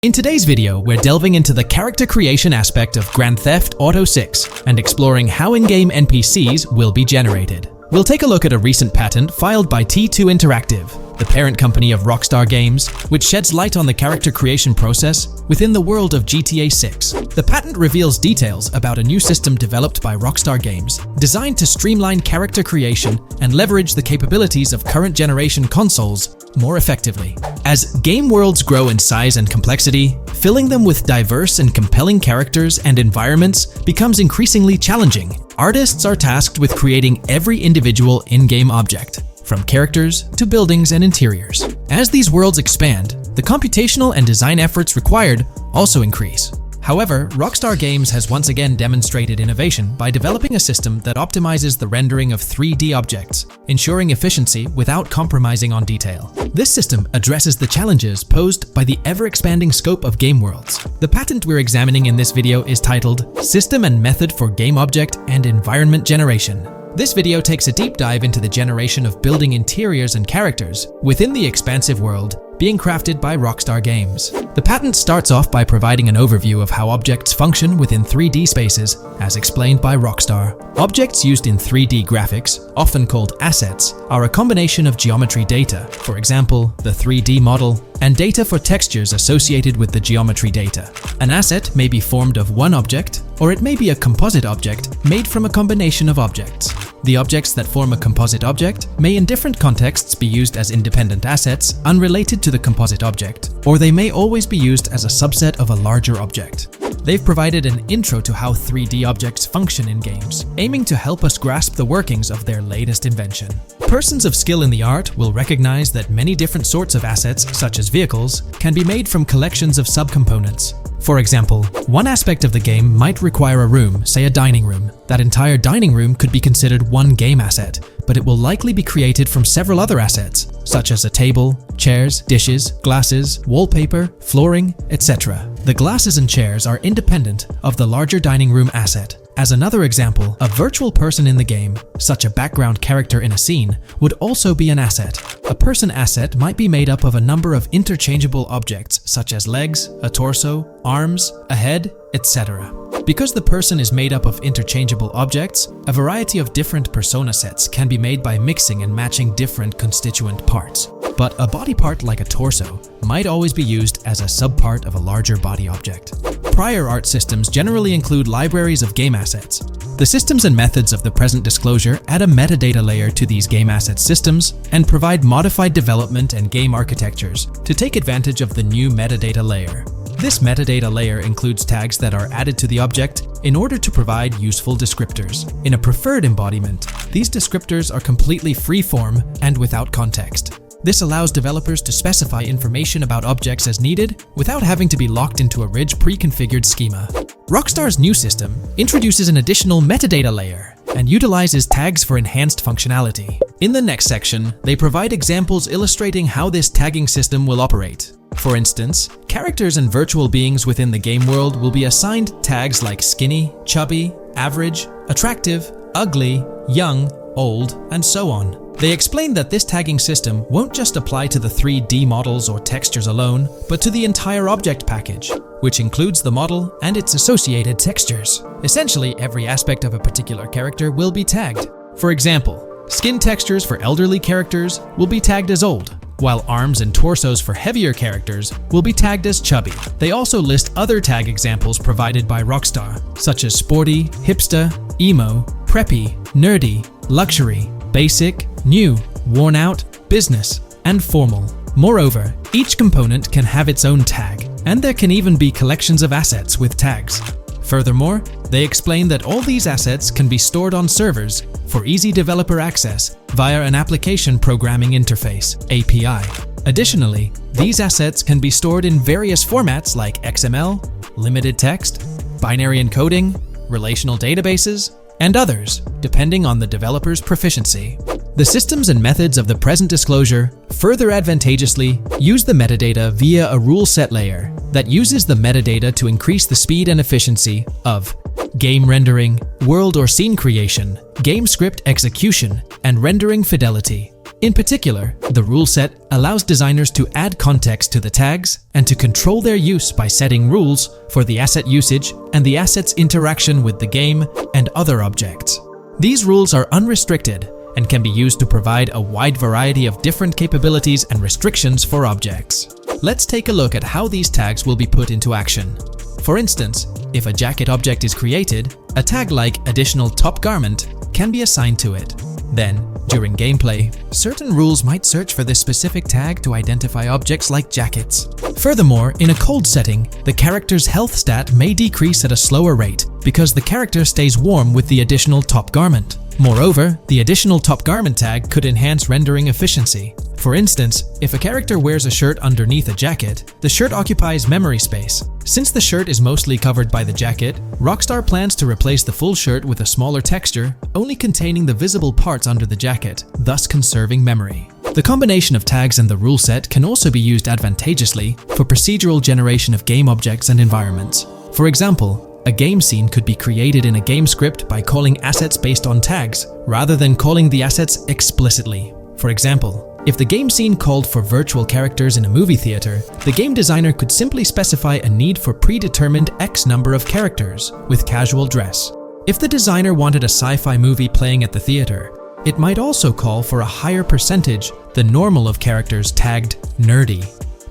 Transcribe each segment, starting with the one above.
In today's video, we're delving into the character creation aspect of Grand Theft Auto 6 and exploring how in-game NPCs will be generated. We'll take a look at a recent patent filed by T2 Interactive, the parent company of Rockstar Games, which sheds light on the character creation process within the world of GTA 6. The patent reveals details about a new system developed by Rockstar Games, designed to streamline character creation and leverage the capabilities of current generation consoles more effectively. As game worlds grow in size and complexity, filling them with diverse and compelling characters and environments becomes increasingly challenging. Artists are tasked with creating every individual in-game object, from characters to buildings and interiors. As these worlds expand, the computational and design efforts required also increase. However, Rockstar Games has once again demonstrated innovation by developing a system that optimizes the rendering of 3D objects, ensuring efficiency without compromising on detail. This system addresses the challenges posed by the ever-expanding scope of game worlds. The patent we're examining in this video is titled System and Method for Game Object and Environment Generation. This video takes a deep dive into the generation of building interiors and characters within the expansive world being crafted by Rockstar Games. The patent starts off by providing an overview of how objects function within 3D spaces, as explained by Rockstar. Objects used in 3D graphics, often called assets, are a combination of geometry data, for example, the 3D model, and data for textures associated with the geometry data. An asset may be formed of one object, or it may be a composite object made from a combination of objects. The objects that form a composite object may in different contexts be used as independent assets unrelated to the composite object, or they may always be used as a subset of a larger object. They've provided an intro to how 3D objects function in games, aiming to help us grasp the workings of their latest invention. Persons of skill in the art will recognize that many different sorts of assets, such as vehicles, can be made from collections of subcomponents. For example, one aspect of the game might require a room, say a dining room. That entire dining room could be considered one game asset, but it will likely be created from several other assets, such as a table, chairs, dishes, glasses, wallpaper, flooring, etc. The glasses and chairs are independent of the larger dining room asset. As another example, a virtual person in the game, such a background character in a scene, would also be an asset. A person asset might be made up of a number of interchangeable objects, such as legs, a torso, arms, a head, etc. Because the person is made up of interchangeable objects, a variety of different persona sets can be made by mixing and matching different constituent parts. But a body part like a torso might always be used as a subpart of a larger body object. Prior art systems generally include libraries of game assets. The systems and methods of the present disclosure add a metadata layer to these game asset systems and provide modified development and game architectures to take advantage of the new metadata layer. This metadata layer includes tags that are added to the object in order to provide useful descriptors. In a preferred embodiment, these descriptors are completely free-form and without context. This allows developers to specify information about objects as needed without having to be locked into a rich pre-configured schema. Rockstar's new system introduces an additional metadata layer and utilizes tags for enhanced functionality. In the next section, they provide examples illustrating how this tagging system will operate. For instance, characters and virtual beings within the game world will be assigned tags like skinny, chubby, average, attractive, ugly, young, old, and so on. They explain that this tagging system won't just apply to the 3D models or textures alone, but to the entire object package, which includes the model and its associated textures. Essentially, every aspect of a particular character will be tagged. For example, skin textures for elderly characters will be tagged as old, while arms and torsos for heavier characters will be tagged as chubby. They also list other tag examples provided by Rockstar, such as sporty, hipster, emo, preppy, nerdy, luxury, basic, new, worn out, business, and formal. Moreover, each component can have its own tag, and there can even be collections of assets with tags. Furthermore, they explain that all these assets can be stored on servers for easy developer access via an application programming interface (API). Additionally, these assets can be stored in various formats like XML, limited text, binary encoding, relational databases, and others, depending on the developer's proficiency. The systems and methods of the present disclosure further advantageously use the metadata via a rule set layer that uses the metadata to increase the speed and efficiency of game rendering, world or scene creation, game script execution, and rendering fidelity. In particular, the rule set allows designers to add context to the tags and to control their use by setting rules for the asset usage and the asset's interaction with the game and other objects. These rules are unrestricted and can be used to provide a wide variety of different capabilities and restrictions for objects. Let's take a look at how these tags will be put into action. For instance, if a jacket object is created, a tag like additional top garment can be assigned to it. Then, during gameplay, certain rules might search for this specific tag to identify objects like jackets. Furthermore, in a cold setting, the character's health stat may decrease at a slower rate because the character stays warm with the additional top garment. Moreover, the additional top garment tag could enhance rendering efficiency. For instance, if a character wears a shirt underneath a jacket, the shirt occupies memory space. Since the shirt is mostly covered by the jacket, Rockstar plans to replace the full shirt with a smaller texture, only containing the visible parts under the jacket, thus conserving memory. The combination of tags and the rule set can also be used advantageously for procedural generation of game objects and environments. For example, a game scene could be created in a game script by calling assets based on tags, rather than calling the assets explicitly. For example, if the game scene called for virtual characters in a movie theater, the game designer could simply specify a need for predetermined X number of characters with casual dress. If the designer wanted a sci-fi movie playing at the theater, it might also call for a higher percentage than normal of characters tagged nerdy.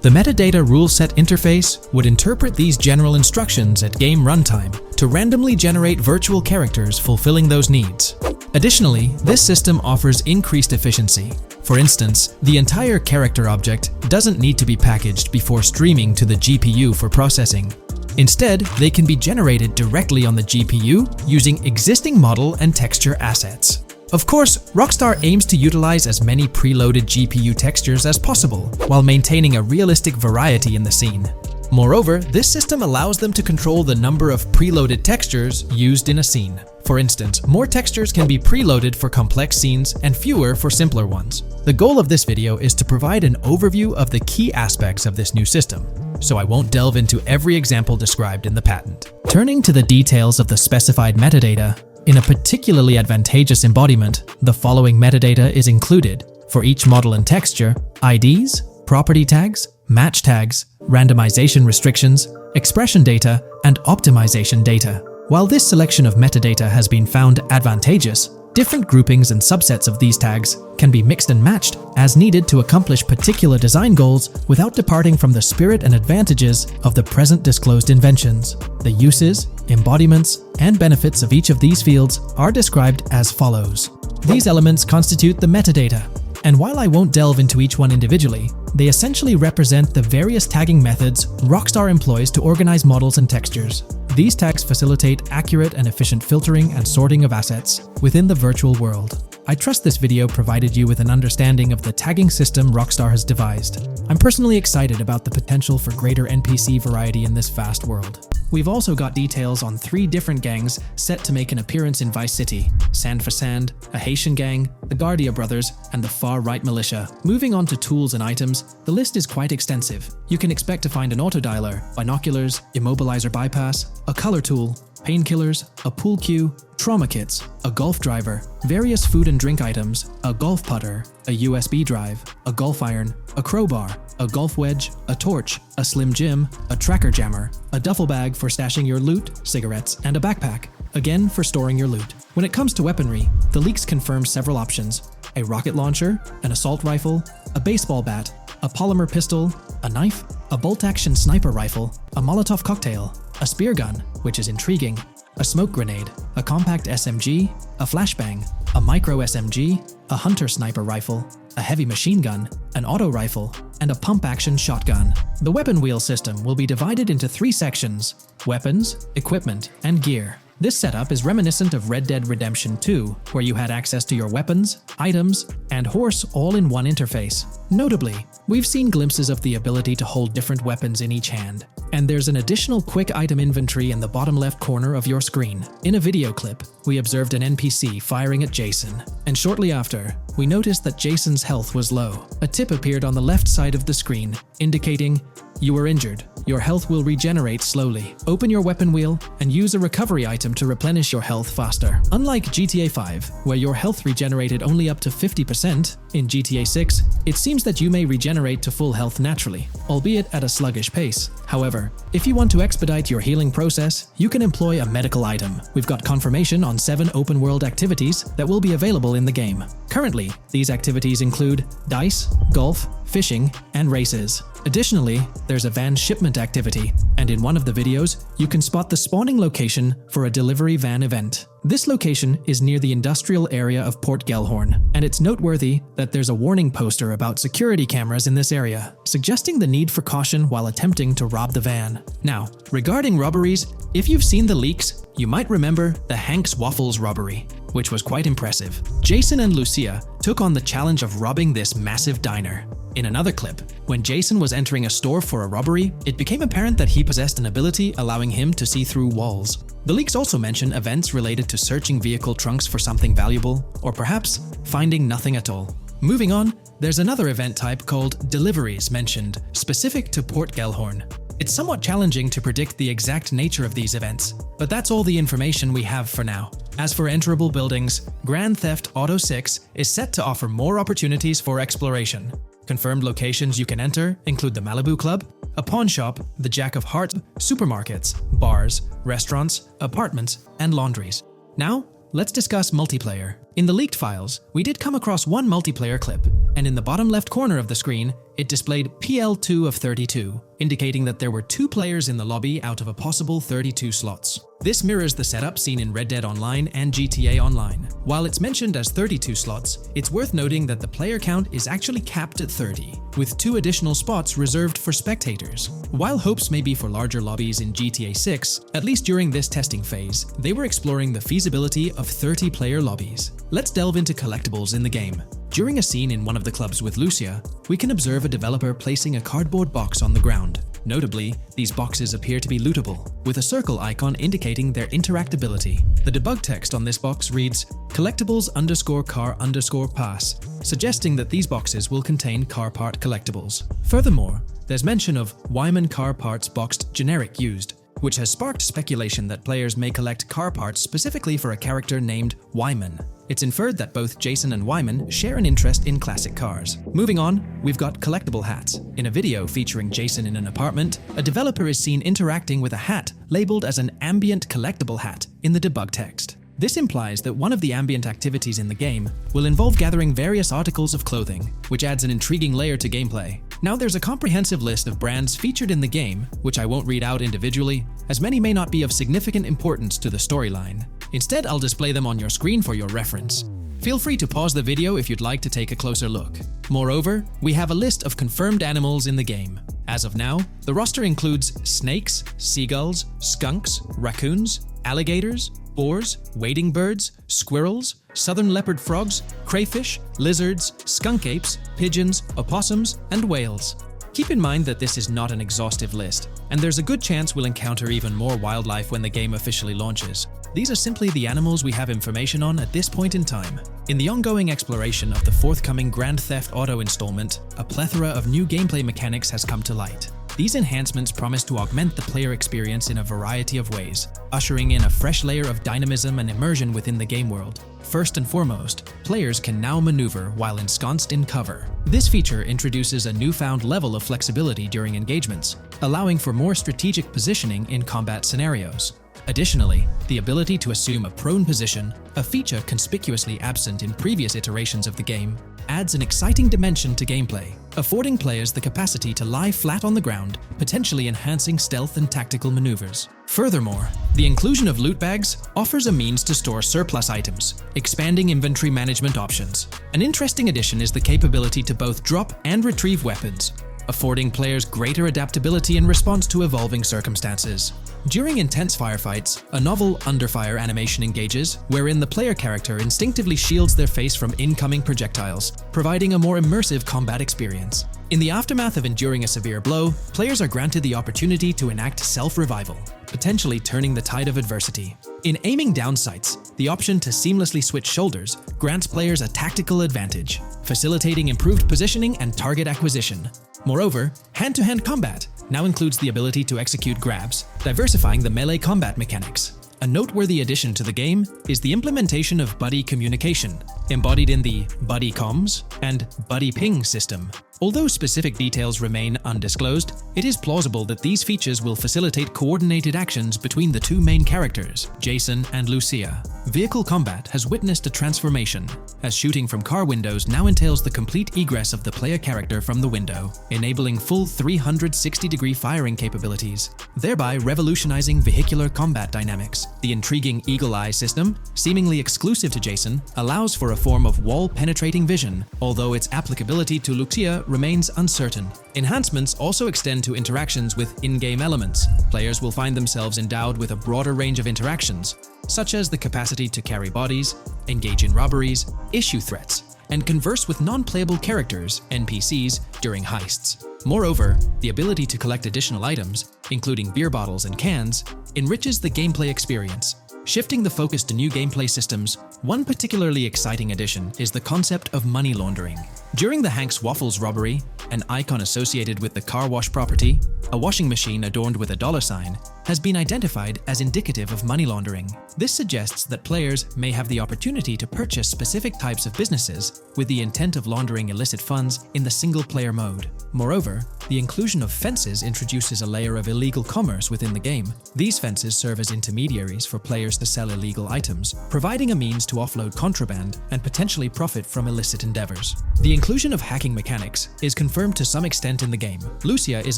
The metadata rule set interface would interpret these general instructions at game runtime to randomly generate virtual characters fulfilling those needs. Additionally, this system offers increased efficiency. For instance, the entire character object doesn't need to be packaged before streaming to the GPU for processing. Instead, they can be generated directly on the GPU using existing model and texture assets. Of course, Rockstar aims to utilize as many preloaded GPU textures as possible, while maintaining a realistic variety in the scene. Moreover, this system allows them to control the number of preloaded textures used in a scene. For instance, more textures can be preloaded for complex scenes and fewer for simpler ones. The goal of this video is to provide an overview of the key aspects of this new system, so I won't delve into every example described in the patent. Turning to the details of the specified metadata, in a particularly advantageous embodiment, the following metadata is included for each model and texture: IDs, property tags, match tags, randomization restrictions, expression data, and optimization data. While this selection of metadata has been found advantageous, different groupings and subsets of these tags can be mixed and matched as needed to accomplish particular design goals without departing from the spirit and advantages of the present disclosed inventions. The uses, embodiments, and benefits of each of these fields are described as follows. These elements constitute the metadata, and while I won't delve into each one individually, they essentially represent the various tagging methods Rockstar employs to organize models and textures. These tags facilitate accurate and efficient filtering and sorting of assets within the virtual world. I trust this video provided you with an understanding of the tagging system Rockstar has devised. I'm personally excited about the potential for greater NPC variety in this vast world. We've also got details on 3 different gangs set to make an appearance in Vice City: Sand for Sand, a Haitian gang, the Guardia Brothers, and the Far-Right Militia. Moving on to tools and items, the list is quite extensive. You can expect to find an autodialer, binoculars, immobilizer bypass, a color tool, painkillers, a pool cue, trauma kits, a golf driver, various food and drink items, a golf putter, a USB drive, a golf iron, a crowbar, a golf wedge, a torch, a slim jim, a tracker jammer, a duffel bag for stashing your loot, cigarettes, and a backpack, again for storing your loot. When it comes to weaponry, the leaks confirm several options: a rocket launcher, an assault rifle, a baseball bat, a polymer pistol, a knife, a bolt-action sniper rifle, a Molotov cocktail, a spear gun, which is intriguing, a smoke grenade, a compact SMG, a flashbang, a micro SMG, a hunter sniper rifle, a heavy machine gun, an auto rifle, and a pump-action shotgun. The weapon wheel system will be divided into 3 sections: weapons, equipment, and gear. This setup is reminiscent of Red Dead Redemption 2, where you had access to your weapons, items, and horse all in one interface. Notably, we've seen glimpses of the ability to hold different weapons in each hand, and there's an additional quick item inventory in the bottom left corner of your screen. In a video clip, we observed an NPC firing at Jason, and shortly after, we noticed that Jason's health was low. A tip appeared on the left side of the screen, indicating You were injured. Your health will regenerate slowly. Open your weapon wheel and use a recovery item to replenish your health faster. Unlike GTA 5, where your health regenerated only up to 50%, in GTA 6, it seems that you may regenerate to full health naturally, albeit at a sluggish pace. However, if you want to expedite your healing process, you can employ a medical item. We've got confirmation on 7 open-world activities that will be available in the game. Currently, these activities include dice, golf, fishing, and races. Additionally, there's a van shipment activity, and in one of the videos, you can spot the spawning location for a delivery van event. This location is near the industrial area of Port Gellhorn, and it's noteworthy that there's a warning poster about security cameras in this area, suggesting the need for caution while attempting to rob the van. Now, regarding robberies, if you've seen the leaks, you might remember the Hank's Waffles robbery, which was quite impressive. Jason and Lucia took on the challenge of robbing this massive diner. In another clip, when Jason was entering a store for a robbery, it became apparent that he possessed an ability allowing him to see through walls. The leaks also mention events related to searching vehicle trunks for something valuable, or perhaps finding nothing at all. Moving on, there's another event type called deliveries mentioned, specific to Port Gellhorn. It's somewhat challenging to predict the exact nature of these events, but that's all the information we have for now. As for enterable buildings, Grand Theft Auto 6 is set to offer more opportunities for exploration. Confirmed locations you can enter include the Malibu Club, a pawn shop, the Jack of Hearts, supermarkets, bars, restaurants, apartments, and laundries. Now, let's discuss multiplayer. In the leaked files, we did come across one multiplayer clip, and in the bottom left corner of the screen, it displayed PL2 of 32, indicating that there were 2 players in the lobby out of a possible 32 slots. This mirrors the setup seen in Red Dead Online and GTA Online. While it's mentioned as 32 slots, it's worth noting that the player count is actually capped at 30, with 2 additional spots reserved for spectators. While hopes may be for larger lobbies in GTA 6, at least during this testing phase, they were exploring the feasibility of 30-player lobbies. Let's delve into collectibles in the game. During a scene in one of the clubs with Lucia, we can observe a developer placing a cardboard box on the ground. Notably, these boxes appear to be lootable, with a circle icon indicating their interactability. The debug text on this box reads, collectibles_car_pass, suggesting that these boxes will contain car part collectibles. Furthermore, there's mention of Wyman car parts boxed generic used, which has sparked speculation that players may collect car parts specifically for a character named Wyman. It's inferred that both Jason and Wyman share an interest in classic cars. Moving on, we've got collectible hats. In a video featuring Jason in an apartment, a developer is seen interacting with a hat labeled as an ambient collectible hat in the debug text. This implies that one of the ambient activities in the game will involve gathering various articles of clothing, which adds an intriguing layer to gameplay. Now there's a comprehensive list of brands featured in the game, which I won't read out individually, as many may not be of significant importance to the storyline. Instead, I'll display them on your screen for your reference. Feel free to pause the video if you'd like to take a closer look. Moreover, we have a list of confirmed animals in the game. As of now, the roster includes snakes, seagulls, skunks, raccoons, alligators, boars, wading birds, squirrels, southern leopard frogs, crayfish, lizards, skunk apes, pigeons, opossums, and whales. Keep in mind that this is not an exhaustive list, and there's a good chance we'll encounter even more wildlife when the game officially launches. These are simply the animals we have information on at this point in time. In the ongoing exploration of the forthcoming Grand Theft Auto installment, a plethora of new gameplay mechanics has come to light. These enhancements promise to augment the player experience in a variety of ways, ushering in a fresh layer of dynamism and immersion within the game world. First and foremost, players can now maneuver while ensconced in cover. This feature introduces a newfound level of flexibility during engagements, allowing for more strategic positioning in combat scenarios. Additionally, the ability to assume a prone position, a feature conspicuously absent in previous iterations of the game, adds an exciting dimension to gameplay, affording players the capacity to lie flat on the ground, potentially enhancing stealth and tactical maneuvers. Furthermore, the inclusion of loot bags offers a means to store surplus items, expanding inventory management options. An interesting addition is the capability to both drop and retrieve weapons, affording players greater adaptability in response to evolving circumstances. During intense firefights, a novel under-fire animation engages, wherein the player character instinctively shields their face from incoming projectiles, providing a more immersive combat experience. In the aftermath of enduring a severe blow, players are granted the opportunity to enact self-revival, potentially turning the tide of adversity. In aiming down sights, the option to seamlessly switch shoulders grants players a tactical advantage, facilitating improved positioning and target acquisition. Moreover, hand-to-hand combat, now includes the ability to execute grabs, diversifying the melee combat mechanics. A noteworthy addition to the game is the implementation of buddy communication, embodied in the buddy comms and buddy ping system. Although specific details remain undisclosed, it is plausible that these features will facilitate coordinated actions between the two main characters, Jason and Lucia. Vehicle combat has witnessed a transformation, as shooting from car windows now entails the complete egress of the player character from the window, enabling full 360-degree firing capabilities, thereby revolutionizing vehicular combat dynamics. The intriguing Eagle Eye system, seemingly exclusive to Jason, allows for a form of wall-penetrating vision, although its applicability to Lucia remains uncertain. Enhancements also extend to interactions with in-game elements. Players will find themselves endowed with a broader range of interactions, such as the capacity to carry bodies, engage in robberies, issue threats, and converse with non-playable characters, NPCs, during heists. Moreover, the ability to collect additional items, including beer bottles and cans, enriches the gameplay experience. Shifting the focus to new gameplay systems, one particularly exciting addition is the concept of money laundering. During the Hank's Waffles robbery, an icon associated with the car wash property, a washing machine adorned with a $sign, has been identified as indicative of money laundering. This suggests that players may have the opportunity to purchase specific types of businesses with the intent of laundering illicit funds in the single-player mode. Moreover, the inclusion of fences introduces a layer of illegal commerce within the game. These fences serve as intermediaries for players to sell illegal items, providing a means to offload contraband and potentially profit from illicit endeavors. The inclusion of hacking mechanics is confirmed to some extent in the game. Lucia is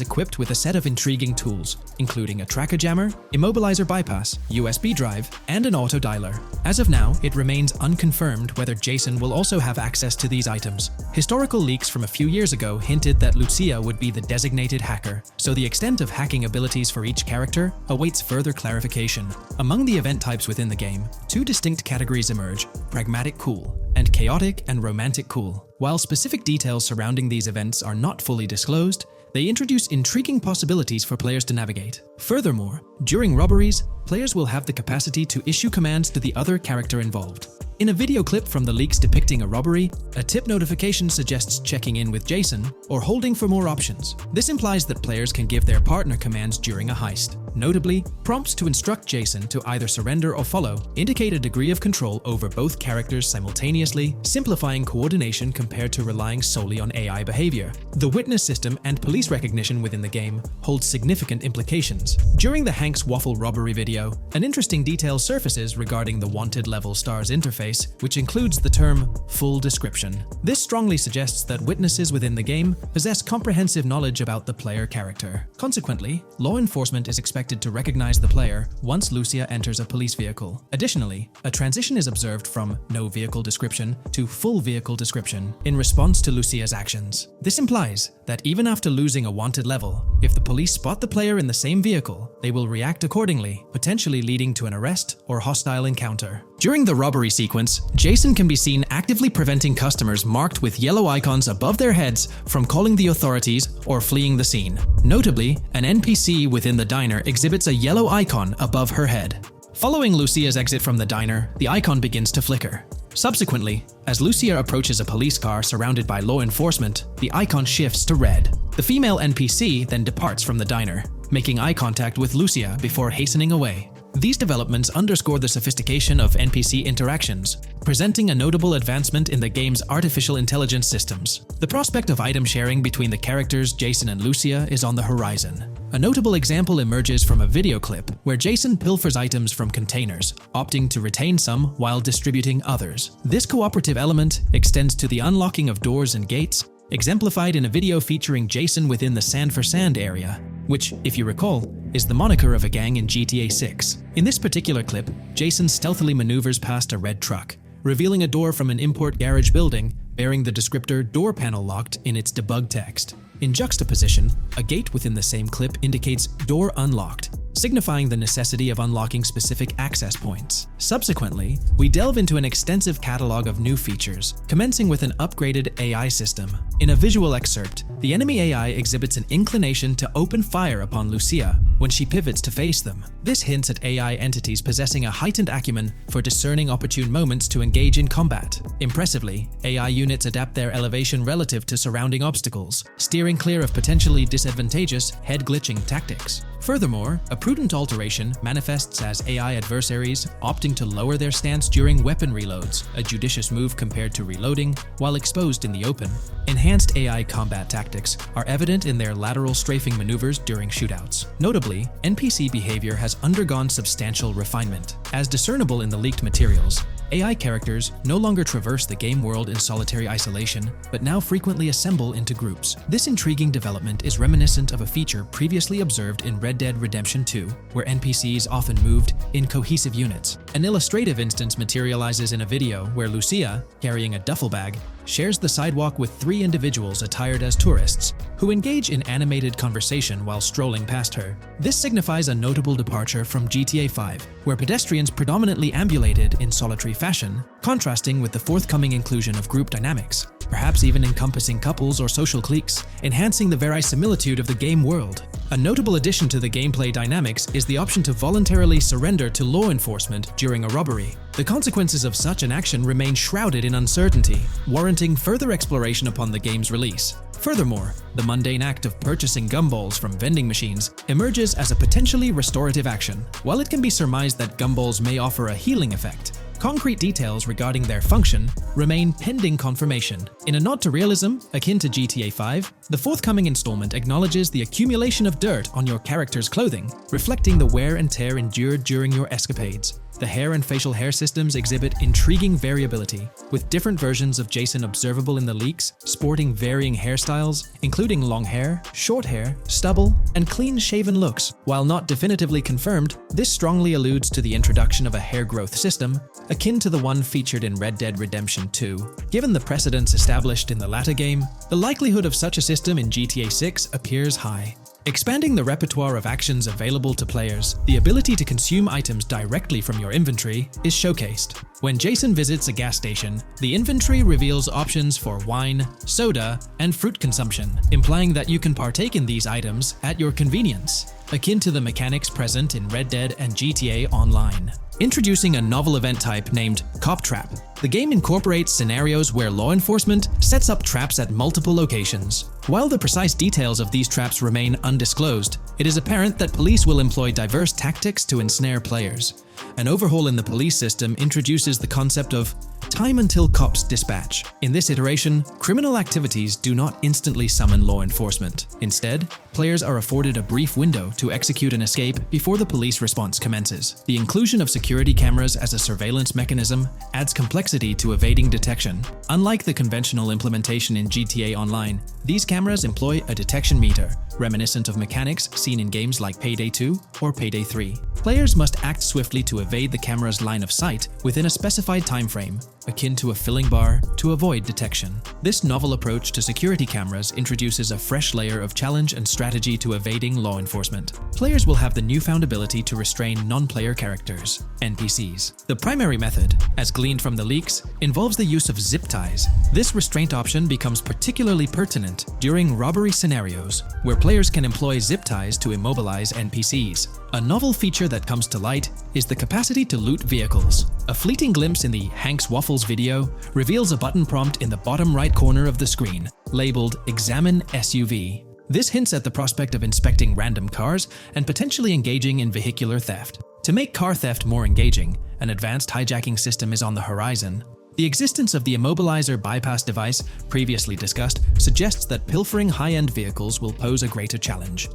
equipped with a set of intriguing tools, including a tracker jammer, immobilizer bypass, USB drive, and an auto dialer. As of now, it remains unconfirmed whether Jason will also have access to these items. Historical leaks from a few years ago hinted that Lucia would be the designated hacker, so the extent of hacking abilities for each character awaits further clarification. Among the event types within the game, two distinct categories emerge: pragmatic cool and chaotic and romantic cool. While specific details surrounding these events are not fully disclosed, they introduce intriguing possibilities for players to navigate. Furthermore, during robberies, players will have the capacity to issue commands to the other character involved. In a video clip from the leaks depicting a robbery, a tip notification suggests checking in with Jason or holding for more options. This implies that players can give their partner commands during a heist. Notably, prompts to instruct Jason to either surrender or follow indicate a degree of control over both characters simultaneously, simplifying coordination compared to relying solely on AI behavior. The witness system and police recognition within the game hold significant implications. During the Hank's Waffle robbery video, an interesting detail surfaces regarding the wanted level stars interface, which includes the term full description. This strongly suggests that witnesses within the game possess comprehensive knowledge about the player character. Consequently, law enforcement is expected to recognize the player once Lucia enters a police vehicle. Additionally, a transition is observed from no vehicle description to full vehicle description in response to Lucia's actions. This implies that even after losing a wanted level, if the police spot the player in the same vehicle, they will react accordingly, potentially leading to an arrest or hostile encounter. During the robbery sequence, Jason can be seen actively preventing customers marked with yellow icons above their heads from calling the authorities or fleeing the scene. Notably, an NPC within the diner exhibits a yellow icon above her head. Following Lucia's exit from the diner, the icon begins to flicker. Subsequently, as Lucia approaches a police car surrounded by law enforcement, the icon shifts to red. The female NPC then departs from the diner, making eye contact with Lucia before hastening away. These developments underscore the sophistication of NPC interactions, presenting a notable advancement in the game's artificial intelligence systems. The prospect of item sharing between the characters Jason and Lucia is on the horizon. A notable example emerges from a video clip where Jason pilfers items from containers, opting to retain some while distributing others. This cooperative element extends to the unlocking of doors and gates, exemplified in a video featuring Jason within the Sand for Sand area, which, if you recall, is the moniker of a gang in GTA 6. In this particular clip, Jason stealthily maneuvers past a red truck, revealing a door from an import garage building bearing the descriptor "door panel locked" in its debug text. In juxtaposition, a gate within the same clip indicates "door unlocked," signifying the necessity of unlocking specific access points. Subsequently, we delve into an extensive catalog of new features, commencing with an upgraded AI system. In a visual excerpt, the enemy AI exhibits an inclination to open fire upon Lucia, when she pivots to face them. This hints at AI entities possessing a heightened acumen for discerning opportune moments to engage in combat. Impressively, AI units adapt their elevation relative to surrounding obstacles, steering clear of potentially disadvantageous head-glitching tactics. Furthermore, a prudent alteration manifests as AI adversaries opting to lower their stance during weapon reloads, a judicious move compared to reloading while exposed in the open. Enhanced AI combat tactics are evident in their lateral strafing maneuvers during shootouts. Notably, NPC behavior has undergone substantial refinement. As discernible in the leaked materials, AI characters no longer traverse the game world in solitary isolation, but now frequently assemble into groups. This intriguing development is reminiscent of a feature previously observed in Red Dead Redemption 2, where NPCs often moved in cohesive units. An illustrative instance materializes in a video where Lucia, carrying a duffel bag, shares the sidewalk with 3 individuals attired as tourists, who engage in animated conversation while strolling past her. This signifies a notable departure from GTA 5, where pedestrians predominantly ambulated in solitary fashion, contrasting with the forthcoming inclusion of group dynamics, perhaps even encompassing couples or social cliques, enhancing the verisimilitude of the game world. A notable addition to the gameplay dynamics is the option to voluntarily surrender to law enforcement during a robbery. The consequences of such an action remain shrouded in uncertainty, warranting further exploration upon the game's release. Furthermore, the mundane act of purchasing gumballs from vending machines emerges as a potentially restorative action. While it can be surmised that gumballs may offer a healing effect, concrete details regarding their function remain pending confirmation. In a nod to realism, akin to GTA 5, the forthcoming installment acknowledges the accumulation of dirt on your character's clothing, reflecting the wear and tear endured during your escapades. The hair and facial hair systems exhibit intriguing variability, with different versions of Jason observable in the leaks, sporting varying hairstyles, including long hair, short hair, stubble, and clean-shaven looks. While not definitively confirmed, this strongly alludes to the introduction of a hair growth system, akin to the one featured in Red Dead Redemption 2. Given the precedents established in the latter game, the likelihood of such a system in GTA 6 appears high. Expanding the repertoire of actions available to players, the ability to consume items directly from your inventory is showcased. When Jason visits a gas station, the inventory reveals options for wine, soda, and fruit consumption, implying that you can partake in these items at your convenience, akin to the mechanics present in Red Dead and GTA Online. Introducing a novel event type named Cop Trap, the game incorporates scenarios where law enforcement sets up traps at multiple locations. While the precise details of these traps remain undisclosed, it is apparent that police will employ diverse tactics to ensnare players. An overhaul in the police system introduces the concept of time until cops dispatch. In this iteration, criminal activities do not instantly summon law enforcement. Instead, players are afforded a brief window to execute an escape before the police response commences. The inclusion of security cameras as a surveillance mechanism adds complexity to evading detection. Unlike the conventional implementation in GTA Online, these cameras employ a detection meter, reminiscent of mechanics seen in games like Payday 2 or Payday 3. Players must act swiftly to evade the camera's line of sight within a specified time frame, akin to a filling bar, to avoid detection. This novel approach to security cameras introduces a fresh layer of challenge and strategy to evading law enforcement. Players will have the newfound ability to restrain non-player characters, NPCs. The primary method, as gleaned from the leaks, involves the use of zip ties. This restraint option becomes particularly pertinent during robbery scenarios, where players can employ zip ties to immobilize NPCs. A novel feature that comes to light is the capacity to loot vehicles. A fleeting glimpse in the Hank's Waffles video reveals a button prompt in the bottom right corner of the screen, labeled Examine SUV. This hints at the prospect of inspecting random cars and potentially engaging in vehicular theft. To make car theft more engaging, an advanced hijacking system is on the horizon. The existence of the immobilizer bypass device, previously discussed, suggests that pilfering high-end vehicles will pose a greater challenge.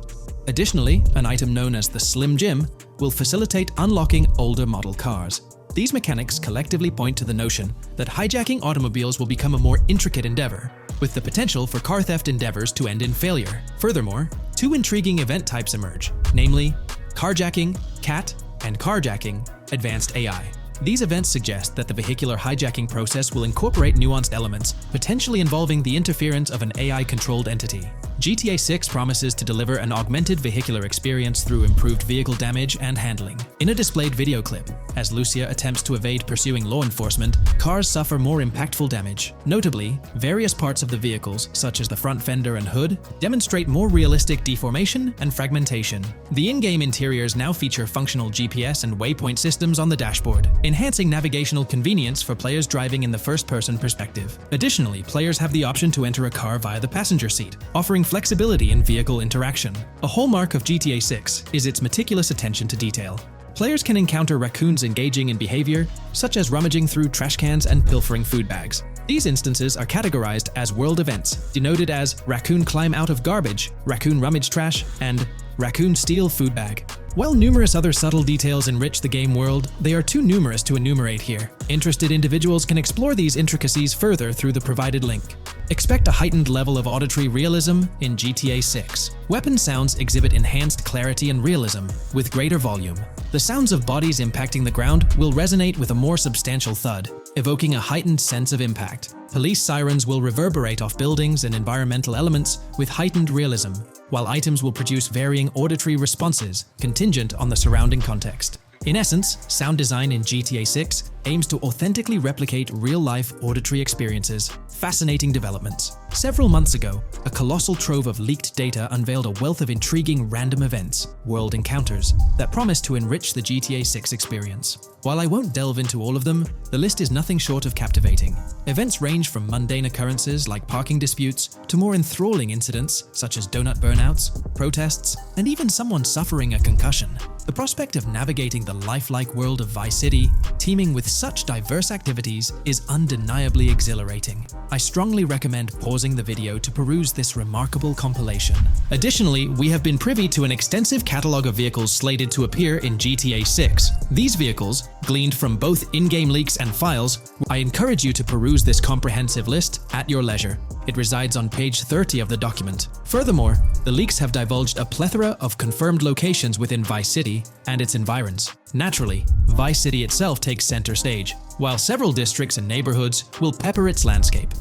Additionally, an item known as the Slim Jim will facilitate unlocking older model cars. These mechanics collectively point to the notion that hijacking automobiles will become a more intricate endeavor, with the potential for car theft endeavors to end in failure. Furthermore, 2 intriguing event types emerge, namely carjacking, CAT, and carjacking, advanced AI. These events suggest that the vehicular hijacking process will incorporate nuanced elements, potentially involving the interference of an AI-controlled entity. GTA 6 promises to deliver an augmented vehicular experience through improved vehicle damage and handling. In a displayed video clip, As Lucia attempts to evade pursuing law enforcement, cars suffer more impactful damage. Notably, various parts of the vehicles, such as the front fender and hood, demonstrate more realistic deformation and fragmentation. The in-game interiors now feature functional GPS and waypoint systems on the dashboard, enhancing navigational convenience for players driving in the first-person perspective. Additionally, players have the option to enter a car via the passenger seat, offering flexibility in vehicle interaction. A hallmark of GTA 6 is its meticulous attention to detail. Players can encounter raccoons engaging in behavior, such as rummaging through trash cans and pilfering food bags. These instances are categorized as world events, denoted as raccoon climb out of garbage, raccoon rummage trash, and raccoon steal food bag. While numerous other subtle details enrich the game world, they are too numerous to enumerate here. Interested individuals can explore these intricacies further through the provided link. Expect a heightened level of auditory realism in GTA 6. Weapon sounds exhibit enhanced clarity and realism, with greater volume. The sounds of bodies impacting the ground will resonate with a more substantial thud, evoking a heightened sense of impact. Police sirens will reverberate off buildings and environmental elements with heightened realism, while items will produce varying auditory responses contingent on the surrounding context. In essence, sound design in GTA 6 aims to authentically replicate real-life auditory experiences. Fascinating developments. Several months ago, a colossal trove of leaked data unveiled a wealth of intriguing random events, world encounters, that promise to enrich the GTA 6 experience. While I won't delve into all of them, the list is nothing short of captivating. Events range from mundane occurrences like parking disputes to more enthralling incidents such as donut burnouts, protests, and even someone suffering a concussion. The prospect of navigating the lifelike world of Vice City, teeming with such diverse activities, is undeniably exhilarating. I strongly recommend pausing the video to peruse this remarkable compilation. Additionally, we have been privy to an extensive catalog of vehicles slated to appear in GTA 6. These vehicles, gleaned from both in-game leaks and files, I encourage you to peruse this comprehensive list at your leisure. It resides on page 30 of the document. Furthermore, the leaks have divulged a plethora of confirmed locations within Vice City and its environs. Naturally, Vice City itself takes center stage, while several districts and neighborhoods will pepper its landscape.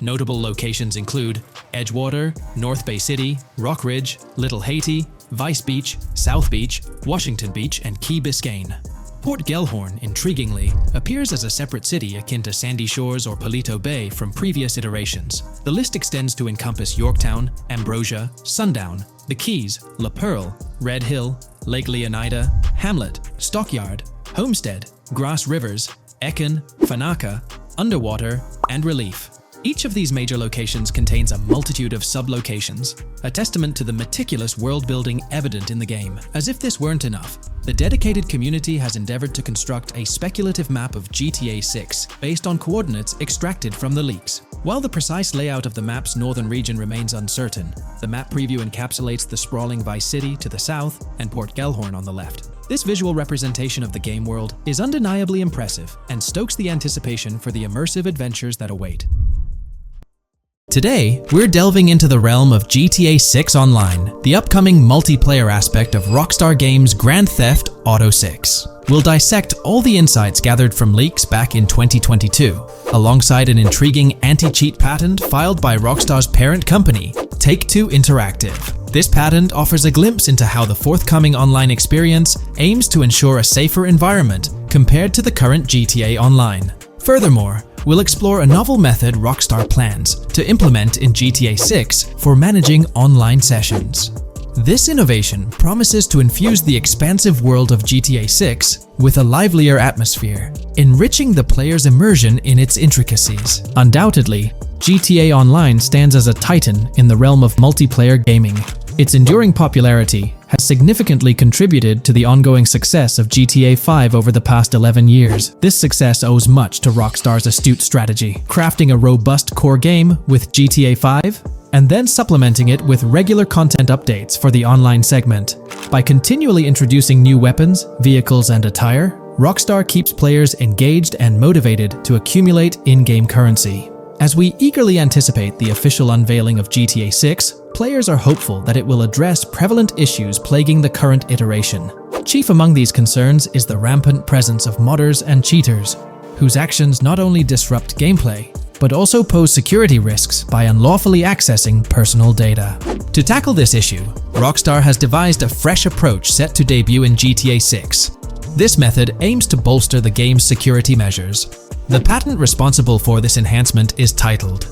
Notable locations include Edgewater, North Bay City, Rock Ridge, Little Haiti, Vice Beach, South Beach, Washington Beach, and Key Biscayne. Port Gellhorn, intriguingly, appears as a separate city akin to Sandy Shores or Palito Bay from previous iterations. The list extends to encompass Yorktown, Ambrosia, Sundown, the Keys, La Pearl, Red Hill, Lake Leonida, Hamlet, Stockyard, Homestead, Grass Rivers, Ekin, Fanaka, Underwater, and Relief. Each of these major locations contains a multitude of sub-locations, a testament to the meticulous world-building evident in the game. As if this weren't enough, the dedicated community has endeavored to construct a speculative map of GTA 6 based on coordinates extracted from the leaks. While the precise layout of the map's northern region remains uncertain, the map preview encapsulates the sprawling Vice City to the south and Port Gellhorn on the left. This visual representation of the game world is undeniably impressive and stokes the anticipation for the immersive adventures that await. Today, we're delving into the realm of GTA 6 Online, the upcoming multiplayer aspect of Rockstar Games' Grand Theft Auto 6. We'll dissect all the insights gathered from leaks back in 2022, alongside an intriguing anti-cheat patent filed by Rockstar's parent company, Take-Two Interactive. This patent offers a glimpse into how the forthcoming online experience aims to ensure a safer environment compared to the current GTA Online. Furthermore, we'll explore a novel method Rockstar plans to implement in GTA 6 for managing online sessions. This innovation promises to infuse the expansive world of GTA 6 with a livelier atmosphere, enriching the player's immersion in its intricacies. Undoubtedly, GTA Online stands as a titan in the realm of multiplayer gaming. Its enduring popularity has significantly contributed to the ongoing success of GTA 5 over the past 11 years. This success owes much to Rockstar's astute strategy, crafting a robust core game with GTA 5 and then supplementing it with regular content updates for the online segment. By continually introducing new weapons, vehicles, and attire, Rockstar keeps players engaged and motivated to accumulate in-game currency. As we eagerly anticipate the official unveiling of GTA 6, players are hopeful that it will address prevalent issues plaguing the current iteration. Chief among these concerns is the rampant presence of modders and cheaters, whose actions not only disrupt gameplay, but also pose security risks by unlawfully accessing personal data. To tackle this issue, Rockstar has devised a fresh approach set to debut in GTA 6. This method aims to bolster the game's security measures. The patent responsible for this enhancement is titled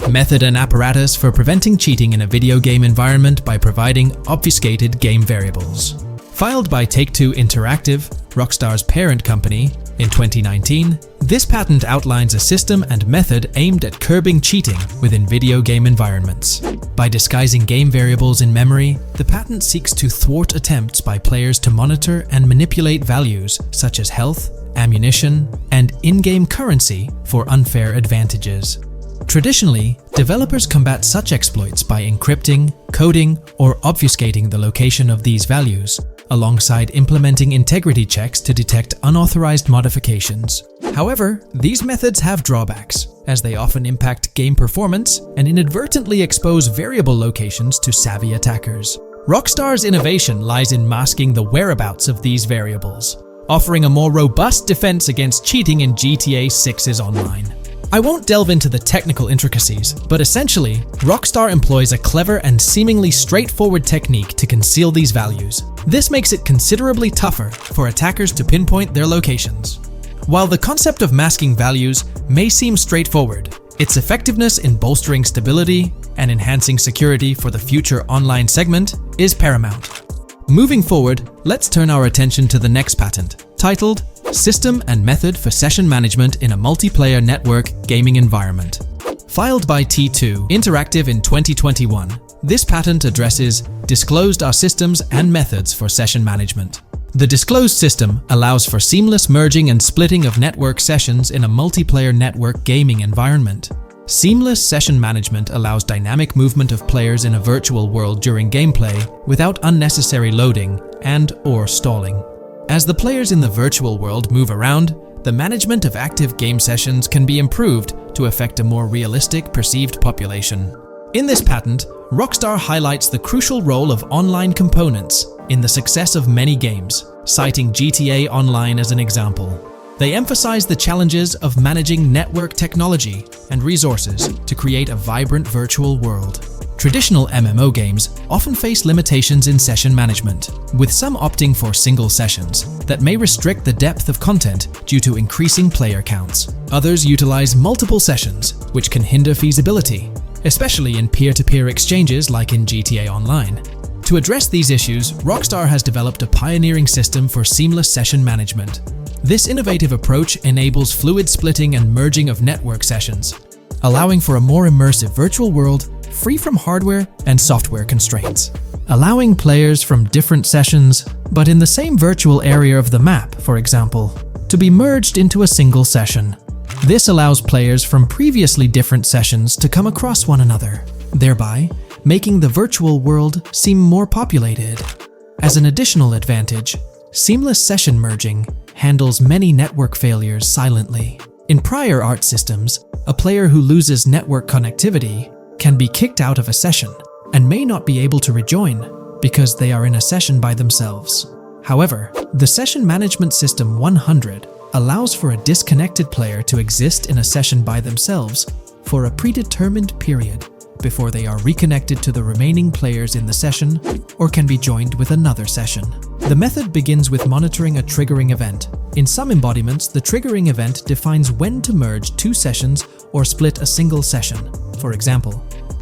Method and Apparatus for Preventing Cheating in a Video Game Environment by Providing Obfuscated Game Variables. Filed by Take-Two Interactive, Rockstar's parent company, in 2019, this patent outlines a system and method aimed at curbing cheating within video game environments. By disguising game variables in memory, the patent seeks to thwart attempts by players to monitor and manipulate values such as health, ammunition, and in-game currency for unfair advantages. Traditionally, developers combat such exploits by encrypting, coding, or obfuscating the location of these values, alongside implementing integrity checks to detect unauthorized modifications. However, these methods have drawbacks, as they often impact game performance and inadvertently expose variable locations to savvy attackers. Rockstar's innovation lies in masking the whereabouts of these variables, offering a more robust defense against cheating in GTA 6's online. I won't delve into the technical intricacies, but essentially, Rockstar employs a clever and seemingly straightforward technique to conceal these values. This makes it considerably tougher for attackers to pinpoint their locations. While the concept of masking values may seem straightforward, its effectiveness in bolstering stability and enhancing security for the future online segment is paramount. Moving forward, let's turn our attention to the next patent, titled System and Method for Session Management in a Multiplayer Network Gaming Environment. Filed by T2 Interactive in 2021, this patent addresses disclosed are systems and methods for session management. The disclosed system allows for seamless merging and splitting of network sessions in a multiplayer network gaming environment. Seamless session management allows dynamic movement of players in a virtual world during gameplay without unnecessary loading and/or stalling. As the players in the virtual world move around, the management of active game sessions can be improved to affect a more realistic perceived population. In this patent, Rockstar highlights the crucial role of online components in the success of many games, citing GTA Online as an example. They emphasize the challenges of managing network technology and resources to create a vibrant virtual world. Traditional MMO games often face limitations in session management, with some opting for single sessions that may restrict the depth of content due to increasing player counts. Others utilize multiple sessions, which can hinder feasibility, especially in peer-to-peer exchanges like in GTA Online. To address these issues, Rockstar has developed a pioneering system for seamless session management. This innovative approach enables fluid splitting and merging of network sessions, allowing for a more immersive virtual world free from hardware and software constraints. Allowing players from different sessions, but in the same virtual area of the map, for example, to be merged into a single session. This allows players from previously different sessions to come across one another, thereby making the virtual world seem more populated. As an additional advantage, seamless session merging handles many network failures silently. In prior art systems, a player who loses network connectivity can be kicked out of a session and may not be able to rejoin because they are in a session by themselves. However, the Session Management System 100 allows for a disconnected player to exist in a session by themselves for a predetermined period before they are reconnected to the remaining players in the session or can be joined with another session. The method begins with monitoring a triggering event. In some embodiments, the triggering event defines when to merge two sessions or split a single session. For example,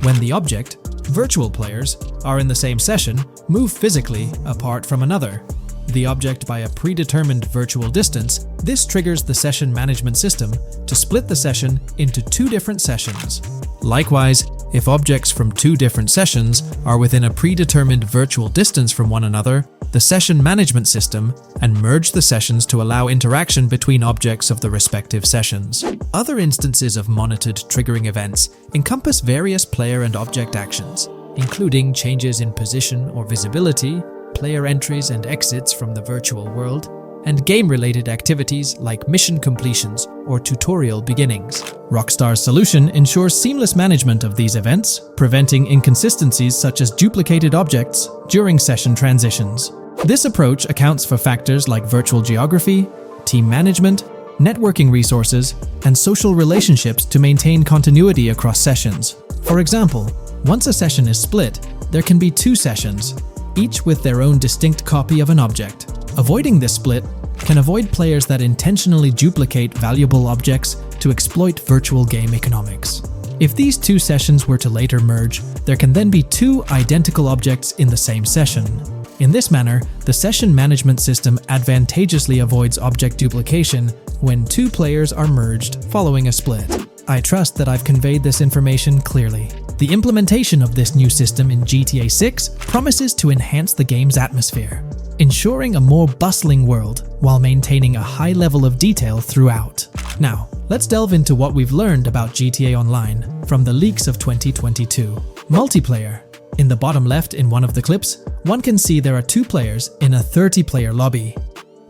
when the object, virtual players, are in the same session, move physically apart from another, the object by a predetermined virtual distance, this triggers the session management system to split the session into two different sessions. Likewise, if objects from two different sessions are within a predetermined virtual distance from one another, the session management system and merge the sessions to allow interaction between objects of the respective sessions. Other instances of monitored triggering events encompass various player and object actions, including changes in position or visibility, player entries and exits from the virtual world, and game-related activities like mission completions or tutorial beginnings. Rockstar's solution ensures seamless management of these events, preventing inconsistencies such as duplicated objects during session transitions. This approach accounts for factors like virtual geography, team management, networking resources, and social relationships to maintain continuity across sessions. For example, once a session is split, there can be two sessions, each with their own distinct copy of an object. Avoiding this split can avoid players that intentionally duplicate valuable objects to exploit virtual game economics. If these two sessions were to later merge, there can then be two identical objects in the same session. In this manner, the session management system advantageously avoids object duplication when two players are merged following a split. I trust that I've conveyed this information clearly. The implementation of this new system in GTA 6 promises to enhance the game's atmosphere, ensuring a more bustling world while maintaining a high level of detail throughout. Now, let's delve into what we've learned about GTA Online from the leaks of 2022. Multiplayer. In the bottom left in one of the clips, one can see there are two players in a 30-player lobby.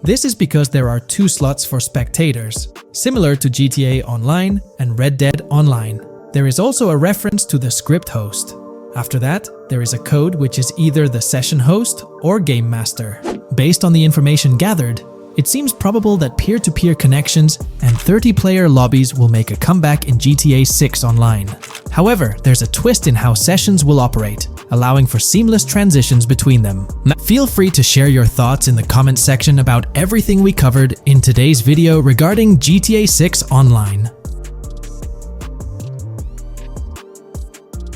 This is because there are two slots for spectators, similar to GTA Online and Red Dead Online. There is also a reference to the script host. After that, there is a code which is either the session host or game master. Based on the information gathered, it seems probable that peer-to-peer connections and 30-player lobbies will make a comeback in GTA 6 Online. However, there's a twist in how sessions will operate, allowing for seamless transitions between them. Feel free to share your thoughts in the comments section about everything we covered in today's video regarding GTA 6 Online.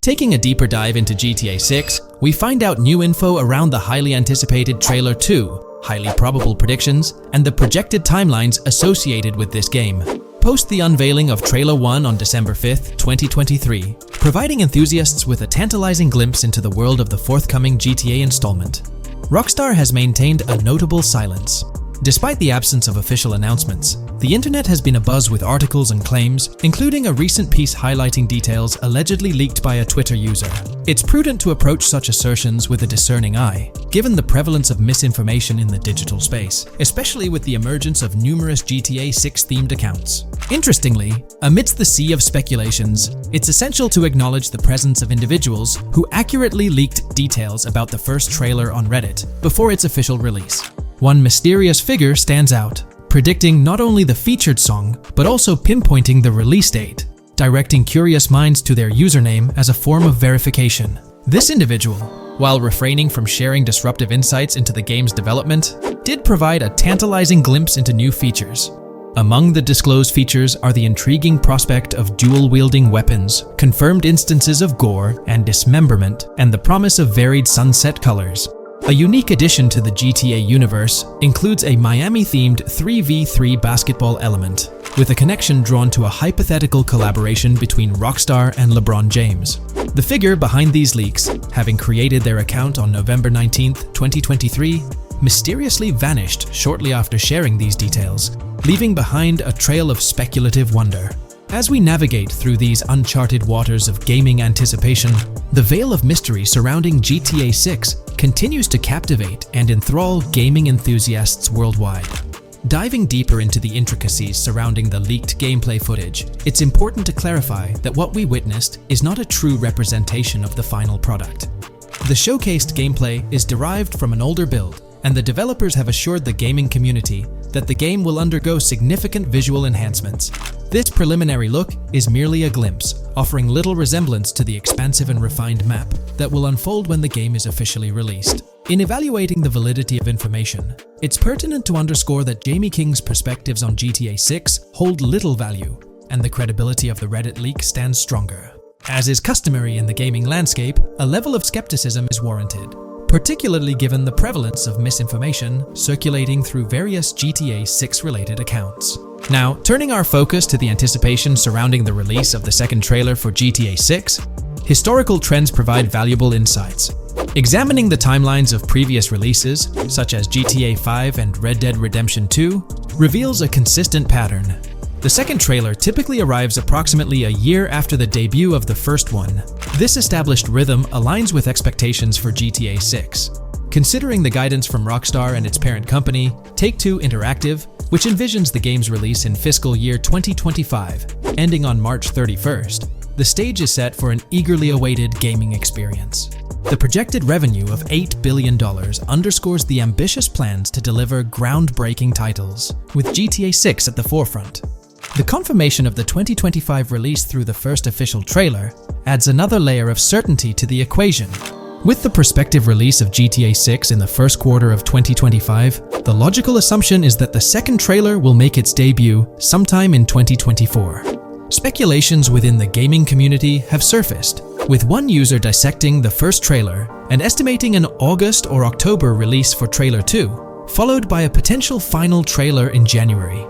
Taking a deeper dive into GTA 6, we find out new info around the highly anticipated Trailer 2, highly probable predictions, and the projected timelines associated with this game. Post the unveiling of Trailer 1 on December 5th, 2023, providing enthusiasts with a tantalizing glimpse into the world of the forthcoming GTA installment. Rockstar has maintained a notable silence. Despite the absence of official announcements, the internet has been abuzz with articles and claims, including a recent piece highlighting details allegedly leaked by a Twitter user. It's prudent to approach such assertions with a discerning eye, given the prevalence of misinformation in the digital space, especially with the emergence of numerous GTA 6-themed accounts. Interestingly, amidst the sea of speculations, it's essential to acknowledge the presence of individuals who accurately leaked details about the first trailer on Reddit before its official release. One mysterious figure stands out, predicting not only the featured song, but also pinpointing the release date, directing curious minds to their username as a form of verification. This individual, while refraining from sharing disruptive insights into the game's development, did provide a tantalizing glimpse into new features. Among the disclosed features are the intriguing prospect of dual-wielding weapons, confirmed instances of gore and dismemberment, and the promise of varied sunset colors. A unique addition to the GTA universe includes a Miami-themed 3v3 basketball element, with a connection drawn to a hypothetical collaboration between Rockstar and LeBron James. The figure behind these leaks, having created their account on November 19, 2023, mysteriously vanished shortly after sharing these details, leaving behind a trail of speculative wonder. As we navigate through these uncharted waters of gaming anticipation, the veil of mystery surrounding GTA 6 continues to captivate and enthrall gaming enthusiasts worldwide. Diving deeper into the intricacies surrounding the leaked gameplay footage, it's important to clarify that what we witnessed is not a true representation of the final product. The showcased gameplay is derived from an older build, and the developers have assured the gaming community that the game will undergo significant visual enhancements. This preliminary look is merely a glimpse, offering little resemblance to the expansive and refined map that will unfold when the game is officially released. In evaluating the validity of information, it's pertinent to underscore that Jamie King's perspectives on GTA 6 hold little value, and the credibility of the Reddit leak stands stronger. As is customary in the gaming landscape, a level of skepticism is warranted, particularly given the prevalence of misinformation circulating through various GTA 6-related accounts. Now, turning our focus to the anticipation surrounding the release of the second trailer for GTA 6, historical trends provide valuable insights. Examining the timelines of previous releases, such as GTA 5 and Red Dead Redemption 2, reveals a consistent pattern. The second trailer typically arrives approximately a year after the debut of the first one. This established rhythm aligns with expectations for GTA 6. Considering the guidance from Rockstar and its parent company, Take-Two Interactive, which envisions the game's release in fiscal year 2025, ending on March 31st, the stage is set for an eagerly awaited gaming experience. The projected revenue of $8 billion underscores the ambitious plans to deliver groundbreaking titles, with GTA 6 at the forefront. The confirmation of the 2025 release through the first official trailer adds another layer of certainty to the equation. With the prospective release of GTA 6 in the first quarter of 2025, the logical assumption is that the second trailer will make its debut sometime in 2024. Speculations within the gaming community have surfaced, with one user dissecting the first trailer and estimating an August or October release for Trailer 2, followed by a potential final trailer in January.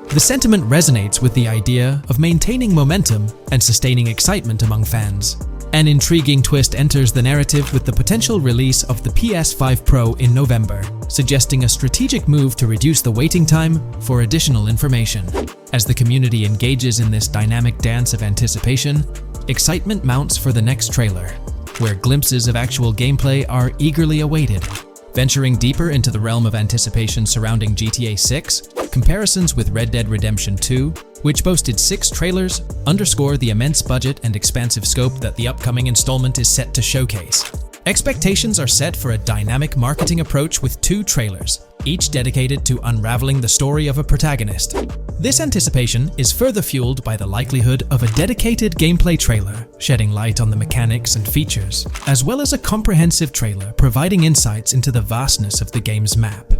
The sentiment resonates with the idea of maintaining momentum and sustaining excitement among fans. An intriguing twist enters the narrative with the potential release of the PS5 Pro in November, suggesting a strategic move to reduce the waiting time for additional information. As the community engages in this dynamic dance of anticipation, excitement mounts for the next trailer, where glimpses of actual gameplay are eagerly awaited. Venturing deeper into the realm of anticipation surrounding GTA 6, comparisons with Red Dead Redemption 2, which boasted 6 trailers, underscore the immense budget and expansive scope that the upcoming installment is set to showcase. Expectations are set for a dynamic marketing approach with 2 trailers, each dedicated to unraveling the story of a protagonist. This anticipation is further fueled by the likelihood of a dedicated gameplay trailer, shedding light on the mechanics and features, as well as a comprehensive trailer providing insights into the vastness of the game's map.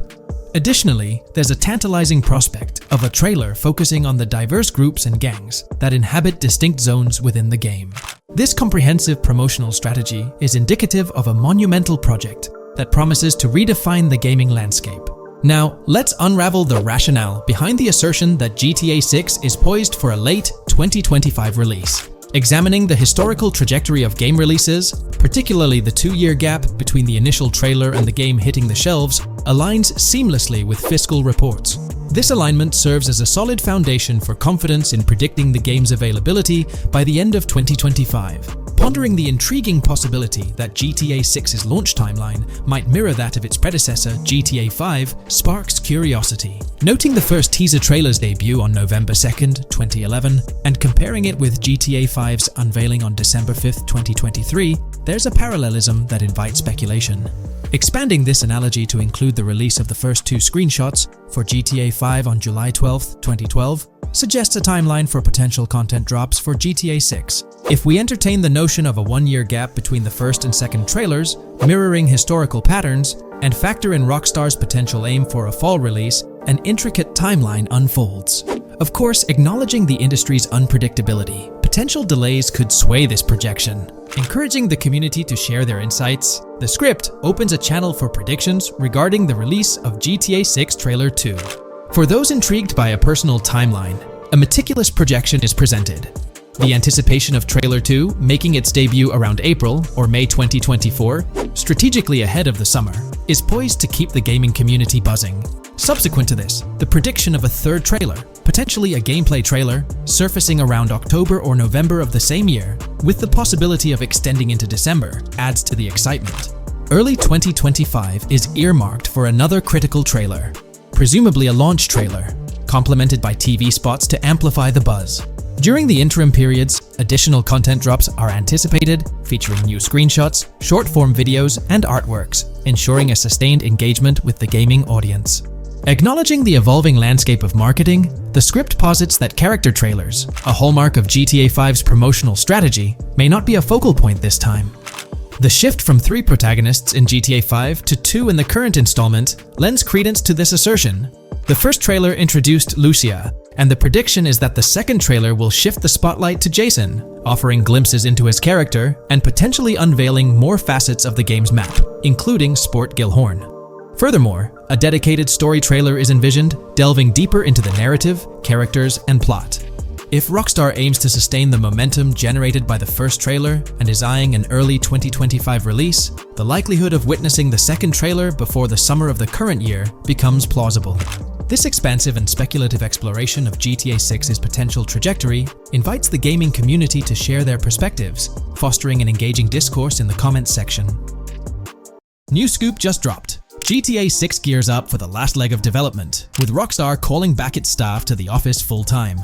Additionally, there's a tantalizing prospect of a trailer focusing on the diverse groups and gangs that inhabit distinct zones within the game. This comprehensive promotional strategy is indicative of a monumental project that promises to redefine the gaming landscape. Now, let's unravel the rationale behind the assertion that GTA 6 is poised for a late 2025 release. Examining the historical trajectory of game releases, particularly the 2-year gap between the initial trailer and the game hitting the shelves, aligns seamlessly with fiscal reports. This alignment serves as a solid foundation for confidence in predicting the game's availability by the end of 2025. Pondering the intriguing possibility that GTA 6's launch timeline might mirror that of its predecessor, GTA 5, sparks curiosity. Noting the first teaser trailer's debut on November 2nd, 2011, and comparing it with GTA 5's unveiling on December 5th, 2023, there's a parallelism that invites speculation. Expanding this analogy to include the release of the first 2 screenshots for GTA 5 on July 12, 2012, suggests a timeline for potential content drops for GTA 6. If we entertain the notion of a 1-year gap between the first and second trailers, mirroring historical patterns, and factor in Rockstar's potential aim for a fall release, an intricate timeline unfolds. Of course, acknowledging the industry's unpredictability, potential delays could sway this projection. Encouraging the community to share their insights, the script opens a channel for predictions regarding the release of GTA 6 Trailer 2. For those intrigued by a personal timeline, a meticulous projection is presented. The anticipation of Trailer 2 making its debut around April or May 2024, strategically ahead of the summer, is poised to keep the gaming community buzzing. Subsequent to this, the prediction of a third trailer, potentially a gameplay trailer, surfacing around October or November of the same year, with the possibility of extending into December, adds to the excitement. Early 2025 is earmarked for another critical trailer, presumably a launch trailer, complemented by TV spots to amplify the buzz. During the interim periods, additional content drops are anticipated, featuring new screenshots, short-form videos, and artworks, ensuring a sustained engagement with the gaming audience. Acknowledging the evolving landscape of marketing, the script posits that character trailers, a hallmark of GTA 5's promotional strategy, may not be a focal point this time. The shift from 3 protagonists in GTA 5 to 2 in the current installment lends credence to this assertion. The first trailer introduced Lucia, and the prediction is that the second trailer will shift the spotlight to Jason, offering glimpses into his character and potentially unveiling more facets of the game's map, including Sport Gilhorn. Furthermore, a dedicated story trailer is envisioned, delving deeper into the narrative, characters, and plot. If Rockstar aims to sustain the momentum generated by the first trailer and is eyeing an early 2025 release, the likelihood of witnessing the second trailer before the summer of the current year becomes plausible. This expansive and speculative exploration of GTA 6's potential trajectory invites the gaming community to share their perspectives, fostering an engaging discourse in the comments section. New scoop just dropped. GTA 6 gears up for the last leg of development, with Rockstar calling back its staff to the office full-time.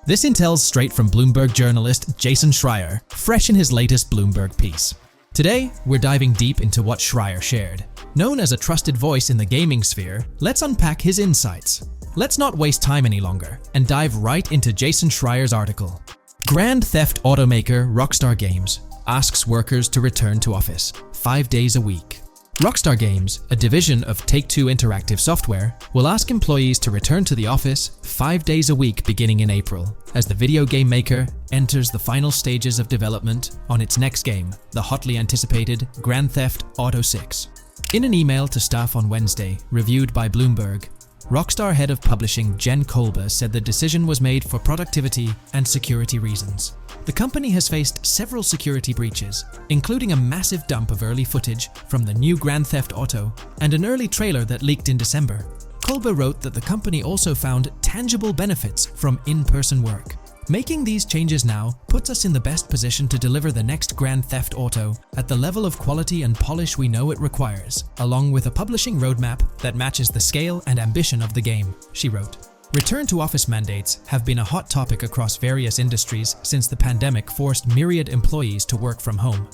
This intel's straight from Bloomberg journalist Jason Schreier, fresh in his latest Bloomberg piece. Today, we're diving deep into what Schreier shared. Known as a trusted voice in the gaming sphere, let's unpack his insights. Let's not waste time any longer and dive right into Jason Schreier's article. Grand Theft automaker Rockstar Games, asks workers to return to office 5 days a week. Rockstar Games, a division of Take-Two Interactive Software, will ask employees to return to the office 5 days a week beginning in April, as the video game maker enters the final stages of development on its next game, the hotly anticipated Grand Theft Auto 6. In an email to staff on Wednesday, reviewed by Bloomberg, Rockstar head of publishing Jen Kolber said the decision was made for productivity and security reasons. The company has faced several security breaches, including a massive dump of early footage from the new Grand Theft Auto and an early trailer that leaked in December. Kolber wrote that the company also found tangible benefits from in-person work. Making these changes now puts us in the best position to deliver the next Grand Theft Auto at the level of quality and polish we know it requires, along with a publishing roadmap that matches the scale and ambition of the game, she wrote. Return-to-office mandates have been a hot topic across various industries since the pandemic forced myriad employees to work from home.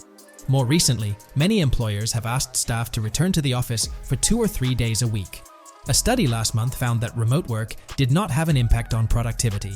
More recently, many employers have asked staff to return to the office for 2 or 3 days a week. A study last month found that remote work did not have an impact on productivity.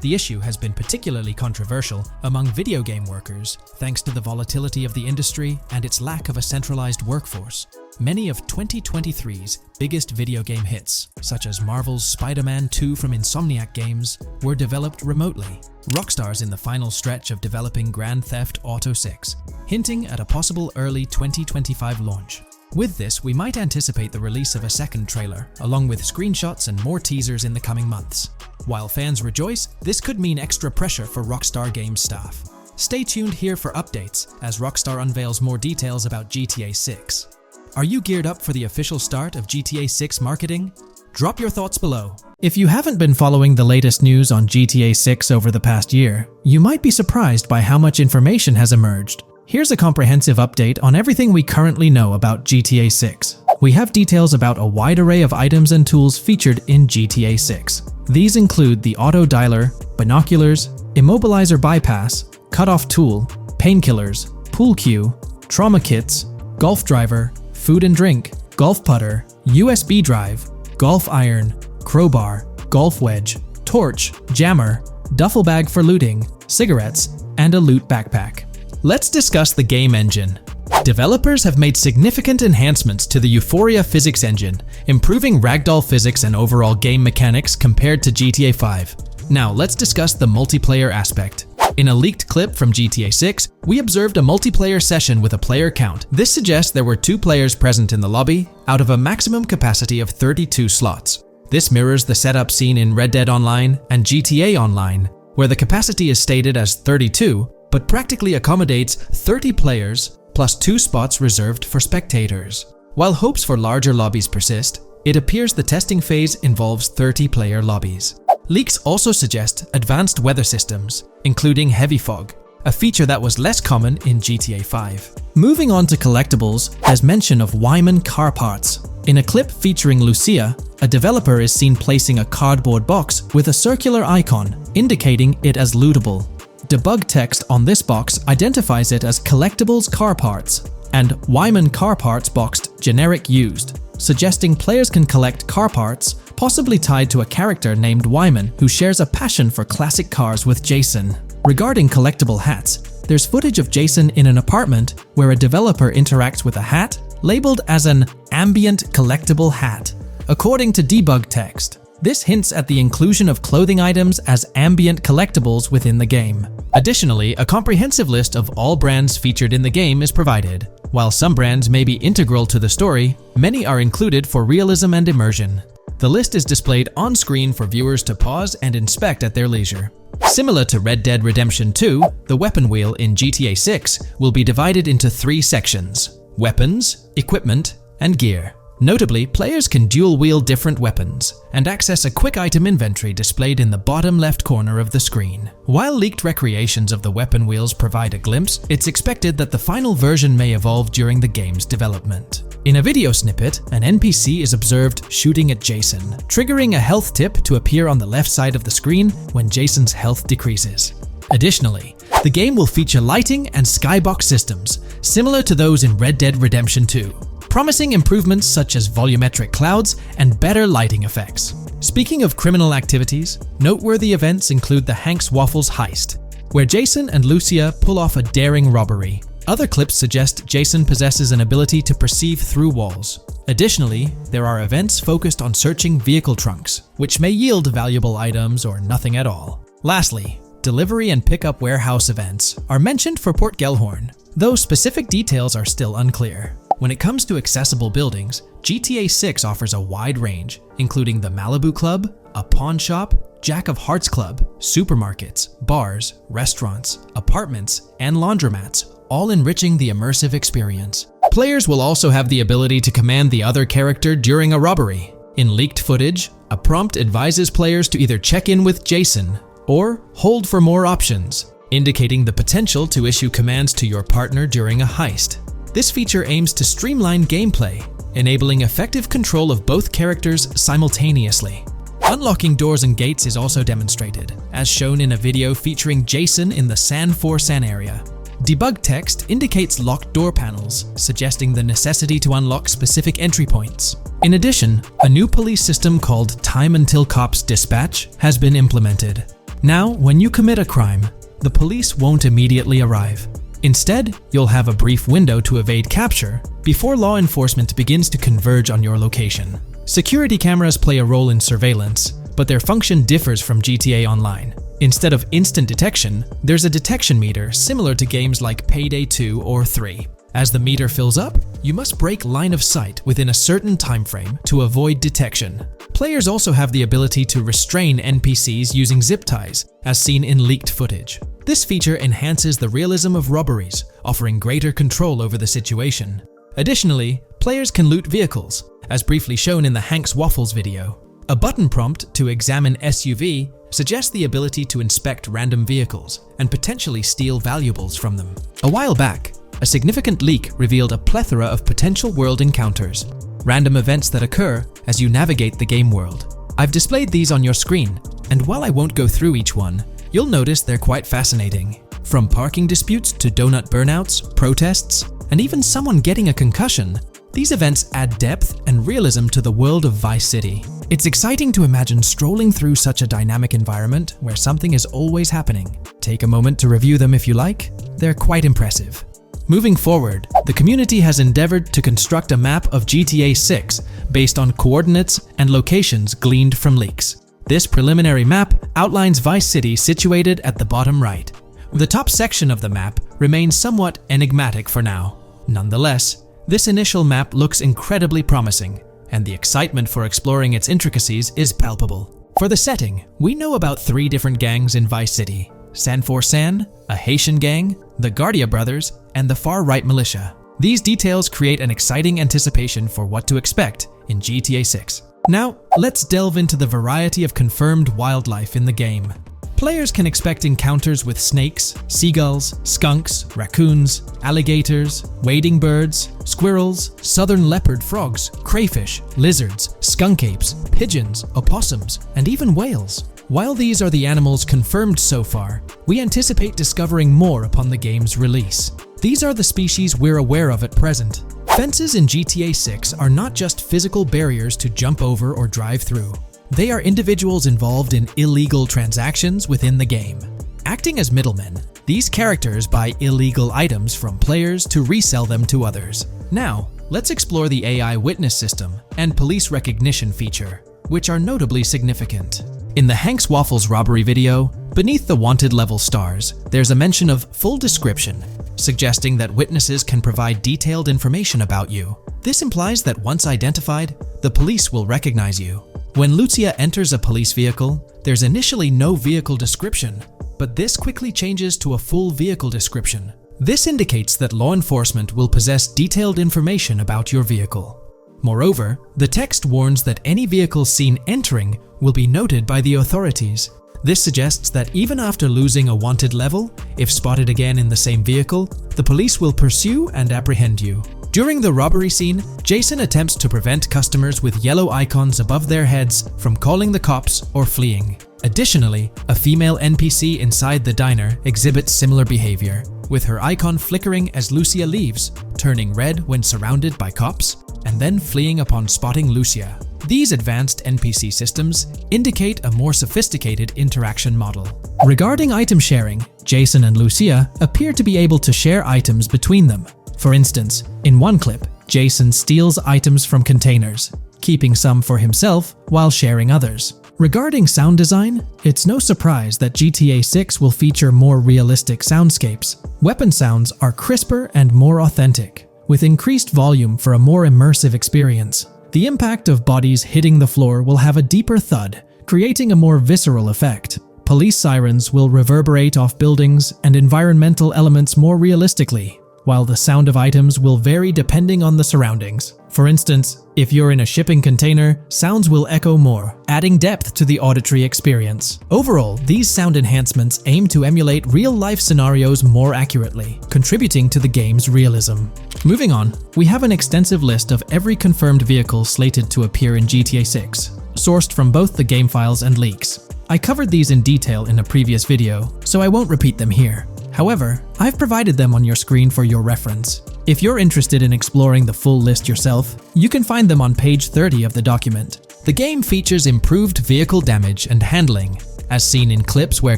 The issue has been particularly controversial among video game workers, thanks to the volatility of the industry and its lack of a centralized workforce. Many of 2023's biggest video game hits, such as Marvel's Spider-Man 2 from Insomniac Games, were developed remotely. Rockstar's in the final stretch of developing Grand Theft Auto 6, hinting at a possible early 2025 launch. With this, we might anticipate the release of a second trailer, along with screenshots and more teasers in the coming months. While fans rejoice, this could mean extra pressure for Rockstar Games staff. Stay tuned here for updates as Rockstar unveils more details about GTA 6. Are you geared up for the official start of GTA 6 marketing? Drop your thoughts below. If you haven't been following the latest news on GTA 6 over the past year, you might be surprised by how much information has emerged. Here's a comprehensive update on everything we currently know about GTA 6. We have details about a wide array of items and tools featured in GTA 6. These include the auto dialer, binoculars, immobilizer bypass, cutoff tool, painkillers, pool cue, trauma kits, golf driver, food and drink, golf putter, USB drive, golf iron, crowbar, golf wedge, torch, jammer, duffel bag for looting, cigarettes, and a loot backpack. Let's discuss the game engine. Developers have made significant enhancements to the Euphoria physics engine, improving ragdoll physics and overall game mechanics compared to GTA 5. Now let's discuss the multiplayer aspect. In a leaked clip from GTA 6, we observed a multiplayer session with a player count. This suggests there were 2 players present in the lobby, out of a maximum capacity of 32 slots. This mirrors the setup seen in Red Dead Online and GTA Online, where the capacity is stated as 32, but practically accommodates 30 players plus 2 spots reserved for spectators. While hopes for larger lobbies persist, it appears the testing phase involves 30-player lobbies. Leaks also suggest advanced weather systems, including heavy fog, a feature that was less common in GTA 5. Moving on to collectibles, there's mention of Wyman car parts. In a clip featuring Lucia, a developer is seen placing a cardboard box with a circular icon, indicating it as lootable. Debug text on this box identifies it as collectibles car parts and Wyman car parts boxed generic used, suggesting players can collect car parts, possibly tied to a character named Wyman who shares a passion for classic cars with Jason. Regarding collectible hats, there's footage of Jason in an apartment where a developer interacts with a hat labeled as an ambient collectible hat. According to debug text, this hints at the inclusion of clothing items as ambient collectibles within the game. Additionally, a comprehensive list of all brands featured in the game is provided. While some brands may be integral to the story, many are included for realism and immersion. The list is displayed on screen for viewers to pause and inspect at their leisure. Similar to Red Dead Redemption 2, the weapon wheel in GTA 6 will be divided into 3 sections: weapons, equipment, and gear. Notably, players can dual-wield different weapons and access a quick item inventory displayed in the bottom left corner of the screen. While leaked recreations of the weapon wheels provide a glimpse, it's expected that the final version may evolve during the game's development. In a video snippet, an NPC is observed shooting at Jason, triggering a health tip to appear on the left side of the screen when Jason's health decreases. Additionally, the game will feature lighting and skybox systems, similar to those in Red Dead Redemption 2. Promising improvements such as volumetric clouds and better lighting effects. Speaking of criminal activities, noteworthy events include the Hank's Waffles heist. where Jason and Lucia pull off a daring robbery. Other clips suggest Jason possesses an ability to perceive through walls. Additionally, there are events focused on searching vehicle trunks, which may yield valuable items or nothing at all. Lastly, delivery and pickup warehouse events are mentioned for Port Gellhorn, though specific details are still unclear. When it comes to accessible buildings, GTA 6 offers a wide range, including the Malibu Club, a pawn shop, Jack of Hearts Club, supermarkets, bars, restaurants, apartments, and laundromats, all enriching the immersive experience. Players will also have the ability to command the other character during a robbery. In leaked footage, a prompt advises players to either check in with Jason or hold for more options, indicating the potential to issue commands to your partner during a heist. This feature aims to streamline gameplay, enabling effective control of both characters simultaneously. Unlocking doors and gates is also demonstrated, as shown in a video featuring Jason in the San San area. Debug text indicates locked door panels, suggesting the necessity to unlock specific entry points. In addition, a new police system called Time Until Cops Dispatch has been implemented. Now, when you commit a crime, the police won't immediately arrive. Instead, you'll have a brief window to evade capture before law enforcement begins to converge on your location. Security cameras play a role in surveillance, but their function differs from GTA Online. Instead of instant detection, there's a detection meter similar to games like Payday 2 or 3. As the meter fills up, you must break line of sight within a certain time frame to avoid detection. Players also have the ability to restrain NPCs using zip ties, as seen in leaked footage. This feature enhances the realism of robberies, offering greater control over the situation. Additionally, players can loot vehicles, as briefly shown in the Hank's Waffles video. A button prompt to examine SUV suggests the ability to inspect random vehicles and potentially steal valuables from them. A while back, a significant leak revealed a plethora of potential world encounters, random events that occur as you navigate the game world. I've displayed these on your screen, and while I won't go through each one, you'll notice they're quite fascinating. From parking disputes to donut burnouts, protests, and even someone getting a concussion, these events add depth and realism to the world of Vice City. It's exciting to imagine strolling through such a dynamic environment where something is always happening. Take a moment to review them if you like. They're quite impressive. Moving forward, the community has endeavored to construct a map of GTA 6 based on coordinates and locations gleaned from leaks. This preliminary map outlines Vice City situated at the bottom right. The top section of the map remains somewhat enigmatic for now. Nonetheless, this initial map looks incredibly promising, and the excitement for exploring its intricacies is palpable. For the setting, we know about 3 different gangs in Vice City: San San, a Haitian gang, the Guardia Brothers, and the far-right militia. These details create an exciting anticipation for what to expect in GTA 6. Now, let's delve into the variety of confirmed wildlife in the game. Players can expect encounters with snakes, seagulls, skunks, raccoons, alligators, wading birds, squirrels, southern leopard frogs, crayfish, lizards, skunk apes, pigeons, opossums, and even whales. While these are the animals confirmed so far, we anticipate discovering more upon the game's release. These are the species we're aware of at present. Fences in GTA 6 are not just physical barriers to jump over or drive through. They are individuals involved in illegal transactions within the game. Acting as middlemen, these characters buy illegal items from players to resell them to others. Now, let's explore the AI witness system and police recognition feature, which are notably significant. In the Hank's Waffles robbery video, beneath the wanted level stars, there's a mention of full description, suggesting that witnesses can provide detailed information about you. This implies that once identified, the police will recognize you. When Lucia enters a police vehicle, there's initially no vehicle description, but this quickly changes to a full vehicle description. This indicates that law enforcement will possess detailed information about your vehicle. Moreover, the text warns that any vehicle seen entering will be noted by the authorities. This suggests that even after losing a wanted level, if spotted again in the same vehicle, the police will pursue and apprehend you. During the robbery scene, Jason attempts to prevent customers with yellow icons above their heads from calling the cops or fleeing. Additionally, a female NPC inside the diner exhibits similar behavior, with her icon flickering as Lucia leaves, turning red when surrounded by cops. and then fleeing upon spotting Lucia. These advanced NPC systems indicate a more sophisticated interaction model. Regarding item sharing, Jason and Lucia appear to be able to share items between them. For instance, in one clip, Jason steals items from containers, keeping some for himself while sharing others. Regarding sound design, it's no surprise that GTA 6 will feature more realistic soundscapes. Weapon sounds are crisper and more authentic, with increased volume for a more immersive experience. The impact of bodies hitting the floor will have a deeper thud, creating a more visceral effect. Police sirens will reverberate off buildings and environmental elements more realistically, while the sound of items will vary depending on the surroundings. For instance, if you're in a shipping container, sounds will echo more, adding depth to the auditory experience. Overall, these sound enhancements aim to emulate real-life scenarios more accurately, contributing to the game's realism. Moving on, we have an extensive list of every confirmed vehicle slated to appear in GTA 6, sourced from both the game files and leaks. I covered these in detail in a previous video, so I won't repeat them here. However, I've provided them on your screen for your reference. If you're interested in exploring the full list yourself, you can find them on page 30 of the document. The game features improved vehicle damage and handling, as seen in clips where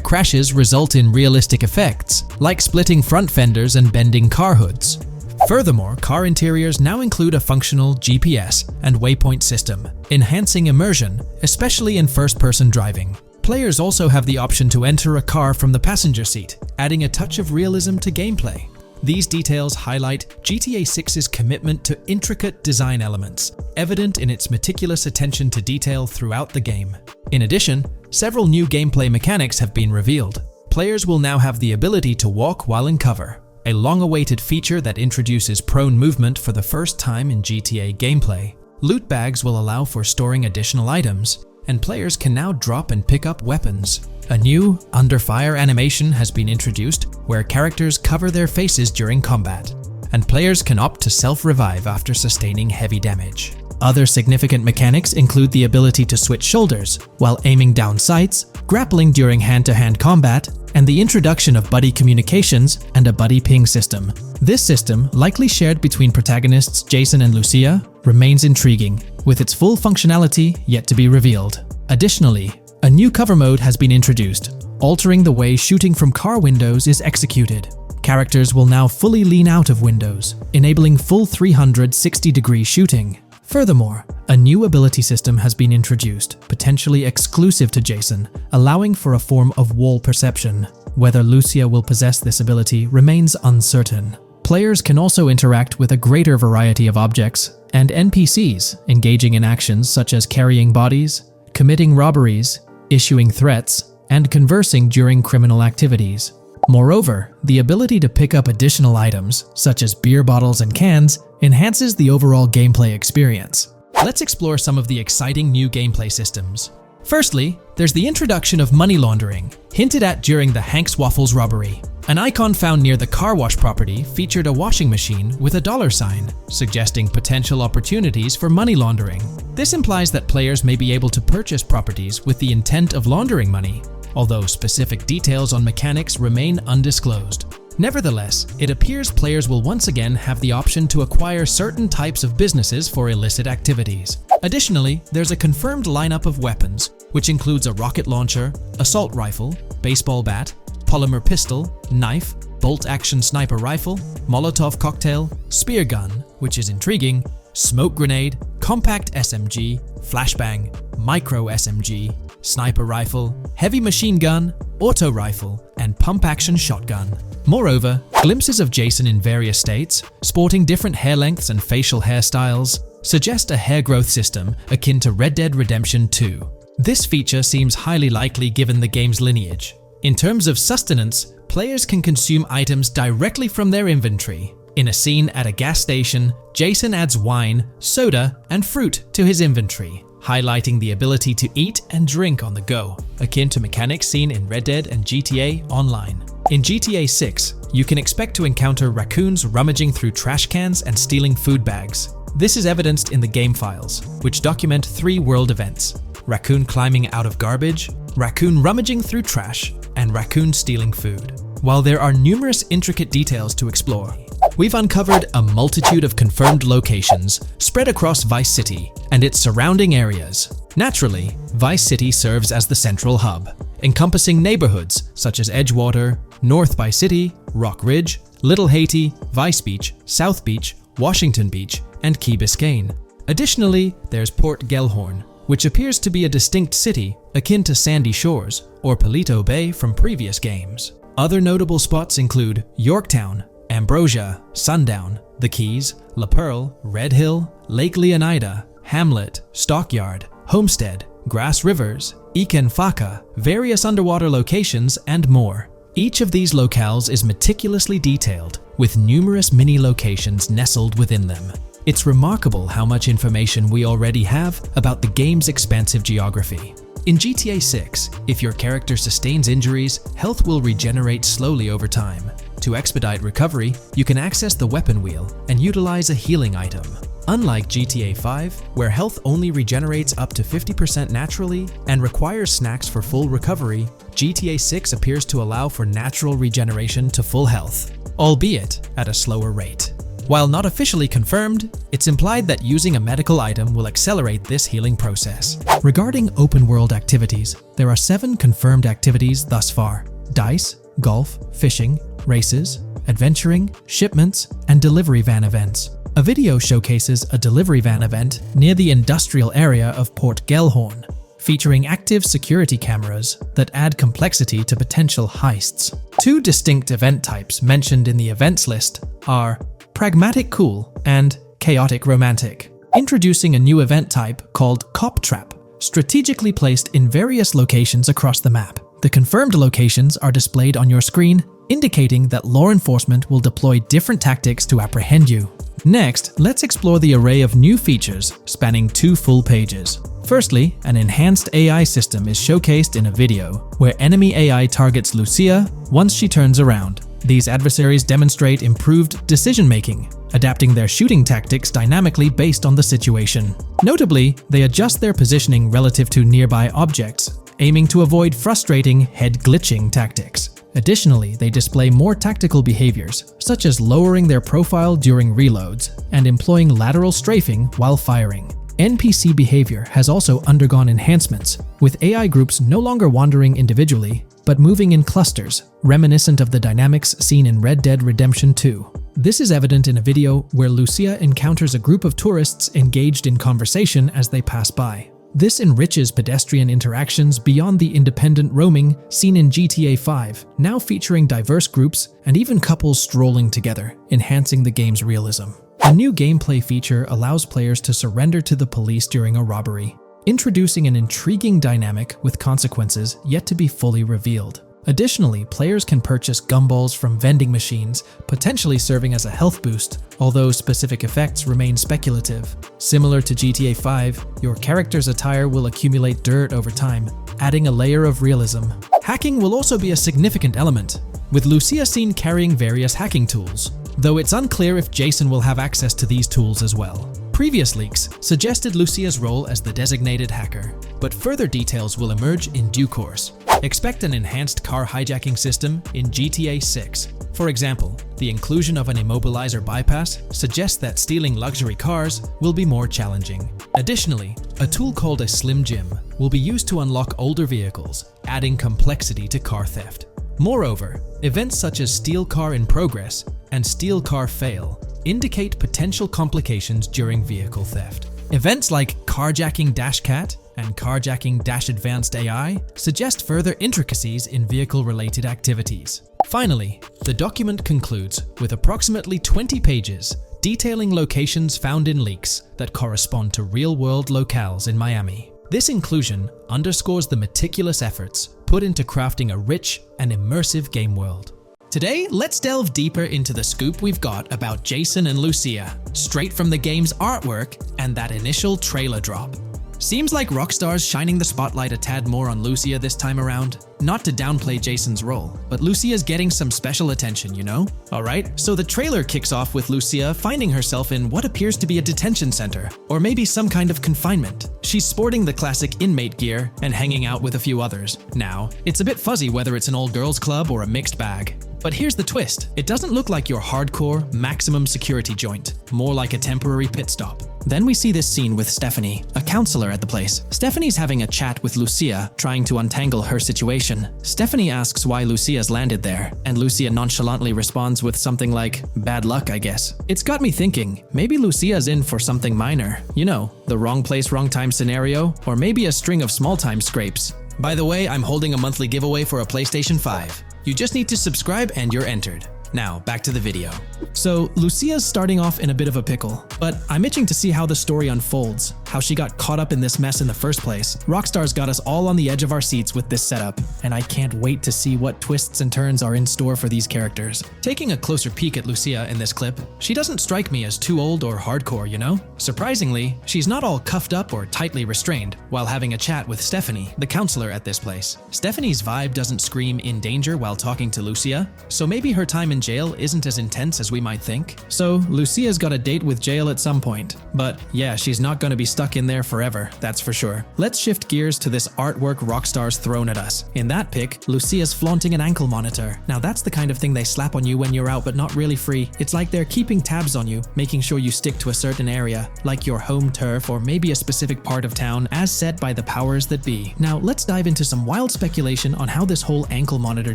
crashes result in realistic effects, like splitting front fenders and bending car hoods. Furthermore, car interiors now include a functional GPS and waypoint system, enhancing immersion, especially in first-person driving. Players also have the option to enter a car from the passenger seat, adding a touch of realism to gameplay. These details highlight GTA 6's commitment to intricate design elements, evident in its meticulous attention to detail throughout the game. In addition, several new gameplay mechanics have been revealed. Players will now have the ability to walk while in cover, a long-awaited feature that introduces prone movement for the first time in GTA gameplay. Loot bags will allow for storing additional items, and players can now drop and pick up weapons. A new under fire animation has been introduced where characters cover their faces during combat, and players can opt to self-revive after sustaining heavy damage. Other significant mechanics include the ability to switch shoulders while aiming down sights, grappling during hand-to-hand combat, and the introduction of buddy communications and a buddy ping system. This system, likely shared between protagonists Jason and Lucia, remains intriguing, with its full functionality yet to be revealed. Additionally, a new cover mode has been introduced, altering the way shooting from car windows is executed. Characters will now fully lean out of windows, enabling full 360-degree shooting. Furthermore, a new ability system has been introduced, potentially exclusive to Jason, allowing for a form of wall perception. Whether Lucia will possess this ability remains uncertain. Players can also interact with a greater variety of objects and NPCs, engaging in actions such as carrying bodies, committing robberies, issuing threats, and conversing during criminal activities. Moreover, the ability to pick up additional items, such as beer bottles and cans, enhances the overall gameplay experience. Let's explore some of the exciting new gameplay systems. Firstly, there's the introduction of money laundering, hinted at during the Hank's Waffles robbery. An icon found near the car wash property featured a washing machine with a dollar sign, suggesting potential opportunities for money laundering. This implies that players may be able to purchase properties with the intent of laundering money, although specific details on mechanics remain undisclosed. Nevertheless, it appears players will once again have the option to acquire certain types of businesses for illicit activities. Additionally, there's a confirmed lineup of weapons, which includes a rocket launcher, assault rifle, baseball bat, polymer pistol, knife, bolt-action sniper rifle, Molotov cocktail, spear gun, which is intriguing, smoke grenade, compact SMG, flashbang, micro SMG, sniper rifle, heavy machine gun, auto rifle, and pump-action shotgun. Moreover, glimpses of Jason in various states, sporting different hair lengths and facial hairstyles, suggest a hair growth system akin to Red Dead Redemption 2. This feature seems highly likely given the game's lineage. In terms of sustenance, players can consume items directly from their inventory. In a scene at a gas station, Jason adds wine, soda, and fruit to his inventory, highlighting the ability to eat and drink on the go, akin to mechanics seen in Red Dead and GTA Online. In GTA 6, you can expect to encounter raccoons rummaging through trash cans and stealing food bags. This is evidenced in the game files, which document 3 world events: raccoon climbing out of garbage, raccoon rummaging through trash, and raccoon stealing food. While there are numerous intricate details to explore, we've uncovered a multitude of confirmed locations spread across Vice City and its surrounding areas. Naturally, Vice City serves as the central hub, encompassing neighborhoods such as Edgewater, North Vice City, Rock Ridge, Little Haiti, Vice Beach, South Beach, Washington Beach, and Key Biscayne. Additionally, there's Port Gellhorn, which appears to be a distinct city akin to Sandy Shores or Palito Bay from previous games. Other notable spots include Yorktown, Ambrosia, Sundown, The Keys, La Pearl, Red Hill, Lake Leonida, Hamlet, Stockyard, Homestead, Grass Rivers, Ikenfaka, various underwater locations, and more. Each of these locales is meticulously detailed, with numerous mini locations nestled within them. It's remarkable how much information we already have about the game's expansive geography. In GTA 6, if your character sustains injuries, health will regenerate slowly over time. To expedite recovery, you can access the weapon wheel and utilize a healing item. Unlike GTA 5, where health only regenerates up to 50% naturally and requires snacks for full recovery, GTA 6 appears to allow for natural regeneration to full health, albeit at a slower rate. While not officially confirmed, it's implied that using a medical item will accelerate this healing process. Regarding open-world activities, there are 7 confirmed activities thus far: dice, golf, fishing, races, adventuring, shipments, and delivery van events. A video showcases a delivery van event near the industrial area of Port Gellhorn, featuring active security cameras that add complexity to potential heists. 2 distinct event types mentioned in the events list are Pragmatic Cool and Chaotic Romantic, introducing a new event type called Cop Trap, strategically placed in various locations across the map. The confirmed locations are displayed on your screen, indicating that law enforcement will deploy different tactics to apprehend you. Next, let's explore the array of new features spanning 2 full pages. Firstly, an enhanced AI system is showcased in a video, where enemy AI targets Lucia once she turns around. These adversaries demonstrate improved decision-making, adapting their shooting tactics dynamically based on the situation. Notably, they adjust their positioning relative to nearby objects, aiming to avoid frustrating head-glitching tactics. Additionally, they display more tactical behaviors, such as lowering their profile during reloads and employing lateral strafing while firing. NPC behavior has also undergone enhancements, with AI groups no longer wandering individually, but moving in clusters, reminiscent of the dynamics seen in Red Dead Redemption 2. This is evident in a video where Lucia encounters a group of tourists engaged in conversation as they pass by. This enriches pedestrian interactions beyond the independent roaming seen in GTA 5, now featuring diverse groups and even couples strolling together, enhancing the game's realism. A new gameplay feature allows players to surrender to the police during a robbery, introducing an intriguing dynamic with consequences yet to be fully revealed. Additionally, players can purchase gumballs from vending machines, potentially serving as a health boost, although specific effects remain speculative. Similar to GTA 5, your character's attire will accumulate dirt over time, adding a layer of realism. Hacking will also be a significant element, with Lucia seen carrying various hacking tools, though it's unclear if Jason will have access to these tools as well. Previous leaks suggested Lucia's role as the designated hacker, but further details will emerge in due course. Expect an enhanced car hijacking system in GTA 6. For example, the inclusion of an immobilizer bypass suggests that stealing luxury cars will be more challenging. Additionally, a tool called a Slim Jim will be used to unlock older vehicles, adding complexity to car theft. Moreover, events such as Steal Car in Progress and Steal Car Fail indicate potential complications during vehicle theft. Events like Carjacking Dash Cat and Carjacking Dash Advanced AI suggest further intricacies in vehicle-related activities. Finally, the document concludes with approximately 20 pages detailing locations found in leaks that correspond to real-world locales in Miami. This inclusion underscores the meticulous efforts put into crafting a rich and immersive game world. Today, let's delve deeper into the scoop we've got about Jason and Lucia, straight from the game's artwork and that initial trailer drop. Seems like Rockstar's shining the spotlight a tad more on Lucia this time around. Not to downplay Jason's role, but Lucia's getting some special attention, you know? Alright, so the trailer kicks off with Lucia finding herself in what appears to be a detention center, or maybe some kind of confinement. She's sporting the classic inmate gear and hanging out with a few others. Now, it's a bit fuzzy whether it's an all-girls club or a mixed bag. But here's the twist. It doesn't look like your hardcore, maximum security joint, more like a temporary pit stop. Then we see this scene with Stephanie, a counselor at the place. Stephanie's having a chat with Lucia, trying to untangle her situation. Stephanie asks why Lucia's landed there, and Lucia nonchalantly responds with something like, "Bad luck, I guess." It's got me thinking, maybe Lucia's in for something minor. You know, the wrong place, wrong time scenario, or maybe a string of small-time scrapes. By the way, I'm holding a monthly giveaway for a PlayStation 5. You just need to subscribe and you're entered. Now, back to the video. So, Lucia's starting off in a bit of a pickle, but I'm itching to see how the story unfolds, how she got caught up in this mess in the first place. Rockstar's got us all on the edge of our seats with this setup, and I can't wait to see what twists and turns are in store for these characters. Taking a closer peek at Lucia in this clip, she doesn't strike me as too old or hardcore, you know? Surprisingly, she's not all cuffed up or tightly restrained while having a chat with Stephanie, the counselor at this place. Stephanie's vibe doesn't scream in danger while talking to Lucia, so maybe her time in jail isn't as intense as we might think. So, Lucia's got a date with jail at some point. But yeah, she's not gonna be stuck in there forever, that's for sure. Let's shift gears to this artwork Rockstar's thrown at us. In that pic, Lucia's flaunting an ankle monitor. Now that's the kind of thing they slap on you when you're out but not really free. It's like they're keeping tabs on you, making sure you stick to a certain area, like your home turf or maybe a specific part of town as set by the powers that be. Now let's dive into some wild speculation on how this whole ankle monitor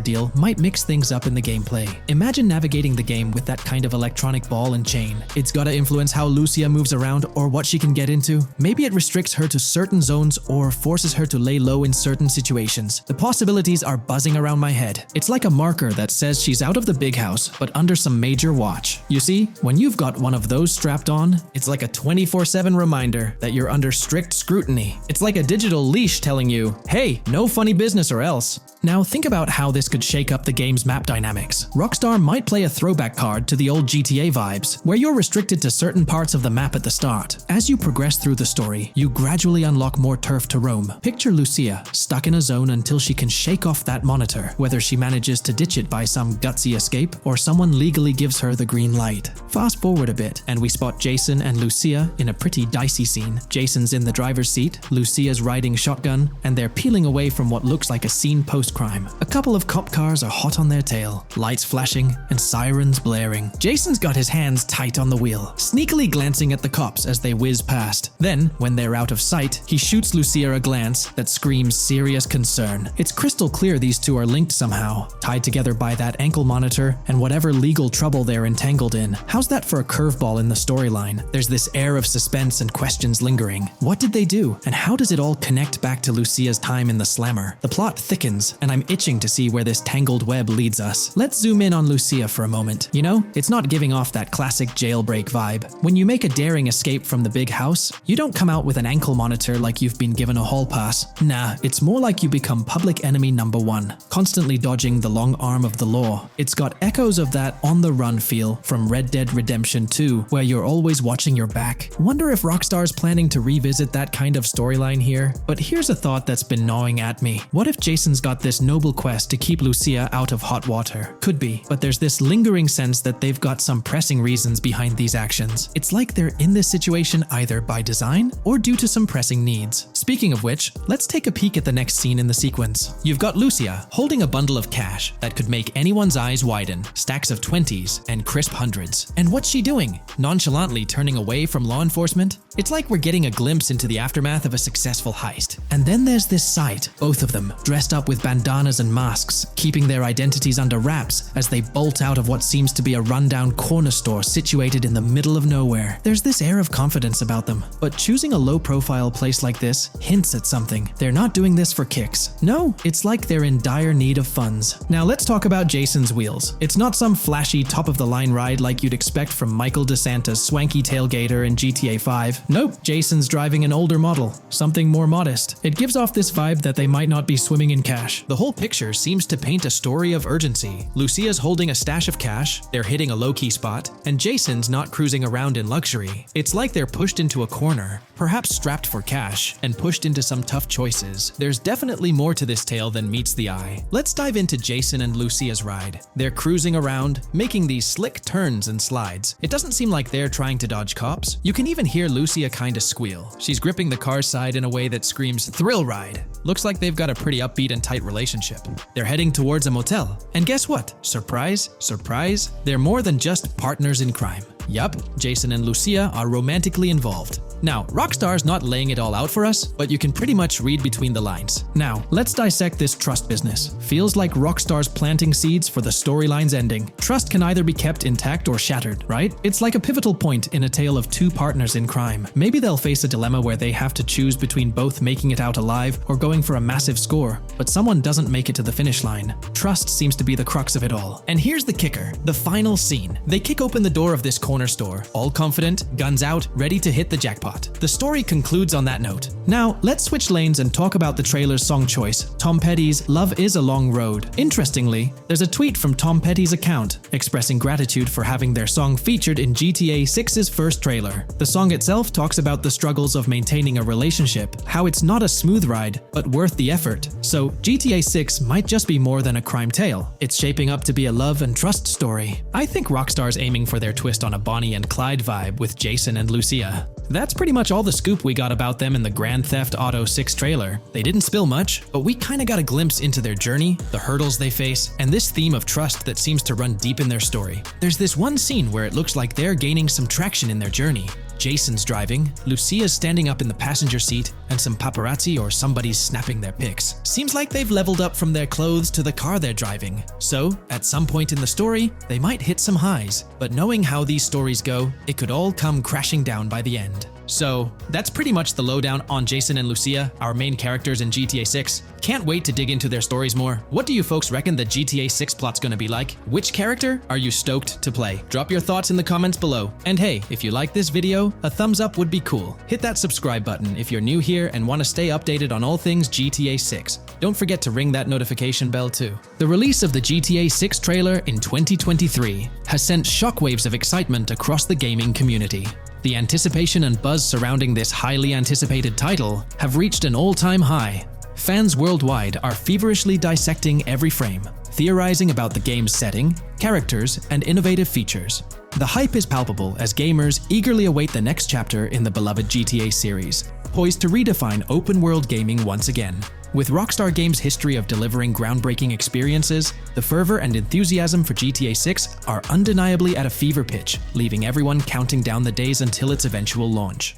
deal might mix things up in the gameplay. Imagine navigating the game with that kind of electronic ball and chain. It's gotta influence how Lucia moves around or what she can get into. Maybe it restricts her to certain zones or forces her to lay low in certain situations. The possibilities are buzzing around my head. It's like a marker that says she's out of the big house, but under some major watch. You see, when you've got one of those strapped on, it's like a 24/7 reminder that you're under strict scrutiny. It's like a digital leash telling you, hey, no funny business or else. Now think about how this could shake up the game's map dynamics. Rockstar might play a throwback card to the old GTA vibes, where you're restricted to certain parts of the map at the start. As you progress through the story, you gradually unlock more turf to roam. Picture Lucia, stuck in a zone until she can shake off that monitor, whether she manages to ditch it by some gutsy escape, or someone legally gives her the green light. Fast forward a bit, and we spot Jason and Lucia in a pretty dicey scene. Jason's in the driver's seat, Lucia's riding shotgun, and they're peeling away from what looks like a scene post-crime. A couple of cop cars are hot on their tail, lights flashing, and sirens blaring. Jason's got his hands tight on the wheel, sneakily glancing at the cops as they whiz past. Then, when they're out of sight, he shoots Lucia a glance that screams serious concern. It's crystal clear these two are linked somehow, tied together by that ankle monitor and whatever legal trouble they're entangled in. How's that for a curveball in the storyline? There's this air of suspense and questions lingering. What did they do? And how does it all connect back to Lucia's time in the slammer? The plot thickens, and I'm itching to see where this tangled web leads us. Let's zoom in on Lucia for a moment. You know, it's not giving off that classic jailbreak vibe. When you make a daring escape from the big house, you don't come out with an ankle monitor like you've been given a hall pass. Nah, it's more like you become public enemy number one, constantly dodging the long arm of the law. It's got echoes of that on-the-run feel from Red Dead Redemption 2, where you're always watching your back. Wonder if Rockstar's planning to revisit that kind of storyline here? But here's a thought that's been gnawing at me. What if Jason's got this noble quest to keep Lucia out of hot water? Could be, but there's this lingering sense that they've got some pressing reasons behind these actions. It's like they're in this situation either by design or due to some pressing needs. Speaking of which, let's take a peek at the next scene in the sequence. You've got Lucia holding a bundle of cash that could make anyone's eyes widen, stacks of 20s and crisp hundreds. And what's she doing? Nonchalantly turning away from law enforcement? It's like we're getting a glimpse into the aftermath of a successful heist. And then there's this sight, both of them, dressed up with bandanas and masks, keeping their identities under wraps as they bolt out of what seems to be a rundown corner store situated in the middle of nowhere. There's this air of confidence about them, but choosing a low-profile place like this hints at something. They're not doing this for kicks. No, it's like they're in dire need of funds. Now let's talk about Jason's wheels. It's not some flashy top-of-the-line ride like you'd expect from Michael DeSanta's swanky tailgater in GTA 5. Nope, Jason's driving an older model, something more modest. It gives off this vibe that they might not be swimming in cash. The whole picture seems to paint a story of urgency. Lucia's holding a stash of cash, they're hitting a low-key spot, and Jason's not cruising around in luxury. It's like they're pushed into a corner, perhaps strapped for cash, and pushed into some tough choices. There's definitely more to this tale than meets the eye. Let's dive into Jason and Lucia's ride. They're cruising around, making these slick turns and slides. It doesn't seem like they're trying to dodge cops. You can even hear Lucia kinda squeal. She's gripping the car's side in a way that screams thrill ride. Looks like they've got a pretty upbeat and tight relationship. They're heading towards a motel. And guess what? Surprise, surprise, they're more than just partners in crime. Yup, Jason and Lucia are romantically involved. Now, Rockstar's not laying it all out for us, but you can pretty much read between the lines. Now, let's dissect this trust business. Feels like Rockstar's planting seeds for the storyline's ending. Trust can either be kept intact or shattered, right? It's like a pivotal point in a tale of two partners in crime. Maybe they'll face a dilemma where they have to choose between both making it out alive or going for a massive score, but someone doesn't make it to the finish line. Trust seems to be the crux of it all. And here's the kicker, the final scene. They kick open the door of this corner store, all confident, guns out, ready to hit the jackpot. The story concludes on that note. Now, let's switch lanes and talk about the trailer's song choice, Tom Petty's Love Is a Long Road. Interestingly, there's a tweet from Tom Petty's account expressing gratitude for having their song featured in GTA 6's first trailer. The song itself talks about the struggles of maintaining a relationship, how it's not a smooth ride, but worth the effort. So, GTA 6 might just be more than a crime tale. It's shaping up to be a love and trust story. I think Rockstar's aiming for their twist on a Bonnie and Clyde vibe with Jason and Lucia. That's pretty much all the scoop we got about them in the Grand Theft Auto 6 trailer. They didn't spill much, but we kinda got a glimpse into their journey, the hurdles they face, and this theme of trust that seems to run deep in their story. There's this one scene where it looks like they're gaining some traction in their journey. Jason's driving, Lucia's standing up in the passenger seat, and some paparazzi or somebody's snapping their pics. Seems like they've leveled up from their clothes to the car they're driving. So, at some point in the story, they might hit some highs. But knowing how these stories go, it could all come crashing down by the end. So, that's pretty much the lowdown on Jason and Lucia, our main characters in GTA 6. Can't wait to dig into their stories more. What do you folks reckon the GTA 6 plot's gonna be like? Which character are you stoked to play? Drop your thoughts in the comments below. And hey, if you like this video, a thumbs up would be cool. Hit that subscribe button if you're new here and want to stay updated on all things GTA 6. Don't forget to ring that notification bell too. The release of the GTA 6 trailer in 2023 has sent shockwaves of excitement across the gaming community. The anticipation and buzz surrounding this highly anticipated title have reached an all-time high. Fans worldwide are feverishly dissecting every frame, theorizing about the game's setting, characters, and innovative features. The hype is palpable as gamers eagerly await the next chapter in the beloved GTA series, poised to redefine open-world gaming once again. With Rockstar Games' history of delivering groundbreaking experiences, the fervor and enthusiasm for GTA 6 are undeniably at a fever pitch, leaving everyone counting down the days until its eventual launch.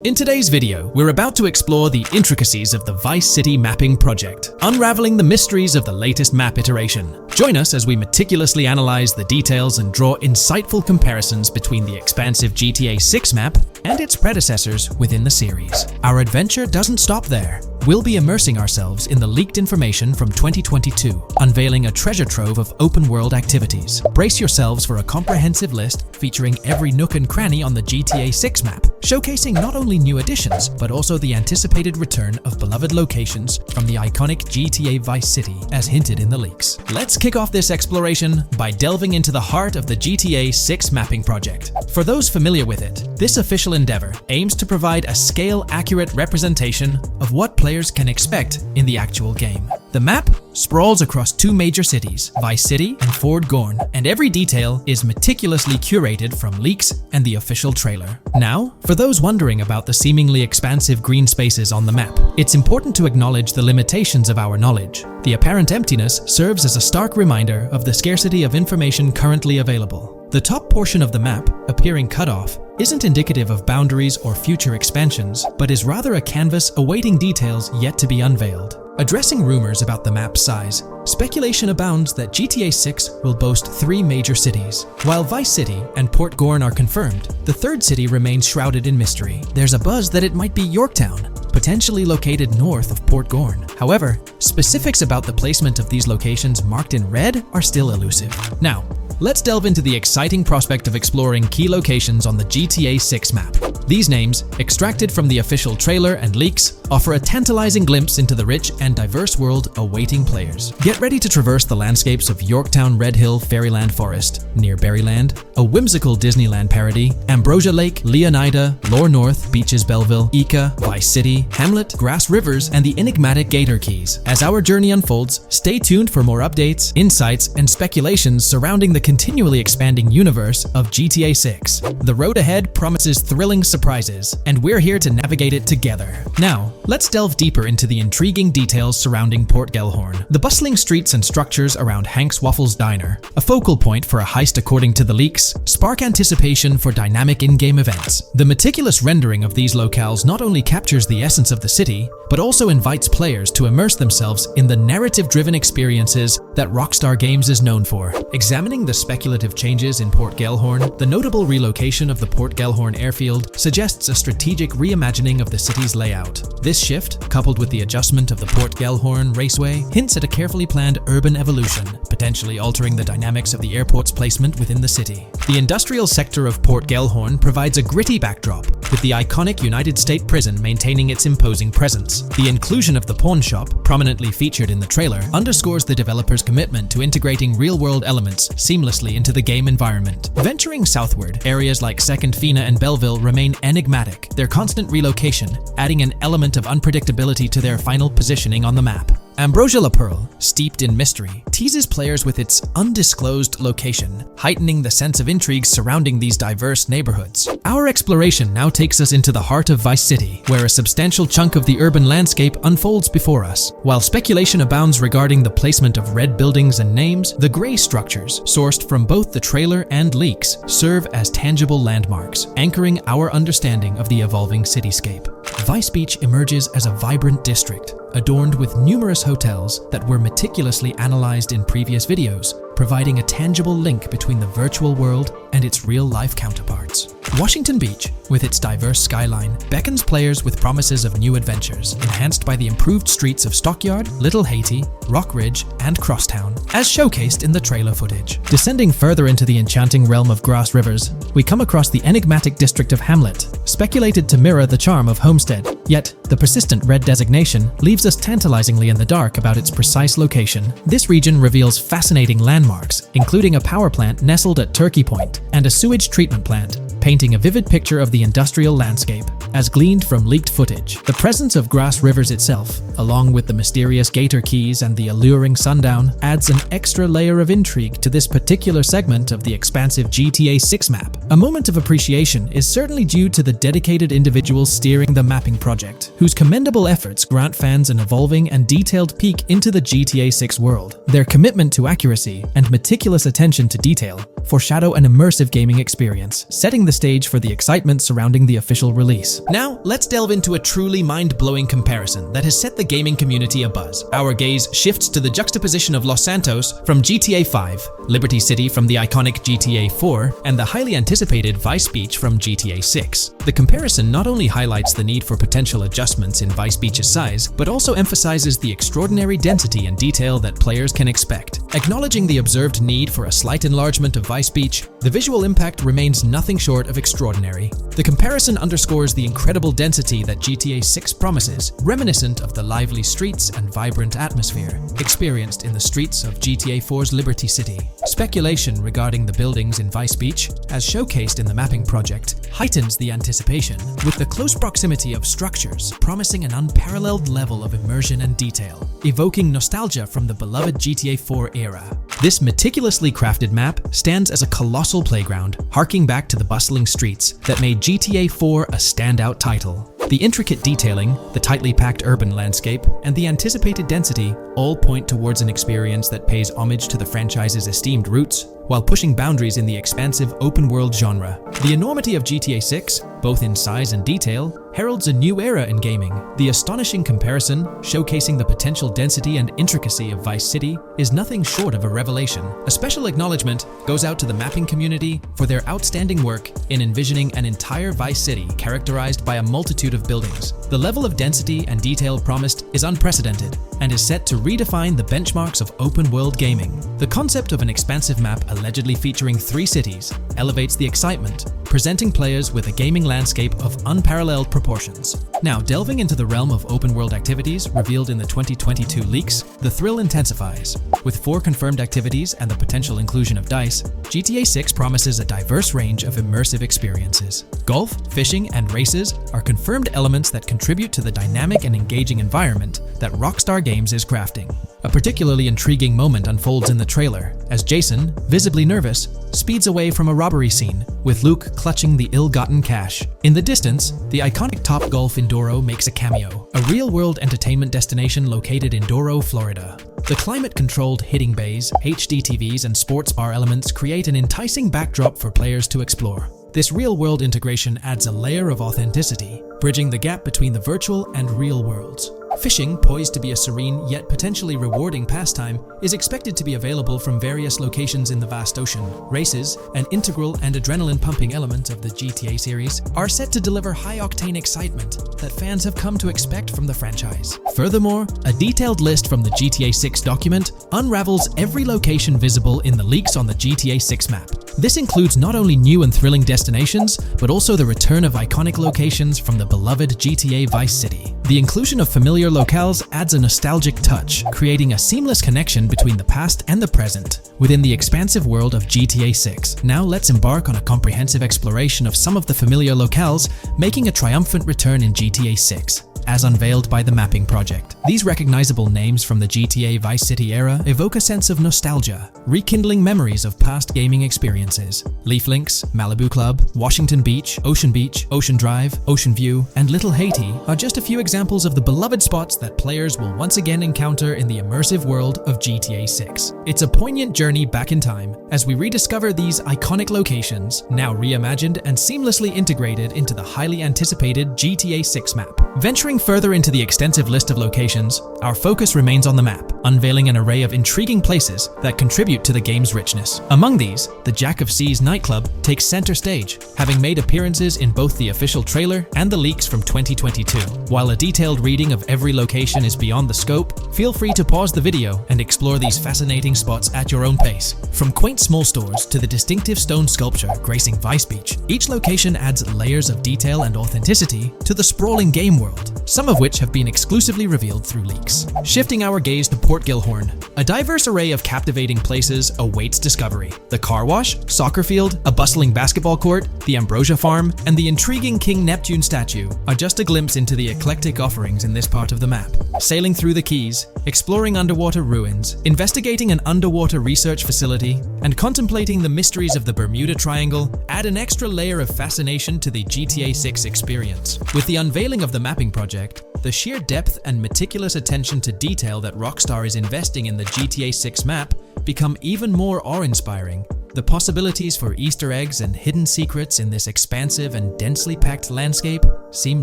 In today's video, we're about to explore the intricacies of the Vice City mapping project, unraveling the mysteries of the latest map iteration. Join us as we meticulously analyze the details and draw insightful comparisons between the expansive GTA 6 map and its predecessors within the series. Our adventure doesn't stop there. We'll be immersing ourselves in the leaked information from 2022, unveiling a treasure trove of open-world activities. Brace yourselves for a comprehensive list featuring every nook and cranny on the GTA 6 map, showcasing not only new additions, but also the anticipated return of beloved locations from the iconic GTA Vice City, as hinted in the leaks. Let's kick off this exploration by delving into the heart of the GTA 6 mapping project. For those familiar with it, this official endeavor aims to provide a scale-accurate representation of what players can expect in the actual game. The map sprawls across two major cities, Vice City and Fort Gorn, and every detail is meticulously curated from leaks and the official trailer. Now, for those wondering about the seemingly expansive green spaces on the map, it's important to acknowledge the limitations of our knowledge. The apparent emptiness serves as a stark reminder of the scarcity of information currently available. The top portion of the map, appearing cut off, isn't indicative of boundaries or future expansions, but is rather a canvas awaiting details yet to be unveiled. Addressing rumors about the map's size, speculation abounds that GTA 6 will boast 3 major cities. While Vice City and Port Gorn are confirmed, the third city remains shrouded in mystery. There's a buzz that it might be Yorktown, potentially located north of Port Gorn. However, specifics about the placement of these locations marked in red are still elusive. Now, let's delve into the exciting prospect of exploring key locations on the GTA 6 map. These names, extracted from the official trailer and leaks, offer a tantalizing glimpse into the rich and diverse world awaiting players. Get ready to traverse the landscapes of Yorktown Red Hill Fairyland Forest, near Berryland, a whimsical Disneyland parody, Ambrosia Lake, Leonida, Lore North, Beaches Belleville, Ica, Vice City, Hamlet, Grass Rivers, and the enigmatic Gator Keys. As our journey unfolds, stay tuned for more updates, insights, and speculations surrounding the continually expanding universe of GTA 6. The road ahead promises thrilling surprises, and we're here to navigate it together. Now, let's delve deeper into the intriguing details surrounding Port Gellhorn. The bustling streets and structures around Hank's Waffles Diner, a focal point for a heist according to the leaks, spark anticipation for dynamic in-game events. The meticulous rendering of these locales not only captures the essence of the city, but also invites players to immerse themselves in the narrative-driven experiences that Rockstar Games is known for. Examining the speculative changes in Port Gellhorn, the notable relocation of the Port Gellhorn airfield suggests a strategic reimagining of the city's layout. This shift, coupled with the adjustment of the Port Gellhorn Raceway, hints at a carefully planned urban evolution, potentially altering the dynamics of the airport's placement within the city. The industrial sector of Port Gellhorn provides a gritty backdrop, with the iconic United States prison maintaining its imposing presence. The inclusion of the pawn shop, prominently featured in the trailer, underscores the developer's commitment to integrating real-world elements seamlessly into the game environment. Venturing southward, areas like Second Fina and Belleville remain enigmatic, their constant relocation adding an element of unpredictability to their final positioning on the map. Ambrosia La Pearl, steeped in mystery, teases players with its undisclosed location, heightening the sense of intrigue surrounding these diverse neighborhoods. Our exploration now takes us into the heart of Vice City, where a substantial chunk of the urban landscape unfolds before us. While speculation abounds regarding the placement of red buildings and names, the gray structures, sourced from both the trailer and leaks, serve as tangible landmarks, anchoring our understanding of the evolving cityscape. Vice Beach emerges as a vibrant district, adorned with numerous hotels that were meticulously analyzed in previous videos, providing a tangible link between the virtual world and its real-life counterparts. Washington Beach, with its diverse skyline, beckons players with promises of new adventures, enhanced by the improved streets of Stockyard, Little Haiti, Rock Ridge, and Crosstown, as showcased in the trailer footage. Descending further into the enchanting realm of Grass Rivers, we come across the enigmatic district of Hamlet, speculated to mirror the charm of Homestead. Yet, the persistent red designation leaves us tantalizingly in the dark about its precise location. This region reveals fascinating landmarks, including a power plant nestled at Turkey Point and a sewage treatment plant, painting a vivid picture of the industrial landscape, as gleaned from leaked footage. The presence of Grass Rivers itself, along with the mysterious Gator Keys and the alluring sundown, adds an extra layer of intrigue to this particular segment of the expansive GTA 6 map. A moment of appreciation is certainly due to the dedicated individuals steering the mapping project, whose commendable efforts grant fans an evolving and detailed peek into the GTA 6 world. Their commitment to accuracy and meticulous attention to detail foreshadow an immersive gaming experience, setting the stage for the excitement surrounding the official release. Now, let's delve into a truly mind-blowing comparison that has set the gaming community abuzz. Our gaze shifts to the juxtaposition of Los Santos from GTA 5, Liberty City from the iconic GTA 4, and the highly anticipated Vice Beach from GTA 6. The comparison not only highlights the need for potential adjustments in Vice Beach's size, but also emphasizes the extraordinary density and detail that players can expect. Acknowledging the observed need for a slight enlargement of Vice Beach, the visual impact remains nothing short of extraordinary. The comparison underscores the incredible density that GTA 6 promises, reminiscent of the lively streets and vibrant atmosphere experienced in the streets of GTA 4's Liberty City. Speculation regarding the buildings in Vice Beach, as showcased in the mapping project, heightens the anticipation, with the close proximity of structures promising an unparalleled level of immersion and detail, evoking nostalgia from the beloved GTA 4 era. This meticulously crafted map stands as a colossal playground, harking back to the bustling streets that made GTA 4 a standout title. The intricate detailing, the tightly packed urban landscape, and the anticipated density all point towards an experience that pays homage to the franchise's esteemed roots, while pushing boundaries in the expansive open-world genre. The enormity of GTA 6, both in size and detail, heralds a new era in gaming. The astonishing comparison, showcasing the potential density and intricacy of Vice City, is nothing short of a revelation. A special acknowledgement goes out to the mapping community for their outstanding work in envisioning an entire Vice City characterized by a multitude of buildings. The level of density and detail promised is unprecedented and is set to redefine the benchmarks of open-world gaming. The concept of an expansive map allegedly featuring 3 cities elevates the excitement, presenting players with a gaming landscape of unparalleled proportions. Now, delving into the realm of open-world activities revealed in the 2022 leaks, the thrill intensifies. With 4 confirmed activities and the potential inclusion of DICE, GTA 6 promises a diverse range of immersive experiences. Golf, fishing, and races are confirmed elements that contribute to the dynamic and engaging environment that Rockstar Games is crafting. A particularly intriguing moment unfolds in the trailer, as Jason, visibly nervous, speeds away from a robbery scene, with Luke clutching the ill-gotten cash. In the distance, the iconic Topgolf in Doro makes a cameo, a real-world entertainment destination located in Doro, Florida. The climate-controlled hitting bays, HD TVs, and sports bar elements create an enticing backdrop for players to explore. This real-world integration adds a layer of authenticity, bridging the gap between the virtual and real worlds. Fishing, poised to be a serene yet potentially rewarding pastime, is expected to be available from various locations in the vast ocean. Races, an integral and adrenaline-pumping element of the GTA series, are set to deliver high-octane excitement that fans have come to expect from the franchise. Furthermore, a detailed list from the GTA 6 document unravels every location visible in the leaks on the GTA 6 map. This includes not only new and thrilling destinations, but also the return of iconic locations from the beloved GTA Vice City. The inclusion of familiar locales adds a nostalgic touch, creating a seamless connection between the past and the present within the expansive world of GTA 6. Now let's embark on a comprehensive exploration of some of the familiar locales, making a triumphant return in GTA 6. As unveiled by the Mapping Project. These recognizable names from the GTA Vice City era evoke a sense of nostalgia, rekindling memories of past gaming experiences. Leaf Links, Malibu Club, Washington Beach, Ocean Drive, Ocean View, and Little Haiti are just a few examples of the beloved spots that players will once again encounter in the immersive world of GTA 6. It's a poignant journey back in time as we rediscover these iconic locations, now reimagined and seamlessly integrated into the highly anticipated GTA 6 map. Venturing further into the extensive list of locations, our focus remains on the map, unveiling an array of intriguing places that contribute to the game's richness. Among these, the Jack of Seas nightclub takes center stage, having made appearances in both the official trailer and the leaks from 2022. While a detailed reading of every location is beyond the scope, feel free to pause the video and explore these fascinating spots at your own pace. From quaint small stores to the distinctive stone sculpture gracing Vice Beach, each location adds layers of detail and authenticity to the sprawling game world, some of which have been exclusively revealed through leaks. Shifting our gaze to Port Gilhorn, a diverse array of captivating places awaits discovery. The car wash, soccer field, a bustling basketball court, the Ambrosia Farm, and the intriguing King Neptune statue are just a glimpse into the eclectic offerings in this part of the map. Sailing through the Keys, exploring underwater ruins, investigating an underwater research facility, and contemplating the mysteries of the Bermuda Triangle add an extra layer of fascination to the GTA 6 experience. With the unveiling of the Mapping Project, the sheer depth and meticulous attention to detail that Rockstar is investing in the GTA 6 map become even more awe-inspiring. The possibilities for Easter eggs and hidden secrets in this expansive and densely packed landscape seem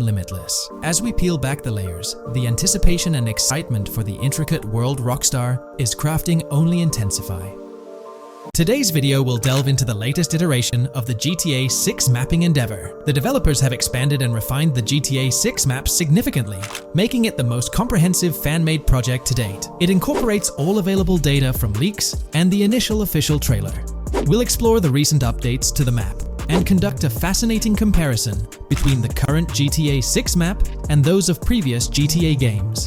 limitless. As we peel back the layers, the anticipation and excitement for the intricate world Rockstar is crafting only intensify. Today's video will delve into the latest iteration of the GTA 6 mapping endeavor. The developers have expanded and refined the GTA 6 map significantly, making it the most comprehensive fan-made project to date. It incorporates all available data from leaks and the initial official trailer. We'll explore the recent updates to the map and conduct a fascinating comparison between the current GTA 6 map and those of previous GTA games.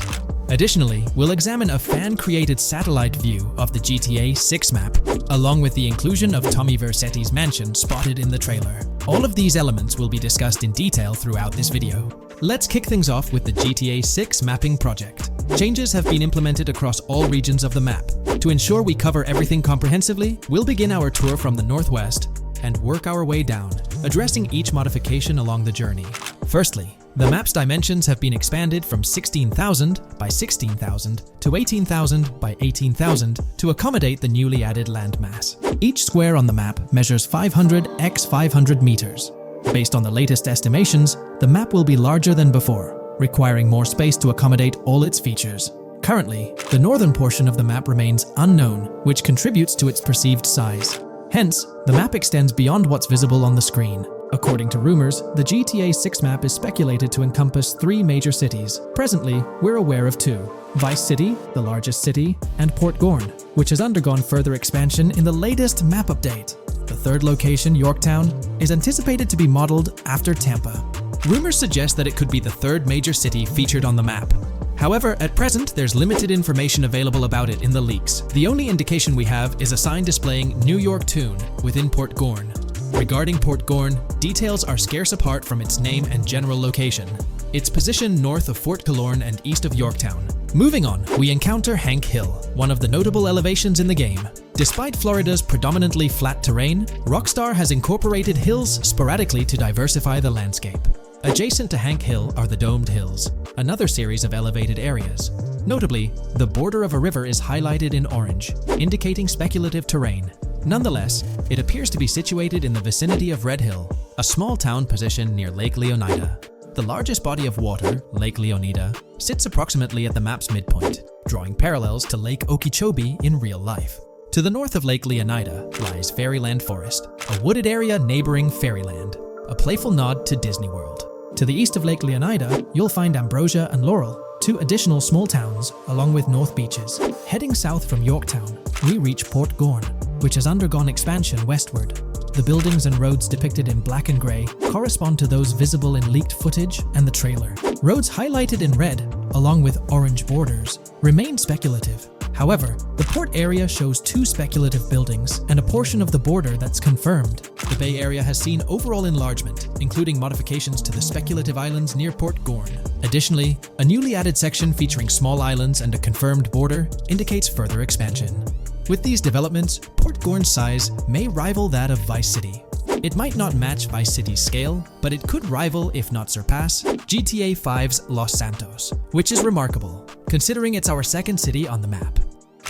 Additionally, we'll examine a fan-created satellite view of the GTA 6 map, along with the inclusion of Tommy Vercetti's mansion spotted in the trailer. All of these elements will be discussed in detail throughout this video. Let's kick things off with the GTA 6 mapping project. Changes have been implemented across all regions of the map. To ensure we cover everything comprehensively, we'll begin our tour from the northwest and work our way down, addressing each modification along the journey. Firstly, the map's dimensions have been expanded from 16,000 by 16,000 to 18,000 by 18,000 to accommodate the newly added landmass. Each square on the map measures 500 x 500 meters. Based on the latest estimations, the map will be larger than before, requiring more space to accommodate all its features. Currently, the northern portion of the map remains unknown, which contributes to its perceived size. Hence, the map extends beyond what's visible on the screen. According to rumors, the GTA 6 map is speculated to encompass 3 major cities. Presently, we're aware of 2. Vice City, the largest city, and Port Gorn, which has undergone further expansion in the latest map update. The third location, Yorktown, is anticipated to be modeled after Tampa. Rumors suggest that it could be the third major city featured on the map. However, at present, there's limited information available about it in the leaks. The only indication we have is a sign displaying New York Tune within Port Gorn. Regarding Port Gorn, details are scarce apart from its name and general location. It's positioned north of Fort Killorn and east of Yorktown, Moving on, we encounter Hank Hill, one of the notable elevations in the game. Despite Florida's predominantly flat terrain, Rockstar has incorporated hills sporadically to diversify the landscape. Adjacent to Hank Hill are the Domed Hills, another series of elevated areas. Notably, the border of a river is highlighted in orange, indicating speculative terrain. Nonetheless, it appears to be situated in the vicinity of Red Hill, a small town positioned near Lake Leonida. The largest body of water, Lake Leonida, sits approximately at the map's midpoint, drawing parallels to Lake Okeechobee in real life. To the north of Lake Leonida lies Fairyland Forest, a wooded area neighboring Fairyland, a playful nod to Disney World. To the east of Lake Leonida, you'll find Ambrosia and Laurel, two additional small towns, along with North Beaches. Heading south from Yorktown, we reach Port Gorn, which has undergone expansion westward. The buildings and roads depicted in black and grey correspond to those visible in leaked footage and the trailer. Roads highlighted in red, along with orange borders, remain speculative. However, the port area shows two speculative buildings and a portion of the border that's confirmed. The Bay Area has seen overall enlargement, including modifications to the speculative islands near Port Gorn. Additionally, a newly added section featuring small islands and a confirmed border indicates further expansion. With these developments, Port Gorn's size may rival that of Vice City. It might not match Vice City's scale, but it could rival, if not surpass, GTA 5's Los Santos, which is remarkable, considering it's our second city on the map.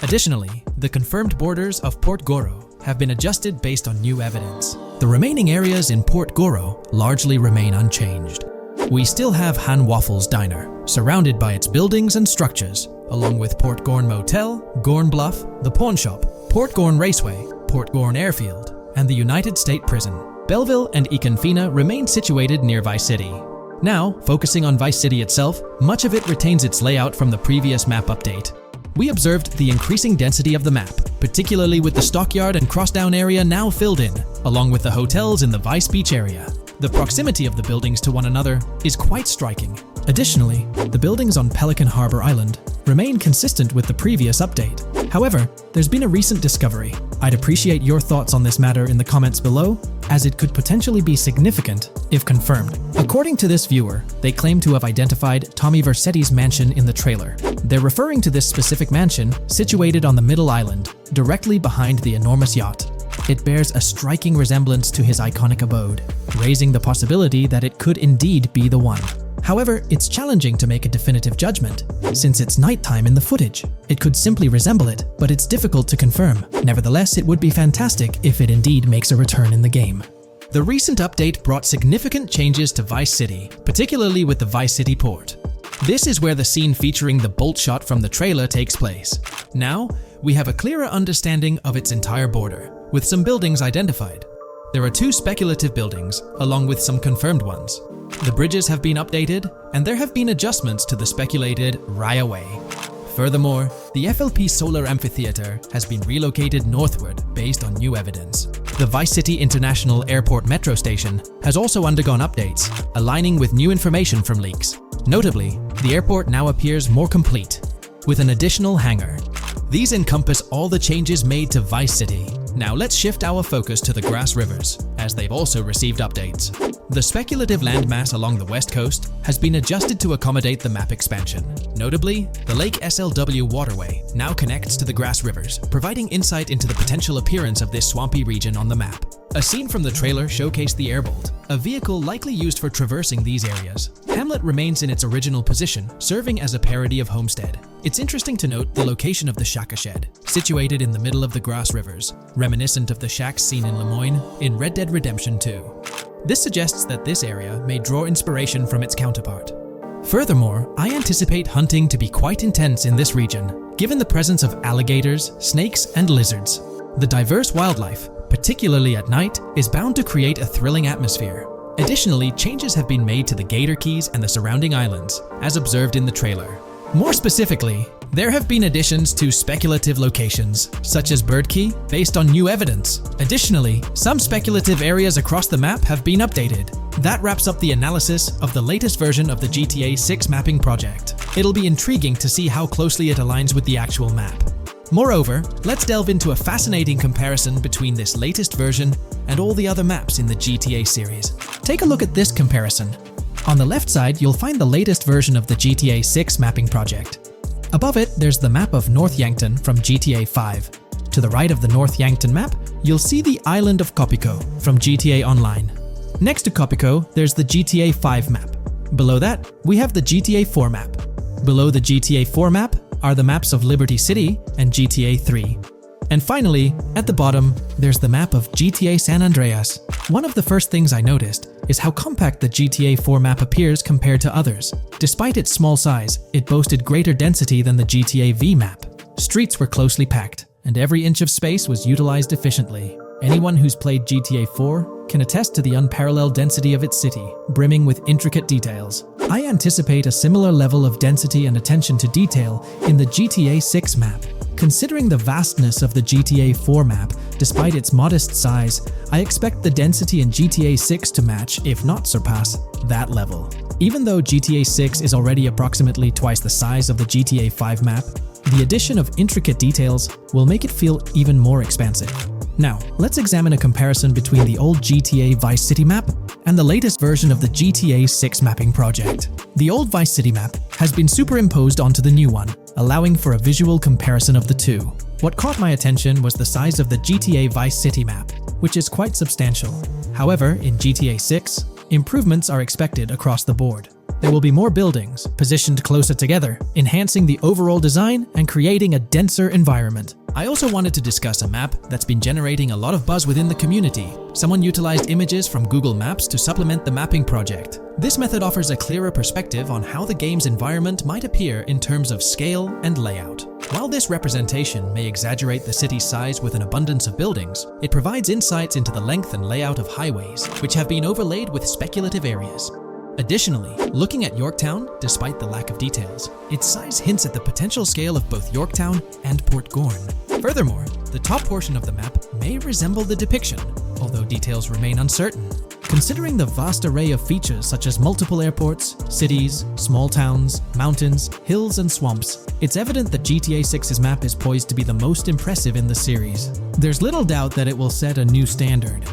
Additionally, the confirmed borders of Port Goro have been adjusted based on new evidence. The remaining areas in Port Goro largely remain unchanged. We still have Han Waffles Diner, surrounded by its buildings and structures, along with Port Gorn Motel, Gorn Bluff, the Pawn Shop, Port Gorn Raceway, Port Gorn Airfield, and the United State Prison. Belleville and Econfina remain situated near Vice City. Now, focusing on Vice City itself, much of it retains its layout from the previous map update. We observed the increasing density of the map, particularly with the Stockyard and Crossdown area now filled in, along with the hotels in the Vice Beach area. The proximity of the buildings to one another is quite striking. Additionally, the buildings on Pelican Harbor Island remain consistent with the previous update. However, there's been a recent discovery. I'd appreciate your thoughts on this matter in the comments below, as it could potentially be significant if confirmed. According to this viewer, they claim to have identified Tommy Vercetti's mansion in the trailer. They're referring to this specific mansion situated on the middle island, directly behind the enormous yacht. It bears a striking resemblance to his iconic abode, raising the possibility that it could indeed be the one. However, it's challenging to make a definitive judgment, since it's nighttime in the footage. It could simply resemble it, but it's difficult to confirm. Nevertheless, it would be fantastic if it indeed makes a return in the game. The recent update brought significant changes to Vice City, particularly with the Vice City port. This is where the scene featuring the bolt shot from the trailer takes place. Now, we have a clearer understanding of its entire border, with some buildings identified. There are two speculative buildings, along with some confirmed ones. The bridges have been updated, and there have been adjustments to the speculated Raya Way. Furthermore, the FLP Solar Amphitheater has been relocated northward based on new evidence. The Vice City International Airport metro station has also undergone updates, aligning with new information from leaks. Notably, the airport now appears more complete, with an additional hangar. These encompass all the changes made to Vice City. Now let's shift our focus to the Grass Rivers, as they've also received updates. The speculative landmass along the west coast has been adjusted to accommodate the map expansion. Notably, the Lake SLW waterway now connects to the Grass Rivers, providing insight into the potential appearance of this swampy region on the map. A scene from the trailer showcased the Airbolt, a vehicle likely used for traversing these areas. Hamlet remains in its original position, serving as a parody of Homestead. It's interesting to note the location of the Shaka Shed, situated in the middle of the Grass Rivers, reminiscent of the shacks seen in Lemoyne in Red Dead Redemption 2. This suggests that this area may draw inspiration from its counterpart. Furthermore, I anticipate hunting to be quite intense in this region, given the presence of alligators, snakes, and lizards. The diverse wildlife, particularly at night, is bound to create a thrilling atmosphere. Additionally, changes have been made to the Gator Keys and the surrounding islands, as observed in the trailer. More specifically, there have been additions to speculative locations, such as Bird Key, based on new evidence. Additionally, some speculative areas across the map have been updated. That wraps up the analysis of the latest version of the GTA 6 mapping project. It'll be intriguing to see how closely it aligns with the actual map. Moreover, let's delve into a fascinating comparison between this latest version and all the other maps in the GTA series. Take a look at this comparison. On the left side, you'll find the latest version of the GTA 6 mapping project. Above it, there's the map of North Yankton from GTA 5. To the right of the North Yankton map, you'll see the island of Copico from GTA Online. Next to Copico, there's the GTA 5 map. Below that, we have the GTA 4 map. Below the GTA 4 map are the maps of Liberty City and GTA 3. And finally, at the bottom, there's the map of GTA San Andreas. One of the first things I noticed is how compact the GTA 4 map appears compared to others. Despite its small size, it boasted greater density than the GTA V map. Streets were closely packed, and every inch of space was utilized efficiently. Anyone who's played GTA 4 can attest to the unparalleled density of its city, brimming with intricate details. I anticipate a similar level of density and attention to detail in the GTA 6 map. Considering the vastness of the GTA 4 map, despite its modest size, I expect the density in GTA 6 to match, if not surpass, that level. Even though GTA 6 is already approximately twice the size of the GTA 5 map, the addition of intricate details will make it feel even more expansive. Now, let's examine a comparison between the old GTA Vice City map and the latest version of the GTA 6 mapping project. The old Vice City map has been superimposed onto the new one, allowing for a visual comparison of the two. What caught my attention was the size of the GTA Vice City map, which is quite substantial. However, in GTA 6, improvements are expected across the board. There will be more buildings, positioned closer together, enhancing the overall design and creating a denser environment. I also wanted to discuss a map that's been generating a lot of buzz within the community. Someone utilized images from Google Maps to supplement the mapping project. This method offers a clearer perspective on how the game's environment might appear in terms of scale and layout. While this representation may exaggerate the city's size with an abundance of buildings, it provides insights into the length and layout of highways, which have been overlaid with speculative areas. Additionally, looking at Yorktown, despite the lack of details, its size hints at the potential scale of both Yorktown and Port Gorn. Furthermore, the top portion of the map may resemble the depiction, although details remain uncertain. Considering the vast array of features such as multiple airports, cities, small towns, mountains, hills, and swamps, it's evident that GTA 6's map is poised to be the most impressive in the series. There's little doubt that it will set a new standard.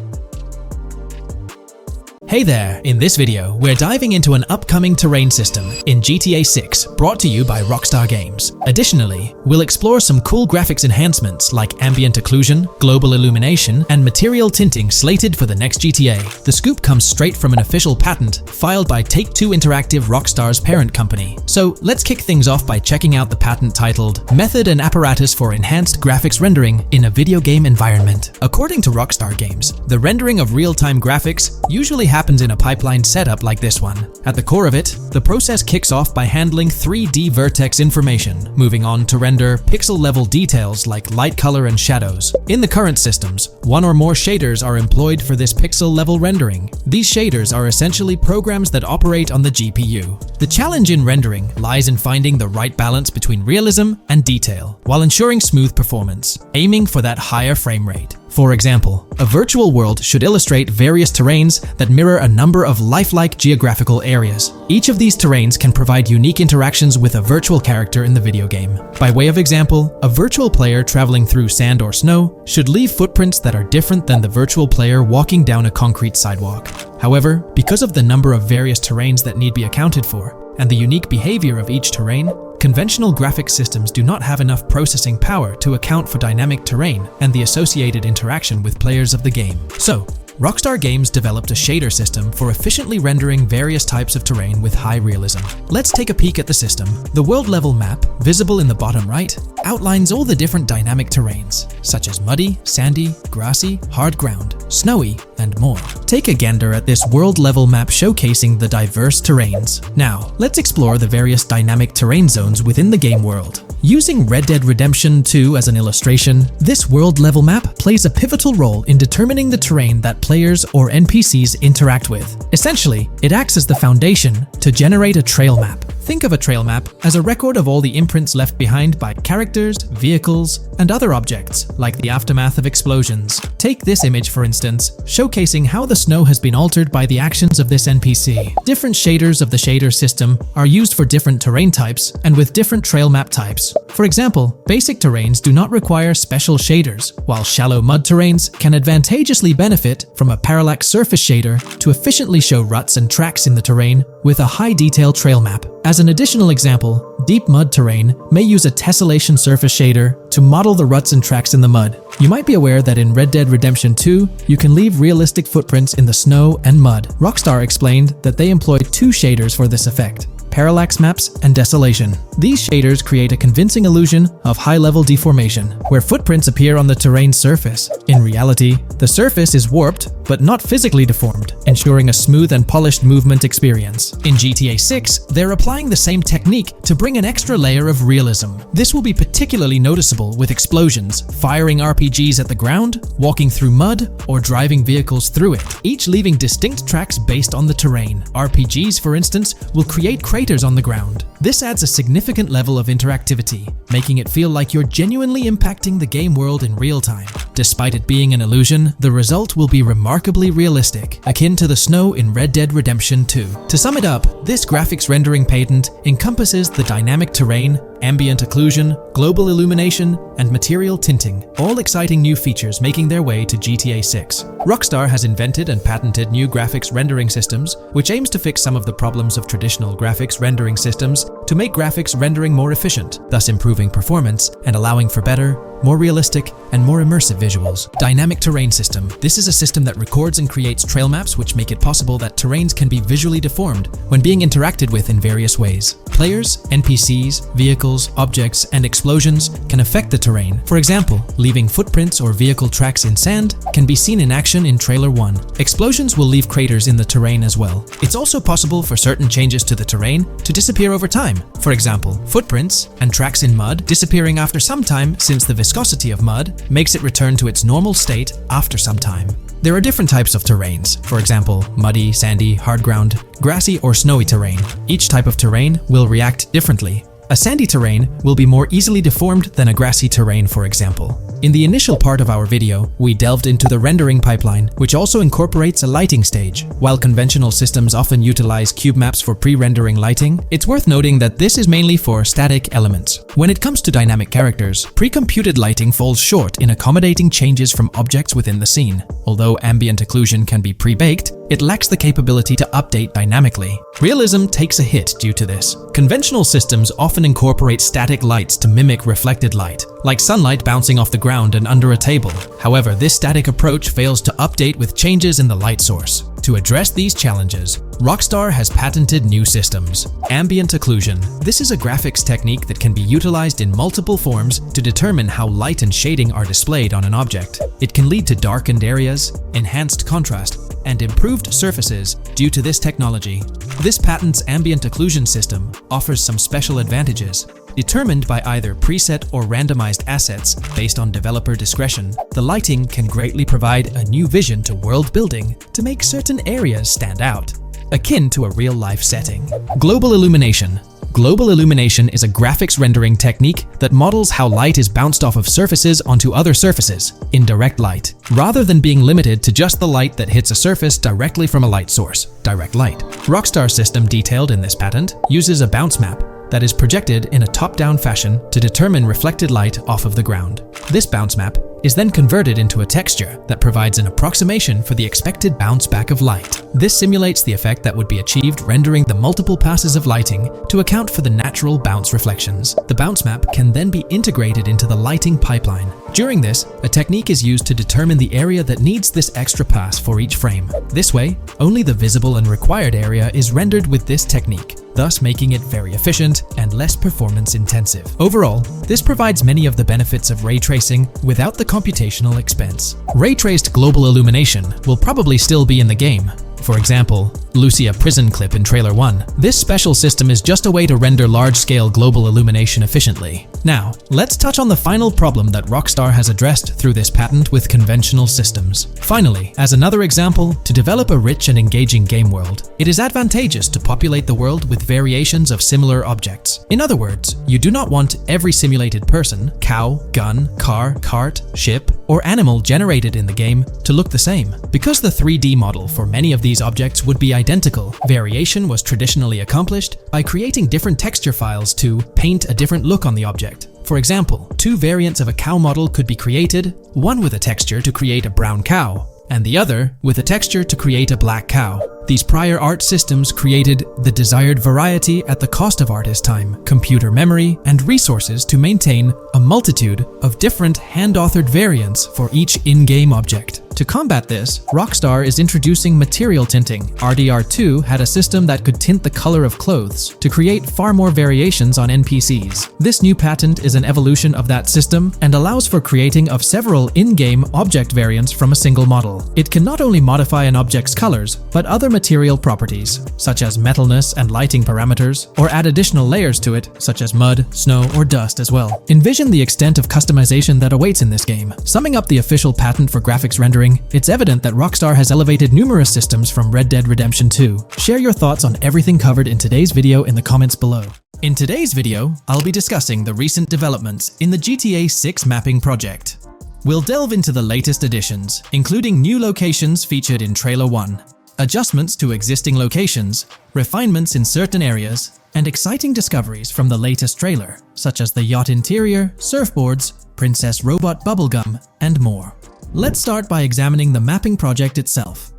Hey there! In this video, we're diving into an upcoming terrain system in GTA 6, brought to you by Rockstar Games. Additionally, we'll explore some cool graphics enhancements like ambient occlusion, global illumination, and material tinting slated for the next GTA. The scoop comes straight from an official patent filed by Take-Two Interactive, Rockstar's parent company. So let's kick things off by checking out the patent titled Method and Apparatus for Enhanced Graphics Rendering in a Video Game Environment. According to Rockstar Games, the rendering of real-time graphics usually happens in a pipeline setup like this one. At the core of it, the process kicks off by handling 3D vertex information, moving on to render pixel-level details like light color and shadows. In the current systems, one or more shaders are employed for this pixel-level rendering. These shaders are essentially programs that operate on the GPU. The challenge in rendering lies in finding the right balance between realism and detail, while ensuring smooth performance, aiming for that higher frame rate. For example, a virtual world should illustrate various terrains that mirror a number of lifelike geographical areas. Each of these terrains can provide unique interactions with a virtual character in the video game. By way of example, a virtual player traveling through sand or snow should leave footprints that are different than the virtual player walking down a concrete sidewalk. However, because of the number of various terrains that need be accounted for, and the unique behavior of each terrain, conventional graphics systems do not have enough processing power to account for dynamic terrain and the associated interaction with players of the game. So, Rockstar Games developed a shader system for efficiently rendering various types of terrain with high realism. Let's take a peek at the system. The world level map, visible in the bottom right, outlines all the different dynamic terrains, such as muddy, sandy, grassy, hard ground, snowy, and more. Take a gander at this world level map showcasing the diverse terrains. Now, let's explore the various dynamic terrain zones within the game world. Using Red Dead Redemption 2 as an illustration, this world level map plays a pivotal role in determining the terrain that players or NPCs interact with. Essentially, it acts as the foundation to generate a trail map. Think of a trail map as a record of all the imprints left behind by characters, vehicles, and other objects, like the aftermath of explosions. Take this image for instance, showcasing how the snow has been altered by the actions of this NPC. Different shaders of the shader system are used for different terrain types and with different trail map types. For example, basic terrains do not require special shaders, while shallow mud terrains can advantageously benefit from a parallax surface shader to efficiently show ruts and tracks in the terrain with a high-detail trail map. As an additional example, deep mud terrain may use a tessellation surface shader to model the ruts and tracks in the mud. You might be aware that in Red Dead Redemption 2, you can leave realistic footprints in the snow and mud. Rockstar explained that they employ two shaders for this effect: parallax maps and desolation. These shaders create a convincing illusion of high-level deformation, where footprints appear on the terrain's surface. In reality, the surface is warped but not physically deformed, ensuring a smooth and polished movement experience. In GTA 6, they're applying the same technique to bring an extra layer of realism. This will be particularly noticeable with explosions, firing RPGs at the ground, walking through mud, or driving vehicles through it, each leaving distinct tracks based on the terrain. RPGs, for instance, will create craters on the ground. This adds a significant level of interactivity, making it feel like you're genuinely impacting the game world in real time. Despite it being an illusion, the result will be remarkably realistic, akin to the snow in Red Dead Redemption 2. To sum it up, this graphics rendering patent encompasses the dynamic terrain, ambient occlusion, global illumination, and material tinting, all exciting new features making their way to GTA 6. Rockstar has invented and patented new graphics rendering systems, which aims to fix some of the problems of traditional graphics rendering systems to make graphics rendering more efficient, thus improving performance and allowing for better, more realistic, and more immersive visuals. Dynamic terrain system. This is a system that records and creates trail maps which make it possible that terrains can be visually deformed when being interacted with in various ways. Players, NPCs, vehicles, objects, and explosions can affect the terrain. For example, leaving footprints or vehicle tracks in sand can be seen in action in Trailer 1. Explosions will leave craters in the terrain as well. It's also possible for certain changes to the terrain to disappear over time. For example, footprints and tracks in mud disappearing after some time, since the viscosity of mud makes it return to its normal state after some time. There are different types of terrains, for example, muddy, sandy, hard ground, grassy, or snowy terrain. Each type of terrain will react differently. A sandy terrain will be more easily deformed than a grassy terrain, for example. In the initial part of our video, we delved into the rendering pipeline, which also incorporates a lighting stage. While conventional systems often utilize cube maps for pre-rendering lighting, it's worth noting that this is mainly for static elements. When it comes to dynamic characters, pre-computed lighting falls short in accommodating changes from objects within the scene. Although ambient occlusion can be pre-baked, it lacks the capability to update dynamically. Realism takes a hit due to this. Conventional systems often incorporate static lights to mimic reflected light, like sunlight bouncing off the ground and under a table. However, this static approach fails to update with changes in the light source. To address these challenges, Rockstar has patented new systems. Ambient occlusion. This is a graphics technique that can be utilized in multiple forms to determine how light and shading are displayed on an object. It can lead to darkened areas, enhanced contrast, and improved surfaces due to this technology. This patent's ambient occlusion system offers some special advantages. Determined by either preset or randomized assets based on developer discretion, the lighting can greatly provide a new vision to world building to make certain areas stand out, akin to a real-life setting. Global illumination. Global illumination is a graphics rendering technique that models how light is bounced off of surfaces onto other surfaces in direct light, rather than being limited to just the light that hits a surface directly from a light source, direct light. Rockstar's system detailed in this patent uses a bounce map that is projected in a top-down fashion to determine reflected light off of the ground. This bounce map is then converted into a texture that provides an approximation for the expected bounce back of light. This simulates the effect that would be achieved rendering the multiple passes of lighting to account for the natural bounce reflections. The bounce map can then be integrated into the lighting pipeline. During this, a technique is used to determine the area that needs this extra pass for each frame. This way, only the visible and required area is rendered with this technique, thus making it very efficient and less performance intensive. Overall, this provides many of the benefits of ray tracing without the computational expense. Ray-traced global illumination will probably still be in the game. For example, Lucia prison clip in Trailer 1. This special system is just a way to render large-scale global illumination efficiently. Now, let's touch on the final problem that Rockstar has addressed through this patent with conventional systems. Finally, as another example, to develop a rich and engaging game world, it is advantageous to populate the world with variations of similar objects. In other words, you do not want every simulated person, cow, gun, car, cart, ship, or animal generated in the game to look the same. Because the 3D model for many of these objects would be identical, variation was traditionally accomplished by creating different texture files to paint a different look on the object. For example, two variants of a cow model could be created, one with a texture to create a brown cow, and the other with a texture to create a black cow. These prior art systems created the desired variety at the cost of artist time, computer memory, and resources to maintain a multitude of different hand-authored variants for each in-game object. To combat this, Rockstar is introducing material tinting. RDR2 had a system that could tint the color of clothes to create far more variations on NPCs. This new patent is an evolution of that system and allows for creating of several in-game object variants from a single model. It can not only modify an object's colors, but other material properties, such as metalness and lighting parameters, or add additional layers to it, such as mud, snow, or dust as well. Envision the extent of customization that awaits in this game. Summing up the official patent for graphics rendering, it's evident that Rockstar has elevated numerous systems from Red Dead Redemption 2. Share your thoughts on everything covered in today's video in the comments below. In today's video, I'll be discussing the recent developments in the GTA 6 mapping project. We'll delve into the latest additions, including new locations featured in Trailer 1, adjustments to existing locations, refinements in certain areas, and exciting discoveries from the latest trailer, such as the yacht interior, surfboards, Princess Robot bubblegum, and more. Let's start by examining the mapping project itself.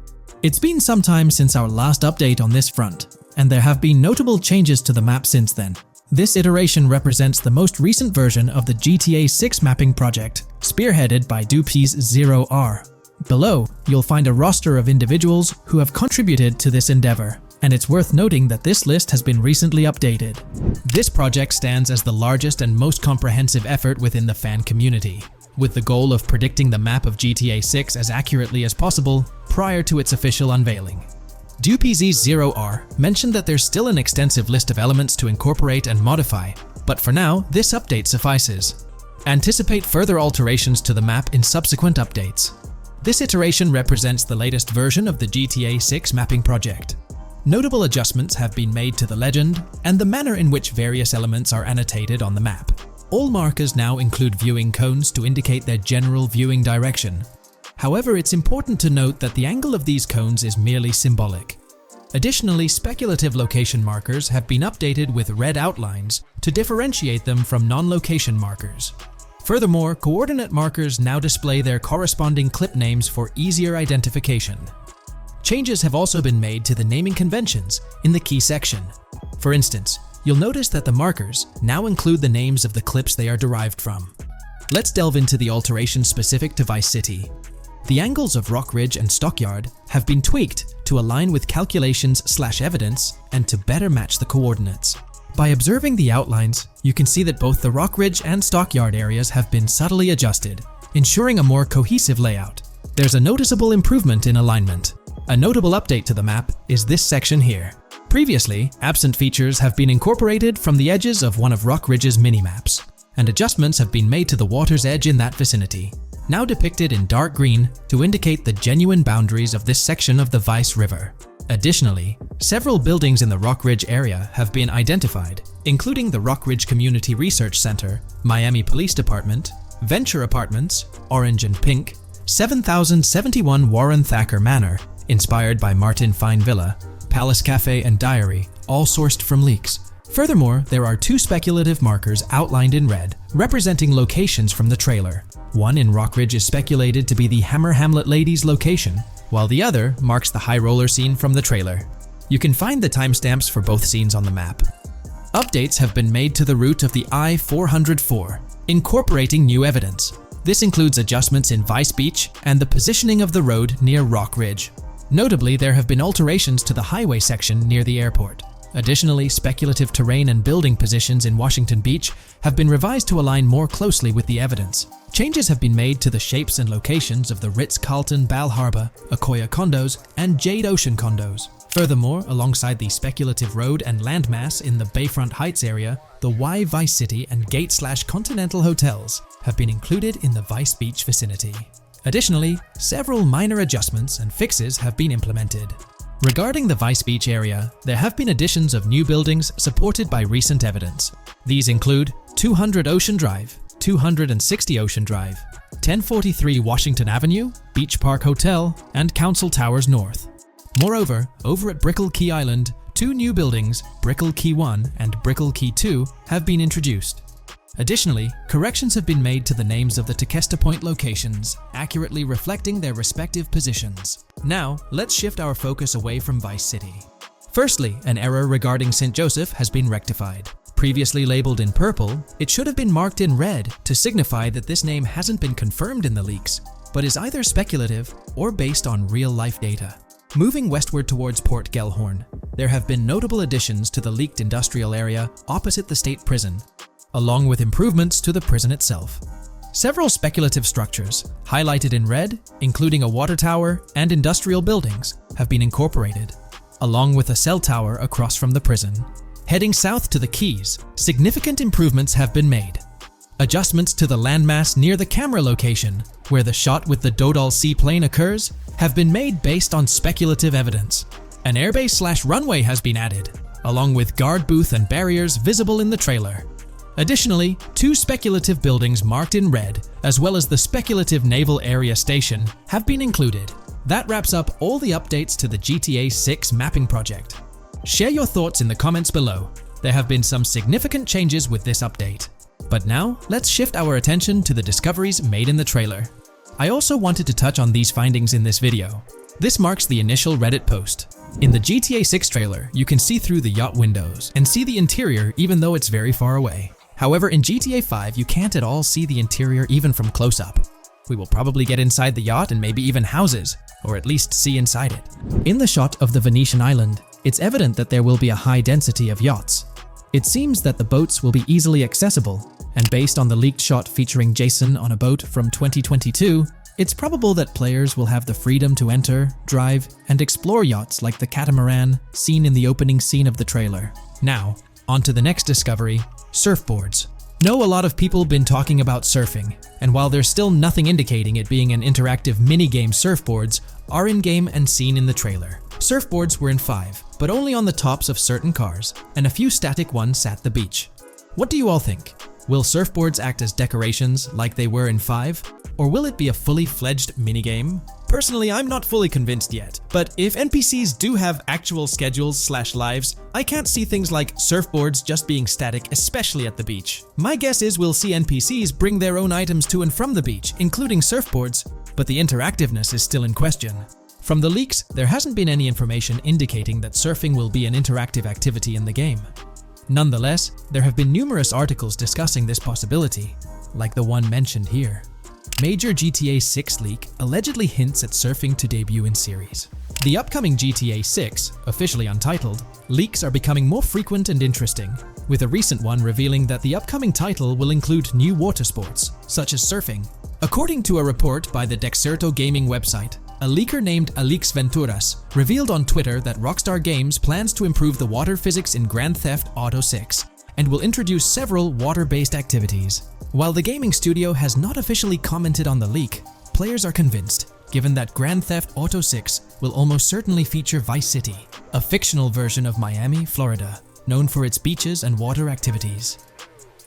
It's been some time since our last update on this front, and there have been notable changes to the map since then. This iteration represents the most recent version of the GTA 6 mapping project, spearheaded by Dupee's Zero R. Below, you'll find a roster of individuals who have contributed to this endeavor, and it's worth noting that this list has been recently updated. This project stands as the largest and most comprehensive effort within the fan community, with the goal of predicting the map of GTA 6 as accurately as possible prior to its official unveiling. Dupee's Zero R mentioned that there's still an extensive list of elements to incorporate and modify, but for now, this update suffices. Anticipate further alterations to the map in subsequent updates. This iteration represents the latest version of the GTA 6 mapping project. Notable adjustments have been made to the legend and the manner in which various elements are annotated on the map. All markers now include viewing cones to indicate their general viewing direction. However, it's important to note that the angle of these cones is merely symbolic. Additionally, speculative location markers have been updated with red outlines to differentiate them from non-location markers. Furthermore, coordinate markers now display their corresponding clip names for easier identification. Changes have also been made to the naming conventions in the key section. For instance, you'll notice that the markers now include the names of the clips they are derived from. Let's delve into the alterations specific to Vice City. The angles of Rock Ridge and Stockyard have been tweaked to align with calculations/evidence and to better match the coordinates. By observing the outlines, you can see that both the Rock Ridge and Stockyard areas have been subtly adjusted, ensuring a more cohesive layout. There's a noticeable improvement in alignment. A notable update to the map is this section here. Previously, absent features have been incorporated from the edges of one of Rock Ridge's mini-maps, and adjustments have been made to the water's edge in that vicinity, now depicted in dark green to indicate the genuine boundaries of this section of the Vice River. Additionally, several buildings in the Rock Ridge area have been identified, including the Rock Ridge Community Research Center, Miami Police Department, Venture Apartments, Orange and Pink, 7071 Warren Thacker Manor, inspired by Martin Fine Villa, Palace Cafe and Diary, all sourced from leaks. Furthermore, there are two speculative markers outlined in red, representing locations from the trailer. One in Rock Ridge is speculated to be the Hammer Hamlet Ladies location, while the other marks the high roller scene from the trailer. You can find the timestamps for both scenes on the map. Updates have been made to the route of the I-404, incorporating new evidence. This includes adjustments in Vice Beach and the positioning of the road near Rock Ridge. Notably, there have been alterations to the highway section near the airport. Additionally, speculative terrain and building positions in Washington Beach have been revised to align more closely with the evidence. Changes have been made to the shapes and locations of the Ritz-Carlton Bal Harbour, Akoya condos, and Jade Ocean condos. Furthermore, alongside the speculative road and landmass in the Bayfront Heights area, the Y Vice City and Gate/Continental hotels have been included in the Vice Beach vicinity. Additionally, several minor adjustments and fixes have been implemented. Regarding the Vice Beach area, there have been additions of new buildings supported by recent evidence. These include 200 Ocean Drive, 260 Ocean Drive, 1043 Washington Avenue, Beach Park Hotel, and Council Towers North. Moreover, over at Brickell Key Island, two new buildings, Brickell Key 1 and Brickell Key 2, have been introduced. Additionally, corrections have been made to the names of the Tequesta Point locations, accurately reflecting their respective positions. Now, let's shift our focus away from Vice City. Firstly, an error regarding St. Joseph has been rectified. Previously labeled in purple, it should have been marked in red to signify that this name hasn't been confirmed in the leaks, but is either speculative or based on real-life data. Moving westward towards Port Gellhorn, there have been notable additions to the leaked industrial area opposite the state prison, along with improvements to the prison itself. Several speculative structures, highlighted in red, including a water tower and industrial buildings, have been incorporated, along with a cell tower across from the prison. Heading south to the quays, significant improvements have been made. Adjustments to the landmass near the camera location, where the shot with the Dodal seaplane occurs, have been made based on speculative evidence. An airbase/runway has been added, along with guard booth and barriers visible in the trailer. Additionally, 2 speculative buildings marked in red, as well as the speculative naval area station, have been included. That wraps up all the updates to the GTA 6 mapping project. Share your thoughts in the comments below. There have been some significant changes with this update. But now, let's shift our attention to the discoveries made in the trailer. I also wanted to touch on these findings in this video. This marks the initial Reddit post. In the GTA 6 trailer, you can see through the yacht windows and see the interior even though it's very far away. However, in GTA 5, you can't at all see the interior even from close-up. We will probably get inside the yacht and maybe even houses, or at least see inside it. In the shot of the Venetian island, it's evident that there will be a high density of yachts. It seems that the boats will be easily accessible, and based on the leaked shot featuring Jason on a boat from 2022, it's probable that players will have the freedom to enter, drive, and explore yachts like the catamaran seen in the opening scene of the trailer. Now, on to the next discovery, surfboards. Know a lot of people been talking about surfing, and while there's still nothing indicating it being an interactive minigame, surfboards are in-game and seen in the trailer. Surfboards were in 5, but only on the tops of certain cars, and a few static ones at the beach. What do you all think? Will surfboards act as decorations like they were in 5, or will it be a fully fledged minigame? Personally, I'm not fully convinced yet, but if NPCs do have actual schedules/lives, I can't see things like surfboards just being static, especially at the beach. My guess is we'll see NPCs bring their own items to and from the beach, including surfboards, but the interactiveness is still in question. From the leaks, there hasn't been any information indicating that surfing will be an interactive activity in the game. Nonetheless, there have been numerous articles discussing this possibility, like the one mentioned here. Major GTA 6 leak allegedly hints at surfing to debut in series. The upcoming GTA 6, officially untitled, leaks are becoming more frequent and interesting, with a recent one revealing that the upcoming title will include new water sports, such as surfing. According to a report by the Dexerto gaming website, a leaker named Alix Venturas revealed on Twitter that Rockstar Games plans to improve the water physics in Grand Theft Auto 6 and will introduce several water-based activities. While the gaming studio has not officially commented on the leak, players are convinced, given that Grand Theft Auto 6 will almost certainly feature Vice City, a fictional version of Miami, Florida, known for its beaches and water activities.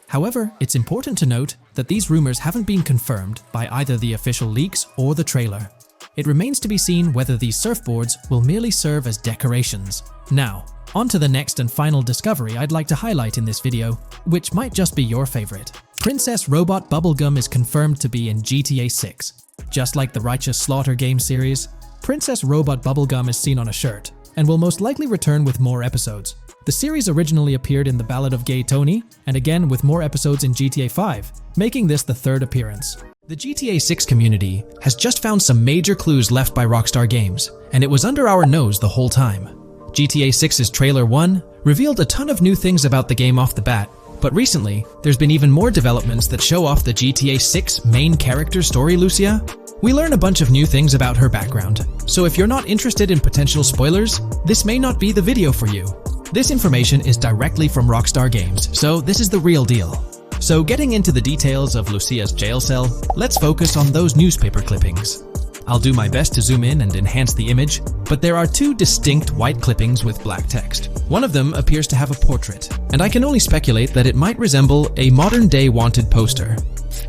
However, it's important to note that these rumors haven't been confirmed by either the official leaks or the trailer. It remains to be seen whether these surfboards will merely serve as decorations. Now, on to the next and final discovery I'd like to highlight in this video, which might just be your favorite. Princess Robot Bubblegum is confirmed to be in GTA 6. Just like the Righteous Slaughter game series, Princess Robot Bubblegum is seen on a shirt, and will most likely return with more episodes. The series originally appeared in The Ballad of Gay Tony, and again with more episodes in GTA 5, making this the 3rd appearance. The GTA 6 community has just found some major clues left by Rockstar Games, and it was under our nose the whole time. GTA 6's Trailer 1 revealed a ton of new things about the game off the bat, but recently, there's been even more developments that show off the GTA 6 main character story, Lucia. We learn a bunch of new things about her background, so if you're not interested in potential spoilers, this may not be the video for you. This information is directly from Rockstar Games, so this is the real deal. So getting into the details of Lucia's jail cell, let's focus on those newspaper clippings. I'll do my best to zoom in and enhance the image, but there are 2 distinct white clippings with black text. One of them appears to have a portrait, and I can only speculate that it might resemble a modern-day wanted poster.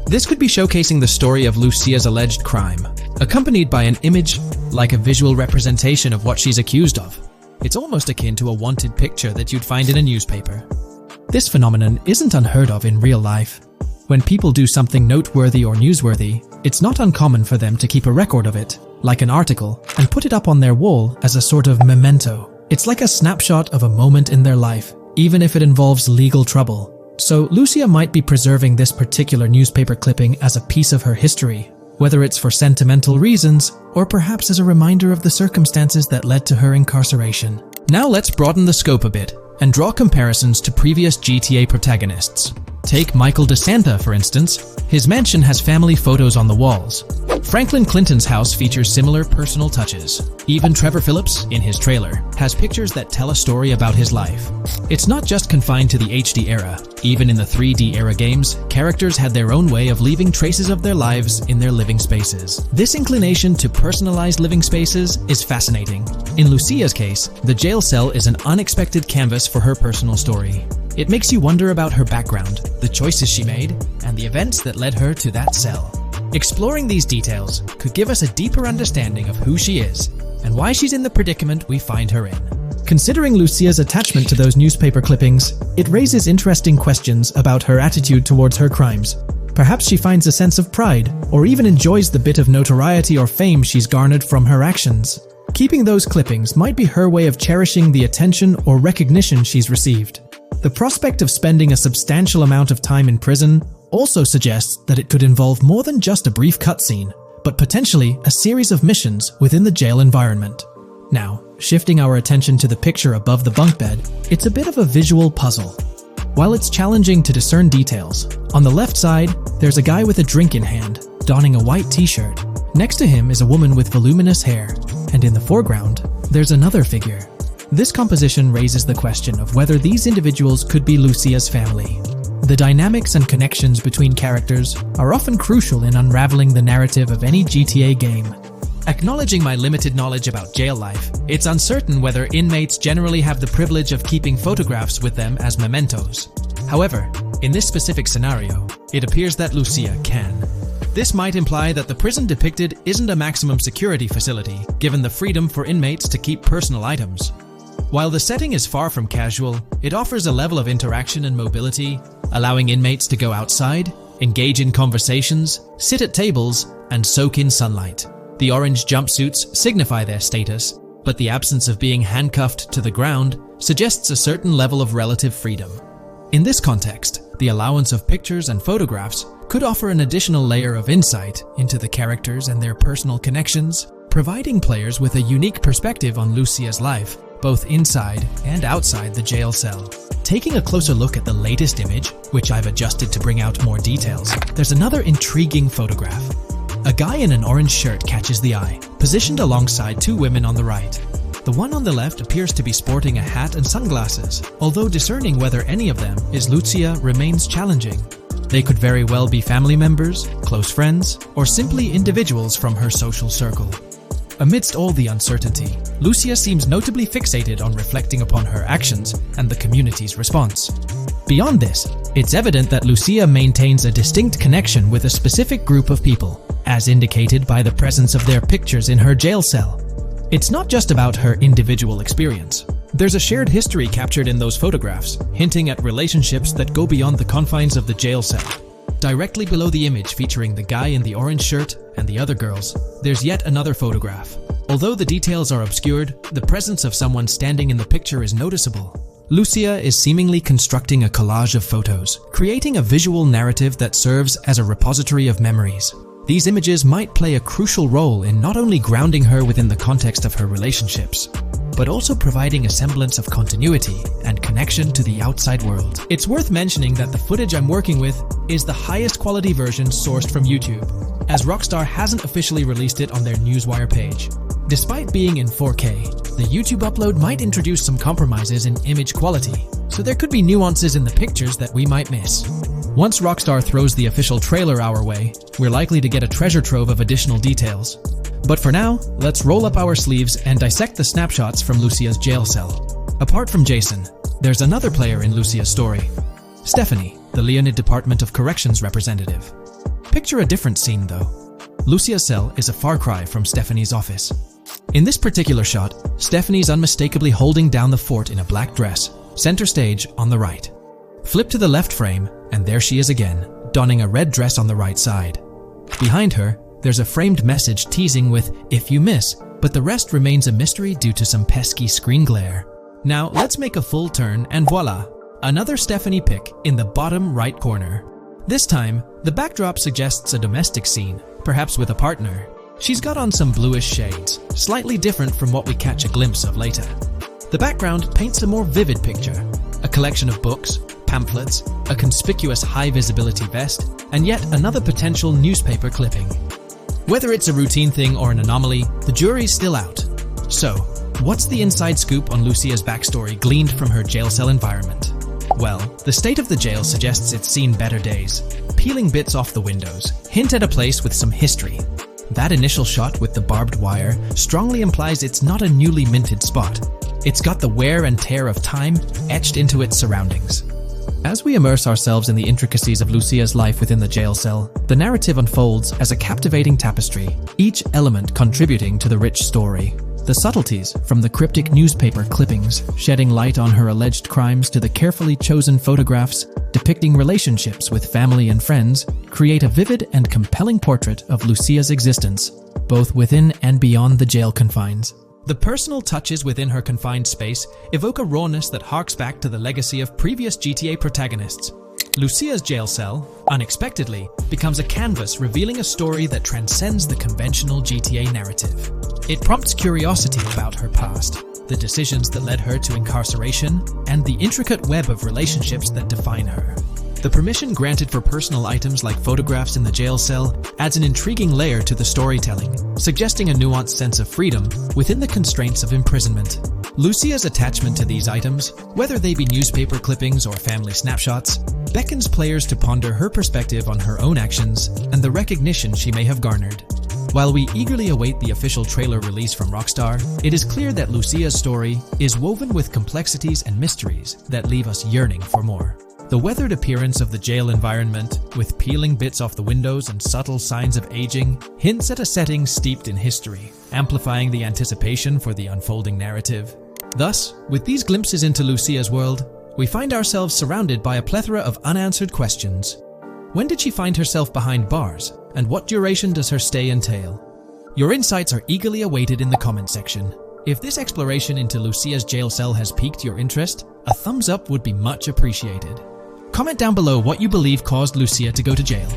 This could be showcasing the story of Lucia's alleged crime, accompanied by an image like a visual representation of what she's accused of. It's almost akin to a wanted picture that you'd find in a newspaper. This phenomenon isn't unheard of in real life, When people do something noteworthy or newsworthy, it's not uncommon for them to keep a record of it, like an article, and put it up on their wall as a sort of memento. It's like a snapshot of a moment in their life, even if it involves legal trouble. So Lucia might be preserving this particular newspaper clipping as a piece of her history, whether it's for sentimental reasons or perhaps as a reminder of the circumstances that led to her incarceration. Now let's broaden the scope a bit and draw comparisons to previous GTA protagonists. Take Michael DeSanta, for instance. His mansion has family photos on the walls. Franklin Clinton's house features similar personal touches. Even Trevor Phillips, in his trailer, has pictures that tell a story about his life. It's not just confined to the HD era. Even in the 3D era games, characters had their own way of leaving traces of their lives in their living spaces. This inclination to personalized living spaces is fascinating. In Lucia's case, the jail cell is an unexpected canvas for her personal story. It makes you wonder about her background, the choices she made, and the events that led her to that cell. Exploring these details could give us a deeper understanding of who she is and why she's in the predicament we find her in. Considering Lucia's attachment to those newspaper clippings, it raises interesting questions about her attitude towards her crimes. Perhaps she finds a sense of pride, or even enjoys the bit of notoriety or fame she's garnered from her actions. Keeping those clippings might be her way of cherishing the attention or recognition she's received. The prospect of spending a substantial amount of time in prison also suggests that it could involve more than just a brief cutscene, but potentially a series of missions within the jail environment. Now, shifting our attention to the picture above the bunk bed, it's a bit of a visual puzzle. While it's challenging to discern details, on the left side, there's a guy with a drink in hand, donning a white t-shirt. Next to him is a woman with voluminous hair, and in the foreground, there's another figure. This composition raises the question of whether these individuals could be Lucia's family. The dynamics and connections between characters are often crucial in unraveling the narrative of any GTA game. Acknowledging my limited knowledge about jail life, it's uncertain whether inmates generally have the privilege of keeping photographs with them as mementos. However, in this specific scenario, it appears that Lucia can. This might imply that the prison depicted isn't a maximum security facility, given the freedom for inmates to keep personal items. While the setting is far from casual, it offers a level of interaction and mobility, allowing inmates to go outside, engage in conversations, sit at tables, and soak in sunlight. The orange jumpsuits signify their status, but the absence of being handcuffed to the ground suggests a certain level of relative freedom. In this context, the allowance of pictures and photographs could offer an additional layer of insight into the characters and their personal connections, providing players with a unique perspective on Lucia's life, both inside and outside the jail cell. Taking a closer look at the latest image, which I've adjusted to bring out more details, there's another intriguing photograph. A guy in an orange shirt catches the eye, positioned alongside two women on the right. The one on the left appears to be sporting a hat and sunglasses, although discerning whether any of them is Lucia remains challenging. They could very well be family members, close friends, or simply individuals from her social circle. Amidst all the uncertainty, Lucia seems notably fixated on reflecting upon her actions and the community's response. Beyond this, it's evident that Lucia maintains a distinct connection with a specific group of people, as indicated by the presence of their pictures in her jail cell. It's not just about her individual experience. There's a shared history captured in those photographs, hinting at relationships that go beyond the confines of the jail cell. Directly below the image featuring the guy in the orange shirt and the other girls, there's yet another photograph. Although the details are obscured, the presence of someone standing in the picture is noticeable. Lucia is seemingly constructing a collage of photos, creating a visual narrative that serves as a repository of memories. These images might play a crucial role in not only grounding her within the context of her relationships, but also providing a semblance of continuity and connection to the outside world. It's worth mentioning that the footage I'm working with is the highest quality version sourced from YouTube, as Rockstar hasn't officially released it on their Newswire page. Despite being in 4K, the YouTube upload might introduce some compromises in image quality, so there could be nuances in the pictures that we might miss. Once Rockstar throws the official trailer our way, we're likely to get a treasure trove of additional details. But for now, let's roll up our sleeves and dissect the snapshots from Lucia's jail cell. Apart from Jason, there's another player in Lucia's story, Stephanie, the Leonid Department of Corrections representative. Picture a different scene though. Lucia's cell is a far cry from Stephanie's office. In this particular shot, Stephanie's unmistakably holding down the fort in a black dress, center stage on the right. Flip to the left frame, and there she is again, donning a red dress on the right side. Behind her, there's a framed message teasing with "if you miss," but the rest remains a mystery due to some pesky screen glare. Now let's make a full turn and voila! Another Stephanie pic in the bottom right corner. This time, the backdrop suggests a domestic scene, perhaps with a partner. She's got on some bluish shades, slightly different from what we catch a glimpse of later. The background paints a more vivid picture, a collection of books, pamphlets, a conspicuous high-visibility vest, and yet another potential newspaper clipping. Whether it's a routine thing or an anomaly, the jury's still out. So, what's the inside scoop on Lucia's backstory gleaned from her jail cell environment? Well, the state of the jail suggests it's seen better days. Peeling bits off the windows hint at a place with some history. That initial shot with the barbed wire strongly implies it's not a newly minted spot. It's got the wear and tear of time etched into its surroundings. As we immerse ourselves in the intricacies of Lucia's life within the jail cell, the narrative unfolds as a captivating tapestry, each element contributing to the rich story. The subtleties, from the cryptic newspaper clippings shedding light on her alleged crimes to the carefully chosen photographs depicting relationships with family and friends, create a vivid and compelling portrait of Lucia's existence, both within and beyond the jail confines. The personal touches within her confined space evoke a rawness that harks back to the legacy of previous GTA protagonists. Lucia's jail cell, unexpectedly, becomes a canvas revealing a story that transcends the conventional GTA narrative. It prompts curiosity about her past, the decisions that led her to incarceration, and the intricate web of relationships that define her. The permission granted for personal items like photographs in the jail cell adds an intriguing layer to the storytelling, suggesting a nuanced sense of freedom within the constraints of imprisonment. Lucia's attachment to these items, whether they be newspaper clippings or family snapshots, beckons players to ponder her perspective on her own actions and the recognition she may have garnered. While we eagerly await the official trailer release from Rockstar, it is clear that Lucia's story is woven with complexities and mysteries that leave us yearning for more. The weathered appearance of the jail environment, with peeling bits off the windows and subtle signs of aging, hints at a setting steeped in history, amplifying the anticipation for the unfolding narrative. Thus, with these glimpses into Lucia's world, we find ourselves surrounded by a plethora of unanswered questions. When did she find herself behind bars, and what duration does her stay entail? Your insights are eagerly awaited in the comment section. If this exploration into Lucia's jail cell has piqued your interest, a thumbs up would be much appreciated. Comment down below what you believe caused Lucia to go to jail.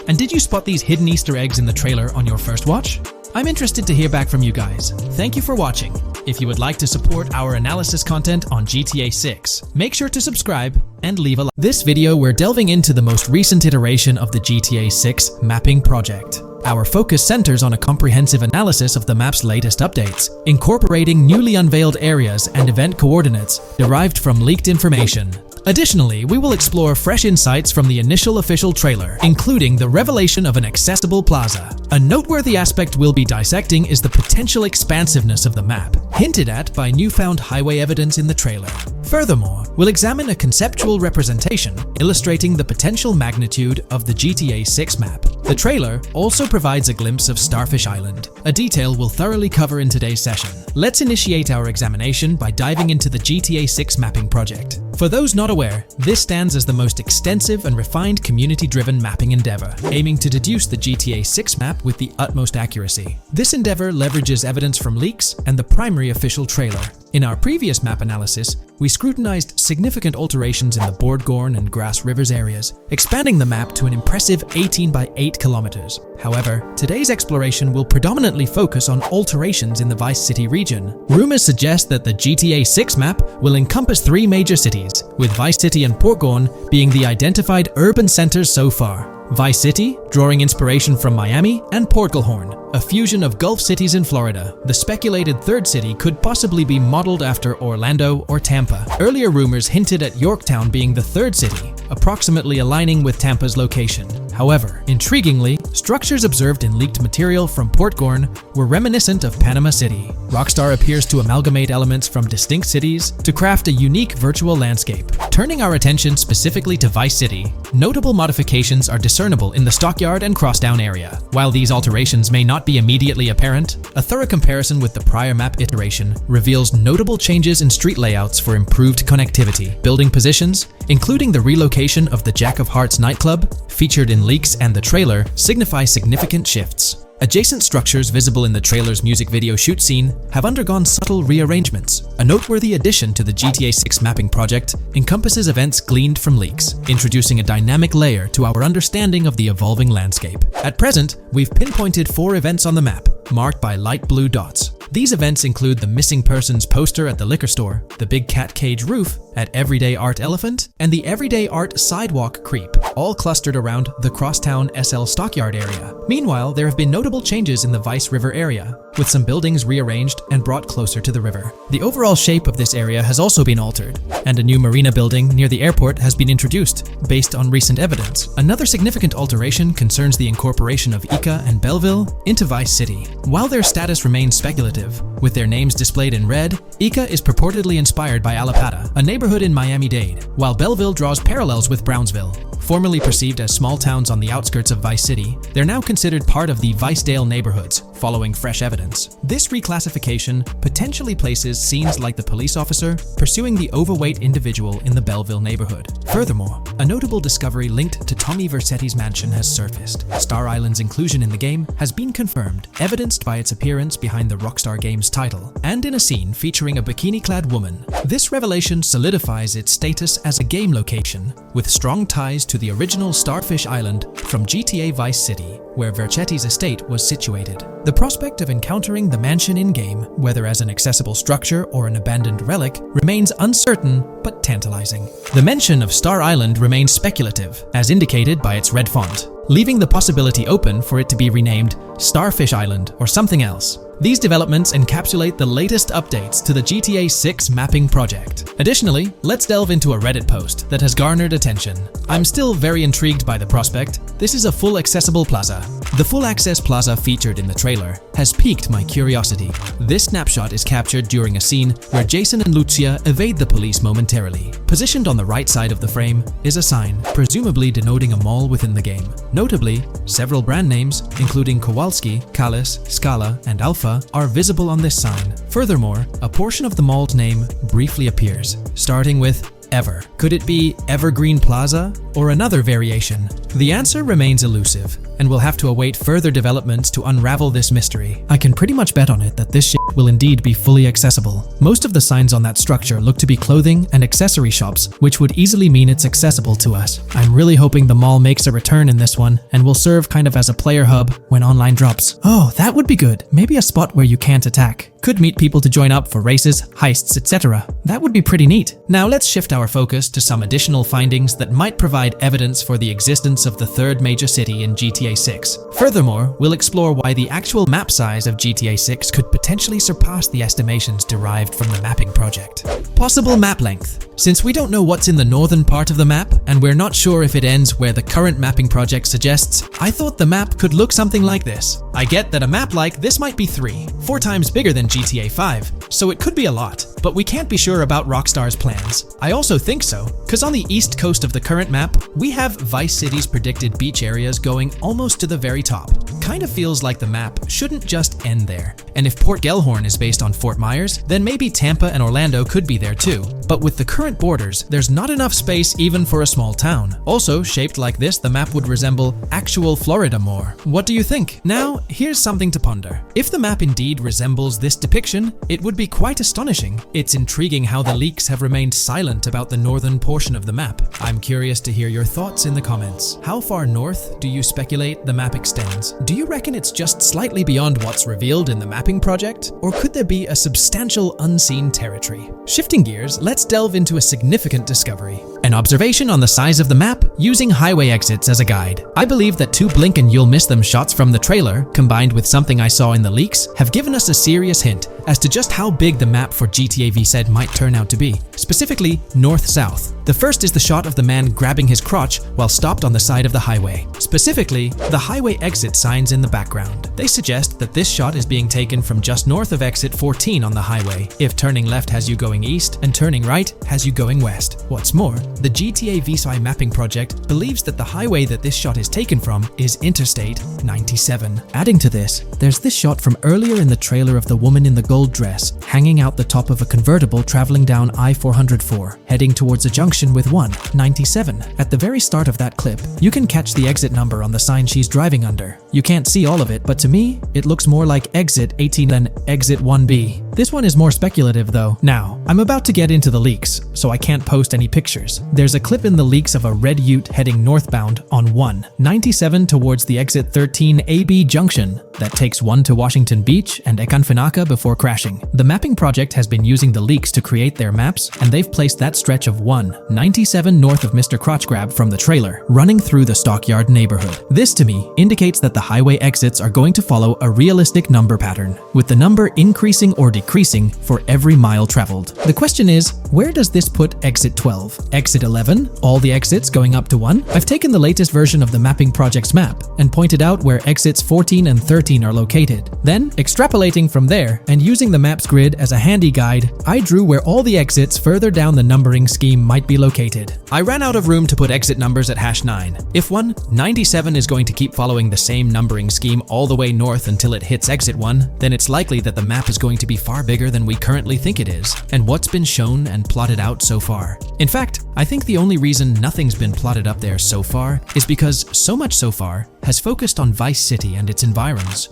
And did you spot these hidden Easter eggs in the trailer on your first watch? I'm interested to hear back from you guys. Thank you for watching. If you would like to support our analysis content on GTA 6, make sure to subscribe and leave a like. This video we're delving into the most recent iteration of the GTA 6 mapping project. Our focus centers on a comprehensive analysis of the map's latest updates, incorporating newly unveiled areas and event coordinates derived from leaked information. Additionally, we will explore fresh insights from the initial official trailer, including the revelation of an accessible plaza. A noteworthy aspect we'll be dissecting is the potential expansiveness of the map, hinted at by newfound highway evidence in the trailer. Furthermore, we'll examine a conceptual representation illustrating the potential magnitude of the GTA 6 map. The trailer also provides a glimpse of Starfish Island, a detail we'll thoroughly cover in today's session. Let's initiate our examination by diving into the GTA 6 mapping project. For those not aware, this stands as the most extensive and refined community-driven mapping endeavor, aiming to deduce the GTA 6 map with the utmost accuracy. This endeavor leverages evidence from leaks and the primary official trailer. In our previous map analysis, we scrutinized significant alterations in the Boardgorn and Grass Rivers areas, expanding the map to an impressive 18 by 8 kilometers. However, today's exploration will predominantly focus on alterations in the Vice City region. Rumors suggest that the GTA 6 map will encompass 3 major cities, with Vice City and Portgorn being the identified urban centers so far. Vice City, drawing inspiration from Miami, and Portgorn, a fusion of Gulf cities in Florida. The speculated third city could possibly be modeled after Orlando or Tampa. Earlier rumors hinted at Yorktown being the third city, approximately aligning with Tampa's location. However, intriguingly, structures observed in leaked material from Portgorn were reminiscent of Panama City. Rockstar appears to amalgamate elements from distinct cities to craft a unique virtual landscape, Turning our attention specifically to Vice City, notable modifications are discernible in the Stockyard and Crosstown area. While these alterations may not be immediately apparent, a thorough comparison with the prior map iteration reveals notable changes in street layouts for improved connectivity, building positions, including the relocation of the Jack of Hearts nightclub, featured in leaks and the trailer, signify significant shifts. Adjacent structures visible in the trailer's music video shoot scene have undergone subtle rearrangements. A noteworthy addition to the GTA 6 mapping project encompasses events gleaned from leaks, introducing a dynamic layer to our understanding of the evolving landscape. At present, we've pinpointed 4 events on the map, marked by light blue dots. These events include the missing persons poster at the liquor store, the big cat cage roof at Everyday Art Elephant, and the Everyday Art Sidewalk Creep, all clustered around the Crosstown SL Stockyard area. Meanwhile, there have been notable changes in the Vice River area, with some buildings rearranged and brought closer to the river. The overall shape of this area has also been altered, and a new marina building near the airport has been introduced, based on recent evidence. Another significant alteration concerns the incorporation of Ica and Belleville into Vice City. While their status remains speculative, with their names displayed in red, Ica is purportedly inspired by Alapata, a neighborhood in Miami-Dade, while Belleville draws parallels with Brownsville. Formerly perceived as small towns on the outskirts of Vice City, they're now considered part of the Vicedale neighborhoods, following fresh evidence. This reclassification potentially places scenes like the police officer pursuing the overweight individual in the Belleville neighborhood. Furthermore, a notable discovery linked to Tommy Vercetti's mansion has surfaced. Star Island's inclusion in the game has been confirmed, evidenced by its appearance behind the Rockstar Games title, and in a scene featuring a bikini-clad woman. This revelation solidifies its status as a game location, with strong ties to the original Starfish Island from GTA Vice City, where Vercetti's estate was situated. The prospect of encountering the mansion in-game, whether as an accessible structure or an abandoned relic, remains uncertain but tantalizing. The mention of Star Island remains speculative, as indicated by its red font, leaving the possibility open for it to be renamed Starfish Island or something else. These developments encapsulate the latest updates to the GTA 6 mapping project. Additionally, let's delve into a Reddit post that has garnered attention. I'm still very intrigued by the prospect. This is a full accessible plaza. The full access plaza featured in the trailer has piqued my curiosity. This snapshot is captured during a scene where Jason and Lucia evade the police momentarily. Positioned on the right side of the frame is a sign, presumably denoting a mall within the game. Notably, several brand names, including Kowalski, Callis, Scala, and Alpha, are visible on this sign. Furthermore, a portion of the mall's name briefly appears, starting with Ever. Could it be Evergreen Plaza or another variation? The answer remains elusive, and we'll have to await further developments to unravel this mystery. I can pretty much bet on it that this shit will indeed be fully accessible. Most of the signs on that structure look to be clothing and accessory shops, which would easily mean it's accessible to us. I'm really hoping the mall makes a return in this one and will serve kind of as a player hub when online drops. Oh, that would be good. Maybe a spot where you can't attack. Could meet people to join up for races, heists, etc. That would be pretty neat. Now let's shift our focus to some additional findings that might provide evidence for the existence of the third major city in GTA 6. Furthermore, we'll explore why the actual map size of GTA 6 could potentially surpass the estimations derived from the mapping project. Possible map length. Since we don't know what's in the northern part of the map, and we're not sure if it ends where the current mapping project suggests, I thought the map could look something like this. I get that a map like this might be 4 times bigger than GTA 5, so it could be a lot, but we can't be sure about Rockstar's plans. I also think so, because on the east coast of the current map, we have Vice City's predicted beach areas going almost to the very top. Kind of feels like the map shouldn't just end there. And if Port Gellhorn is based on Fort Myers, then maybe Tampa and Orlando could be there too. But with the current borders, there's not enough space even for a small town. Also, shaped like this, the map would resemble actual Florida more. What do you think? Now, here's something to ponder. If the map indeed resembles this depiction, it would be quite astonishing. It's intriguing how the leaks have remained silent about the northern portion of the map. I'm curious to hear your thoughts in the comments. How far north do you speculate the map extends? Do you reckon it's just slightly beyond what's revealed in the mapping project? Or could there be a substantial unseen territory? Shifting gears, let's delve into a significant discovery. An observation on the size of the map using highway exits as a guide. I believe that 2 blink and you'll miss them shots from the trailer, combined with something I saw in the leaks, have given us a serious hint as to just how big the map for GTA V said might turn out to be, specifically north-south. The first is the shot of the man grabbing his crotch while stopped on the side of the highway. Specifically, the highway exit signs in the background. They suggest that this shot is being taken from just north of exit 14 on the highway, if turning left has you going east and turning right has you going west. What's more, the GTA V mapping project believes that the highway that this shot is taken from is Interstate 97. Adding to this, there's this shot from earlier in the trailer of the woman in the gold dress hanging out the top of a convertible traveling down I-404, heading towards a junction with 197. At the very start of that clip, you can catch the exit number on the sign she's driving under. You can't see all of it, but to me, it looks more like exit 18 than exit 1B. This one is more speculative though. Now, I'm about to get into the leaks, so I can't post any pictures. There's a clip in the leaks of a red ute heading northbound on 197 towards the exit 13 AB junction that takes 1 to Washington Beach and Ekanfinaka before crashing. The mapping project has been using the leaks to create their maps, and they've placed that stretch of 197 north of Mr. Crotch Grab from the trailer, running through the Stockyard neighborhood. This to me indicates that the highway exits are going to follow a realistic number pattern, with the number increasing or decreasing for every mile traveled. The question is, where does this put exit 12? Exit 11? All the exits going up to 1? I've taken the latest version of the mapping project's map and pointed out where exits 14 and 13 are located. Then, extrapolating from there and using the map's grid as a handy guide, I drew where all the exits further down the numbering scheme might be located. I ran out of room to put exit numbers at #9. If 197 is going to keep following the same numbering scheme all the way north until it hits exit 1, then it's likely that the map is going to be far bigger than we currently think it is, and what's been shown and plotted out so far. In fact, I think the only reason nothing's been plotted up there so far is because so much so far has focused on Vice City and its environs.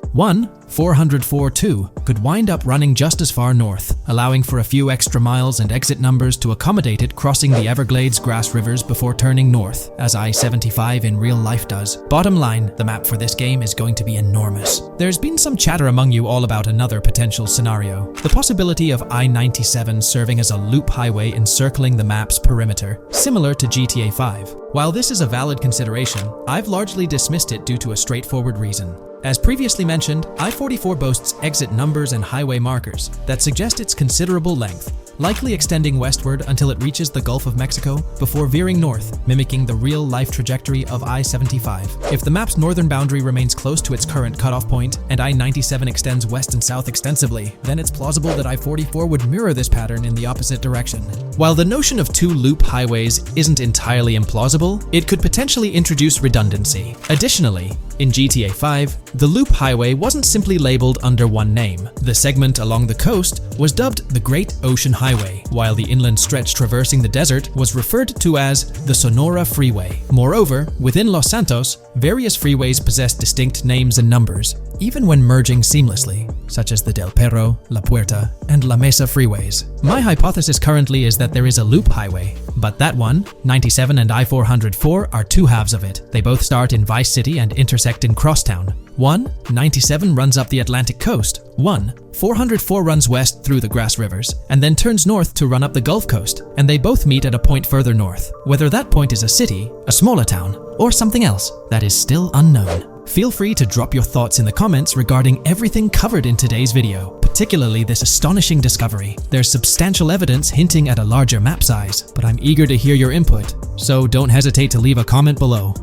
404.2 could wind up running just as far north, allowing for a few extra miles and exit numbers to accommodate it crossing the Everglades grass rivers before turning north, as I-75 in real life does. Bottom line, the map for this game is going to be enormous. There's been some chatter among you all about another potential scenario, the possibility of I-97 serving as a loop highway encircling the map's perimeter, similar to GTA 5. While this is a valid consideration, I've largely dismissed it due to a straightforward reason. As previously mentioned, I-44 boasts exit numbers and highway markers that suggest its considerable length, likely extending westward until it reaches the Gulf of Mexico before veering north, mimicking the real-life trajectory of I-75. If the map's northern boundary remains close to its current cutoff point and I-97 extends west and south extensively, then it's plausible that I-44 would mirror this pattern in the opposite direction. While the notion of two loop highways isn't entirely implausible, it could potentially introduce redundancy. Additionally, in GTA 5, the loop highway wasn't simply labeled under one name. The segment along the coast was dubbed the Great Ocean Highway, while the inland stretch traversing the desert was referred to as the Sonora Freeway. Moreover, within Los Santos, various freeways possess distinct names and numbers, even when merging seamlessly, such as the Del Perro, La Puerta, and La Mesa freeways. My hypothesis currently is that there is a loop highway, but that one, 97 and I-404, are two halves of it. They both start in Vice City and intersect in Crosstown. 197 runs up the Atlantic coast. 404 runs west through the grass rivers, and then turns north to run up the Gulf Coast, and they both meet at a point further north. Whether that point is a city, a smaller town, or something else, that is still unknown. Feel free to drop your thoughts in the comments regarding everything covered in today's video, particularly this astonishing discovery. There's substantial evidence hinting at a larger map size, but I'm eager to hear your input, so don't hesitate to leave a comment below.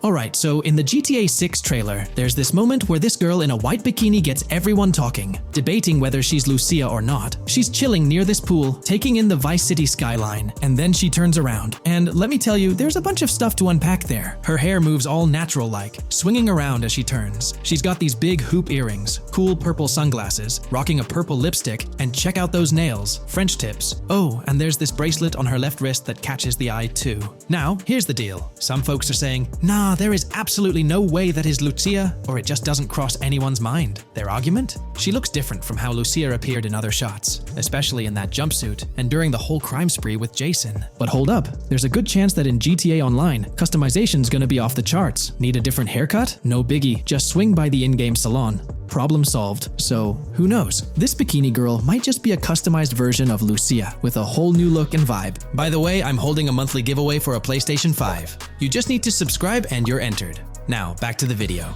Alright, so in the GTA 6 trailer, there's this moment where this girl in a white bikini gets everyone talking, debating whether she's Lucia or not. She's chilling near this pool, taking in the Vice City skyline, and then she turns around. And let me tell you, there's a bunch of stuff to unpack there. Her hair moves all natural-like, swinging around as she turns. She's got these big hoop earrings, cool purple sunglasses, rocking a purple lipstick, and check out those nails, French tips. Oh, and there's this bracelet on her left wrist that catches the eye too. Now, here's the deal. Some folks are saying, nah, there is absolutely no way that is Lucia, or it just doesn't cross anyone's mind. Their argument? She looks different from how Lucia appeared in other shots, especially in that jumpsuit and during the whole crime spree with Jason. But hold up, there's a good chance that in GTA Online, customization's gonna be off the charts. Need a different haircut? No biggie, just swing by the in-game salon. Problem solved. So, who knows? This bikini girl might just be a customized version of Lucia with a whole new look and vibe. By the way, I'm holding a monthly giveaway for a PlayStation 5. You just need to subscribe and you're entered. Now, back to the video.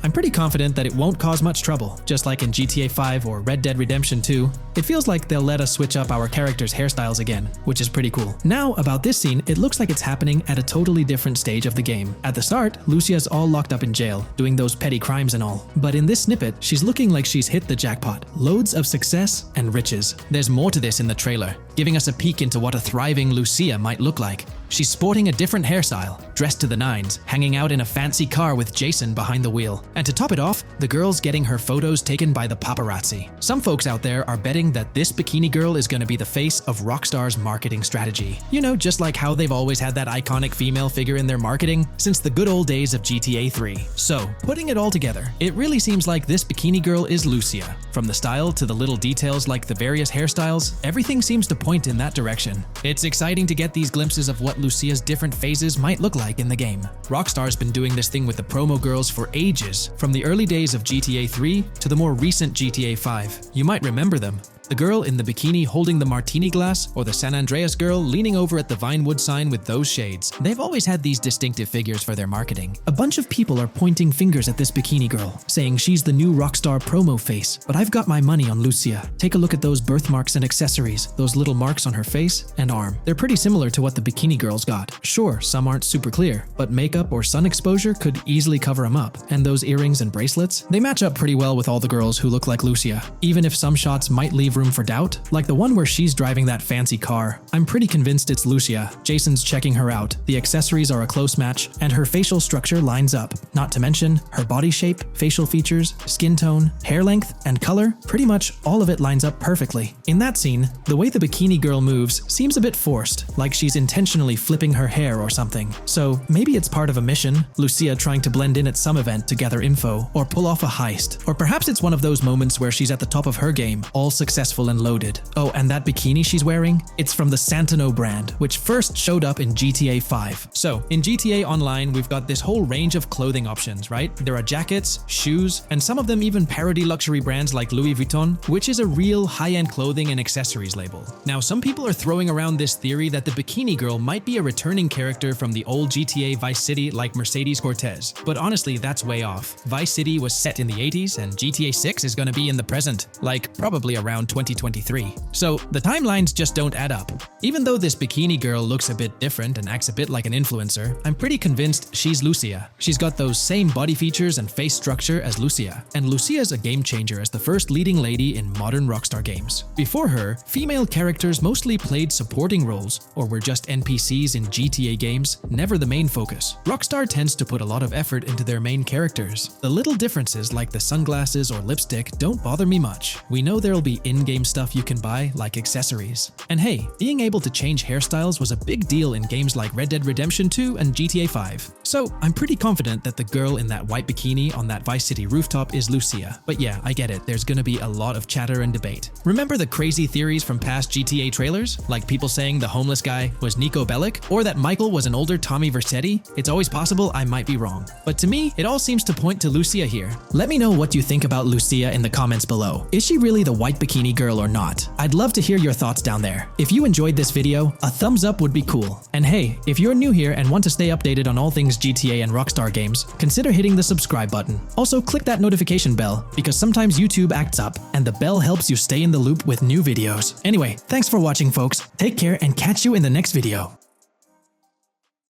I'm pretty confident that it won't cause much trouble, just like in GTA 5 or Red Dead Redemption 2. It feels like they'll let us switch up our characters' hairstyles again, which is pretty cool. Now, about this scene, it looks like it's happening at a totally different stage of the game. At the start, Lucia's all locked up in jail, doing those petty crimes and all. But in this snippet, she's looking like she's hit the jackpot. Loads of success and riches. There's more to this in the trailer, giving us a peek into what a thriving Lucia might look like. She's sporting a different hairstyle, dressed to the nines, hanging out in a fancy car with Jason behind the wheel. And to top it off, the girl's getting her photos taken by the paparazzi. Some folks out there are betting that this bikini girl is gonna be the face of Rockstar's marketing strategy. Just like how they've always had that iconic female figure in their marketing since the good old days of GTA 3. So, putting it all together, it really seems like this bikini girl is Lucia. From the style to the little details like the various hairstyles, everything seems to point in that direction. It's exciting to get these glimpses of what Lucia's different phases might look like in the game. Rockstar's been doing this thing with the promo girls for ages, from the early days of GTA 3 to the more recent GTA 5. You might remember them. The girl in the bikini holding the martini glass, or the San Andreas girl leaning over at the Vinewood sign with those shades. They've always had these distinctive figures for their marketing. A bunch of people are pointing fingers at this bikini girl, saying she's the new Rockstar promo face, but I've got my money on Lucia. Take a look at those birthmarks and accessories, those little marks on her face and arm. They're pretty similar to what the bikini girl's got. Sure, some aren't super clear, but makeup or sun exposure could easily cover them up. And those earrings and bracelets, they match up pretty well with all the girls who look like Lucia. Even if some shots might leave room for doubt, like the one where she's driving that fancy car. I'm pretty convinced it's Lucia. Jason's checking her out, the accessories are a close match, and her facial structure lines up. Not to mention, her body shape, facial features, skin tone, hair length, and color, pretty much all of it lines up perfectly. In that scene, the way the bikini girl moves seems a bit forced, like she's intentionally flipping her hair or something. So maybe it's part of a mission, Lucia trying to blend in at some event to gather info, or pull off a heist. Or perhaps it's one of those moments where she's at the top of her game, all successful and loaded. Oh, and that bikini she's wearing? It's from the Santino brand, which first showed up in GTA 5. So, in GTA Online, we've got this whole range of clothing options, right? There are jackets, shoes, and some of them even parody luxury brands like Louis Vuitton, which is a real high-end clothing and accessories label. Now, some people are throwing around this theory that the bikini girl might be a returning character from the old GTA Vice City like Mercedes Cortez. But honestly, that's way off. Vice City was set in the 80s, and GTA 6 is gonna be in the present, like probably around 2023. So the timelines just don't add up. Even though this bikini girl looks a bit different and acts a bit like an influencer, I'm pretty convinced she's Lucia. She's got those same body features and face structure as Lucia, and Lucia's a game changer as the first leading lady in modern Rockstar games. Before her, female characters mostly played supporting roles or were just NPCs in GTA games, never the main focus. Rockstar tends to put a lot of effort into their main characters. The little differences like the sunglasses or lipstick don't bother me much. We know there'll be in-game stuff you can buy, like accessories. And hey, being able to change hairstyles was a big deal in games like Red Dead Redemption 2 and GTA 5. So I'm pretty confident that the girl in that white bikini on that Vice City rooftop is Lucia. But yeah, I get it, there's gonna be a lot of chatter and debate. Remember the crazy theories from past GTA trailers? Like people saying the homeless guy was Nico Bellic, or that Michael was an older Tommy Vercetti? It's always possible I might be wrong. But to me, it all seems to point to Lucia here. Let me know what you think about Lucia in the comments below. Is she really the white bikini girl or not? I'd love to hear your thoughts down there. If you enjoyed this video, a thumbs up would be cool. And hey, if you're new here and want to stay updated on all things GTA and Rockstar games, consider hitting the subscribe button. Also, click that notification bell, because sometimes YouTube acts up, and the bell helps you stay in the loop with new videos. Anyway, thanks for watching, folks. Take care and catch you in the next video.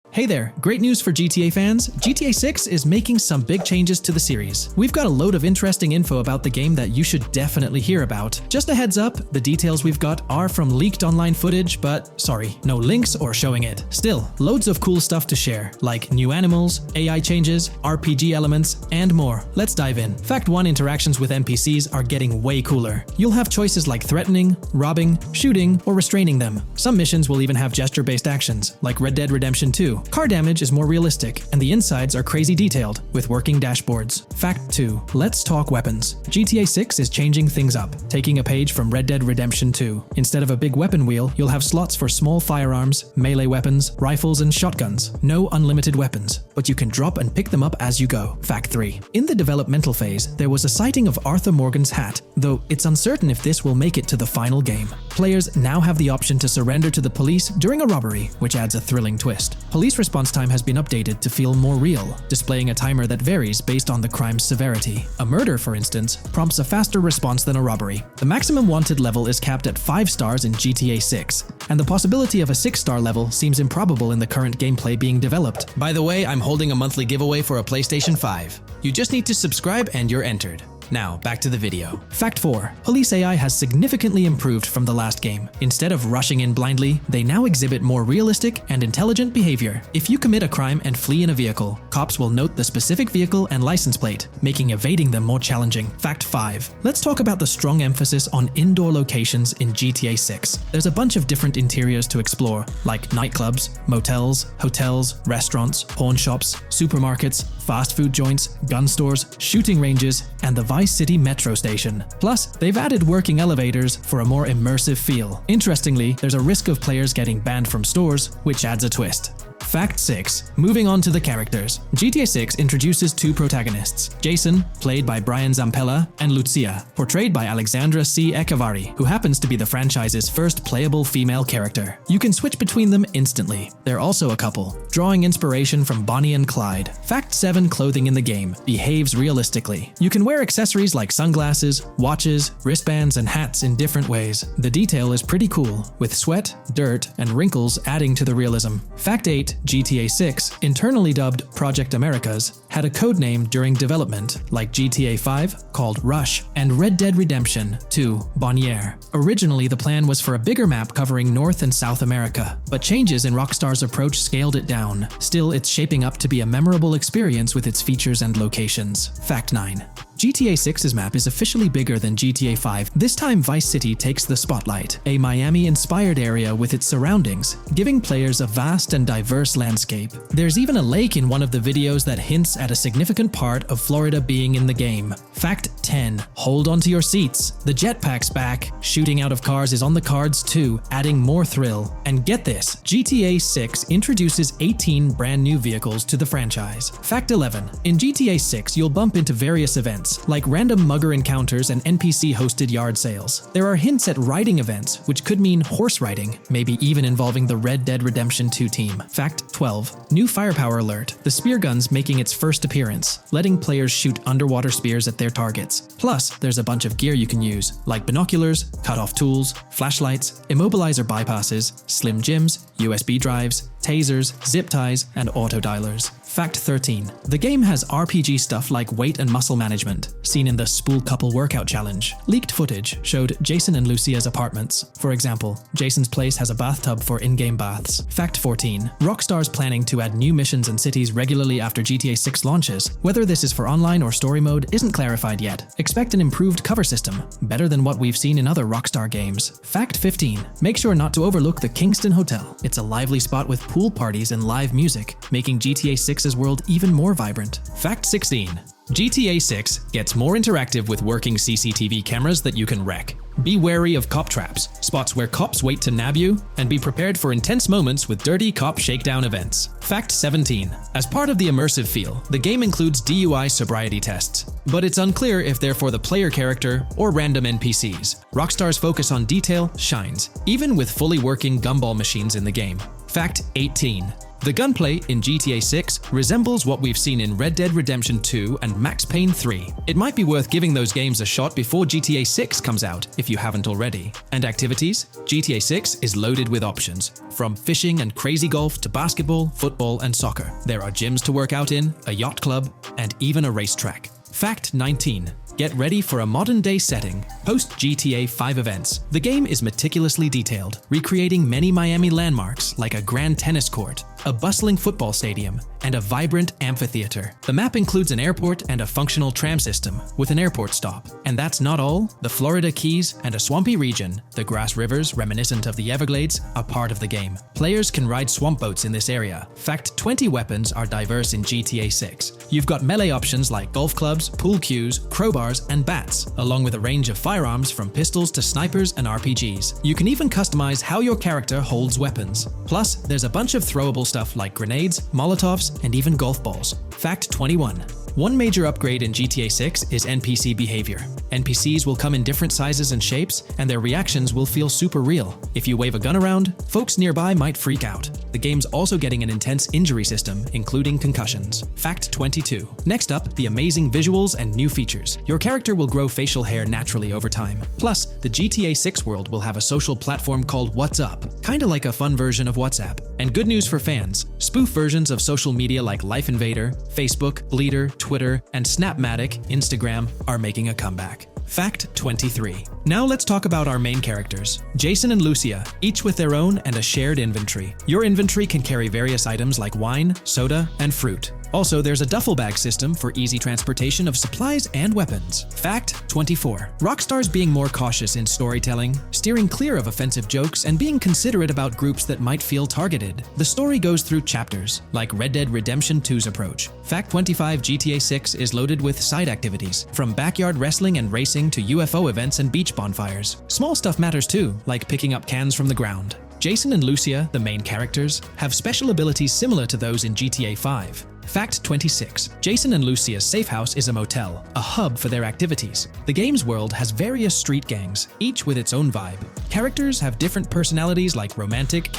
Hey there, great news for GTA fans. GTA 6 is making some big changes to the series. We've got a load of interesting info about the game that you should definitely hear about. Just a heads up, the details we've got are from leaked online footage, but sorry, no links or showing it. Still, loads of cool stuff to share, like new animals, AI changes, RPG elements, and more. Let's dive in. Fact 1: interactions with NPCs are getting way cooler. You'll have choices like threatening, robbing, shooting, or restraining them. Some missions will even have gesture-based actions, like Red Dead Redemption 2. Car damage is more realistic, and the insides are crazy detailed, with working dashboards. Fact 2: let's talk weapons. GTA 6 is changing things up, taking a page from Red Dead Redemption 2. Instead of a big weapon wheel, you'll have slots for small firearms, melee weapons, rifles, and shotguns. No unlimited weapons, but you can drop and pick them up as you go. Fact 3: in the developmental phase, there was a sighting of Arthur Morgan's hat, though it's uncertain if this will make it to the final game. Players now have the option to surrender to the police during a robbery, which adds a thrilling twist. Police police response time has been updated to feel more real, displaying a timer that varies based on the crime's severity. A murder, for instance, prompts a faster response than a robbery. The maximum wanted level is capped at 5 stars in GTA 6, and the possibility of a 6-star level seems improbable in the current gameplay being developed. By the way, I'm holding a monthly giveaway for a PlayStation 5. You just need to subscribe and you're entered. Now, back to the video. Fact 4. Police AI has significantly improved from the last game. Instead of rushing in blindly, they now exhibit more realistic and intelligent behavior. If you commit a crime and flee in a vehicle, cops will note the specific vehicle and license plate, making evading them more challenging. Fact 5. Let's talk about the strong emphasis on indoor locations in GTA 6. There's a bunch of different interiors to explore, like nightclubs, motels, hotels, restaurants, pawn shops, supermarkets, fast food joints, gun stores, shooting ranges, and the Vice City metro station. Plus, they've added working elevators for a more immersive feel. Interestingly, there's a risk of players getting banned from stores, which adds a twist. Fact 6. Moving on to the characters. GTA 6 introduces 2 protagonists, Jason, played by Brian Zampella, and Lucia, portrayed by Alexandra C. Echevarri, who happens to be the franchise's first playable female character. You can switch between them instantly. They're also a couple, drawing inspiration from Bonnie and Clyde. Fact 7. Clothing in the game behaves realistically. You can wear accessories like sunglasses, watches, wristbands, and hats in different ways. The detail is pretty cool, with sweat, dirt, and wrinkles adding to the realism. Fact 8. GTA 6, internally dubbed Project Americas, had a codename during development, like GTA 5, called Rush, and Red Dead Redemption 2, Bonnier. Originally, the plan was for a bigger map covering North and South America, but changes in Rockstar's approach scaled it down. Still, it's shaping up to be a memorable experience with its features and locations. Fact 9. GTA 6's map is officially bigger than GTA 5. This time Vice City takes the spotlight, a Miami-inspired area with its surroundings, giving players a vast and diverse landscape. There's even a lake in one of the videos that hints at a significant part of Florida being in the game. Fact 10. Hold on to your seats. The jetpack's back. Shooting out of cars is on the cards too, adding more thrill. And get this, GTA 6 introduces 18 brand new vehicles to the franchise. Fact 11. In GTA 6, you'll bump into various events, like random mugger encounters and NPC-hosted yard sales. There are hints at riding events, which could mean horse riding, maybe even involving the Red Dead Redemption 2 team. Fact 12. New firepower alert. The spear gun's making its first appearance, letting players shoot underwater spears at their targets. Plus, there's a bunch of gear you can use, like binoculars, cut-off tools, flashlights, immobilizer bypasses, slim jims, USB drives, tasers, zip ties, and auto dialers. Fact 13. The game has RPG stuff like weight and muscle management, seen in the Spool Couple Workout Challenge. Leaked footage showed Jason and Lucia's apartments. For example, Jason's place has a bathtub for in-game baths. Fact 14. Rockstar's planning to add new missions and cities regularly after GTA 6 launches. Whether this is for online or story mode isn't clarified yet. Expect an improved cover system, better than what we've seen in other Rockstar games. Fact 15. Make sure not to overlook the Kingston Hotel. It's a lively spot with pool parties and live music, making GTA 6's world even more vibrant. Fact 16. GTA 6 gets more interactive with working CCTV cameras that you can wreck. Be wary of cop traps, spots where cops wait to nab you, and be prepared for intense moments with dirty cop shakedown events. Fact 17. As part of the immersive feel, the game includes DUI sobriety tests, but it's unclear if they're for the player character or random NPCs. Rockstar's focus on detail shines, even with fully working gumball machines in the game. Fact 18. The gunplay in GTA 6 resembles what we've seen in Red Dead Redemption 2 and Max Payne 3. It might be worth giving those games a shot before GTA 6 comes out, if you haven't already. And activities? GTA 6 is loaded with options, from fishing and crazy golf to basketball, football, and soccer. There are gyms to work out in, a yacht club, and even a racetrack. Fact 19. Get ready for a modern-day setting, post-GTA 5 events. The game is meticulously detailed, recreating many Miami landmarks like a grand tennis court, a bustling football stadium, and a vibrant amphitheater. The map includes an airport and a functional tram system with an airport stop. And that's not all. The Florida Keys and a swampy region, the grass rivers reminiscent of the Everglades, are part of the game. Players can ride swamp boats in this area. Fact 20 weapons are diverse in GTA 6. You've got melee options like golf clubs, pool cues, crowbars, and bats, along with a range of firearms from pistols to snipers and RPGs. You can even customize how your character holds weapons. Plus, there's a bunch of throwable stuff like grenades, molotovs, and even golf balls. Fact 21. One major upgrade in GTA 6 is NPC behavior. NPCs will come in different sizes and shapes, and their reactions will feel super real. If you wave a gun around, folks nearby might freak out. The The game's also getting an intense injury system, including concussions. Fact 22. Next up, the amazing visuals and new features. Your character will grow facial hair naturally over time. Plus, the GTA 6 world will have a social platform called What's Up, kinda like a fun version of WhatsApp. And good news for fans, spoof versions of social media like Life Invader, Facebook, Bleeder, Twitter, and Snapmatic, Instagram are making a comeback. Fact 23. Now let's talk about our main characters, Jason and Lucia, each with their own and a shared inventory. Your inventory can carry various items like wine, soda, and fruit. Also, there's a duffel bag system for easy transportation of supplies and weapons. Fact 24. Rockstar's being more cautious in storytelling, steering clear of offensive jokes, and being considerate about groups that might feel targeted. The story goes through chapters, like Red Dead Redemption 2's approach. Fact 25. GTA 6 is loaded with side activities, from backyard wrestling and racing to UFO events and beach bonfires. Small stuff matters too, like picking up cans from the ground. Jason and Lucia, the main characters, have special abilities similar to those in GTA 5. Fact 26. Jason and Lucia's safe house is a motel, a hub for their activities. The game's world has various street gangs, each with its own vibe. Characters have different personalities like romantic,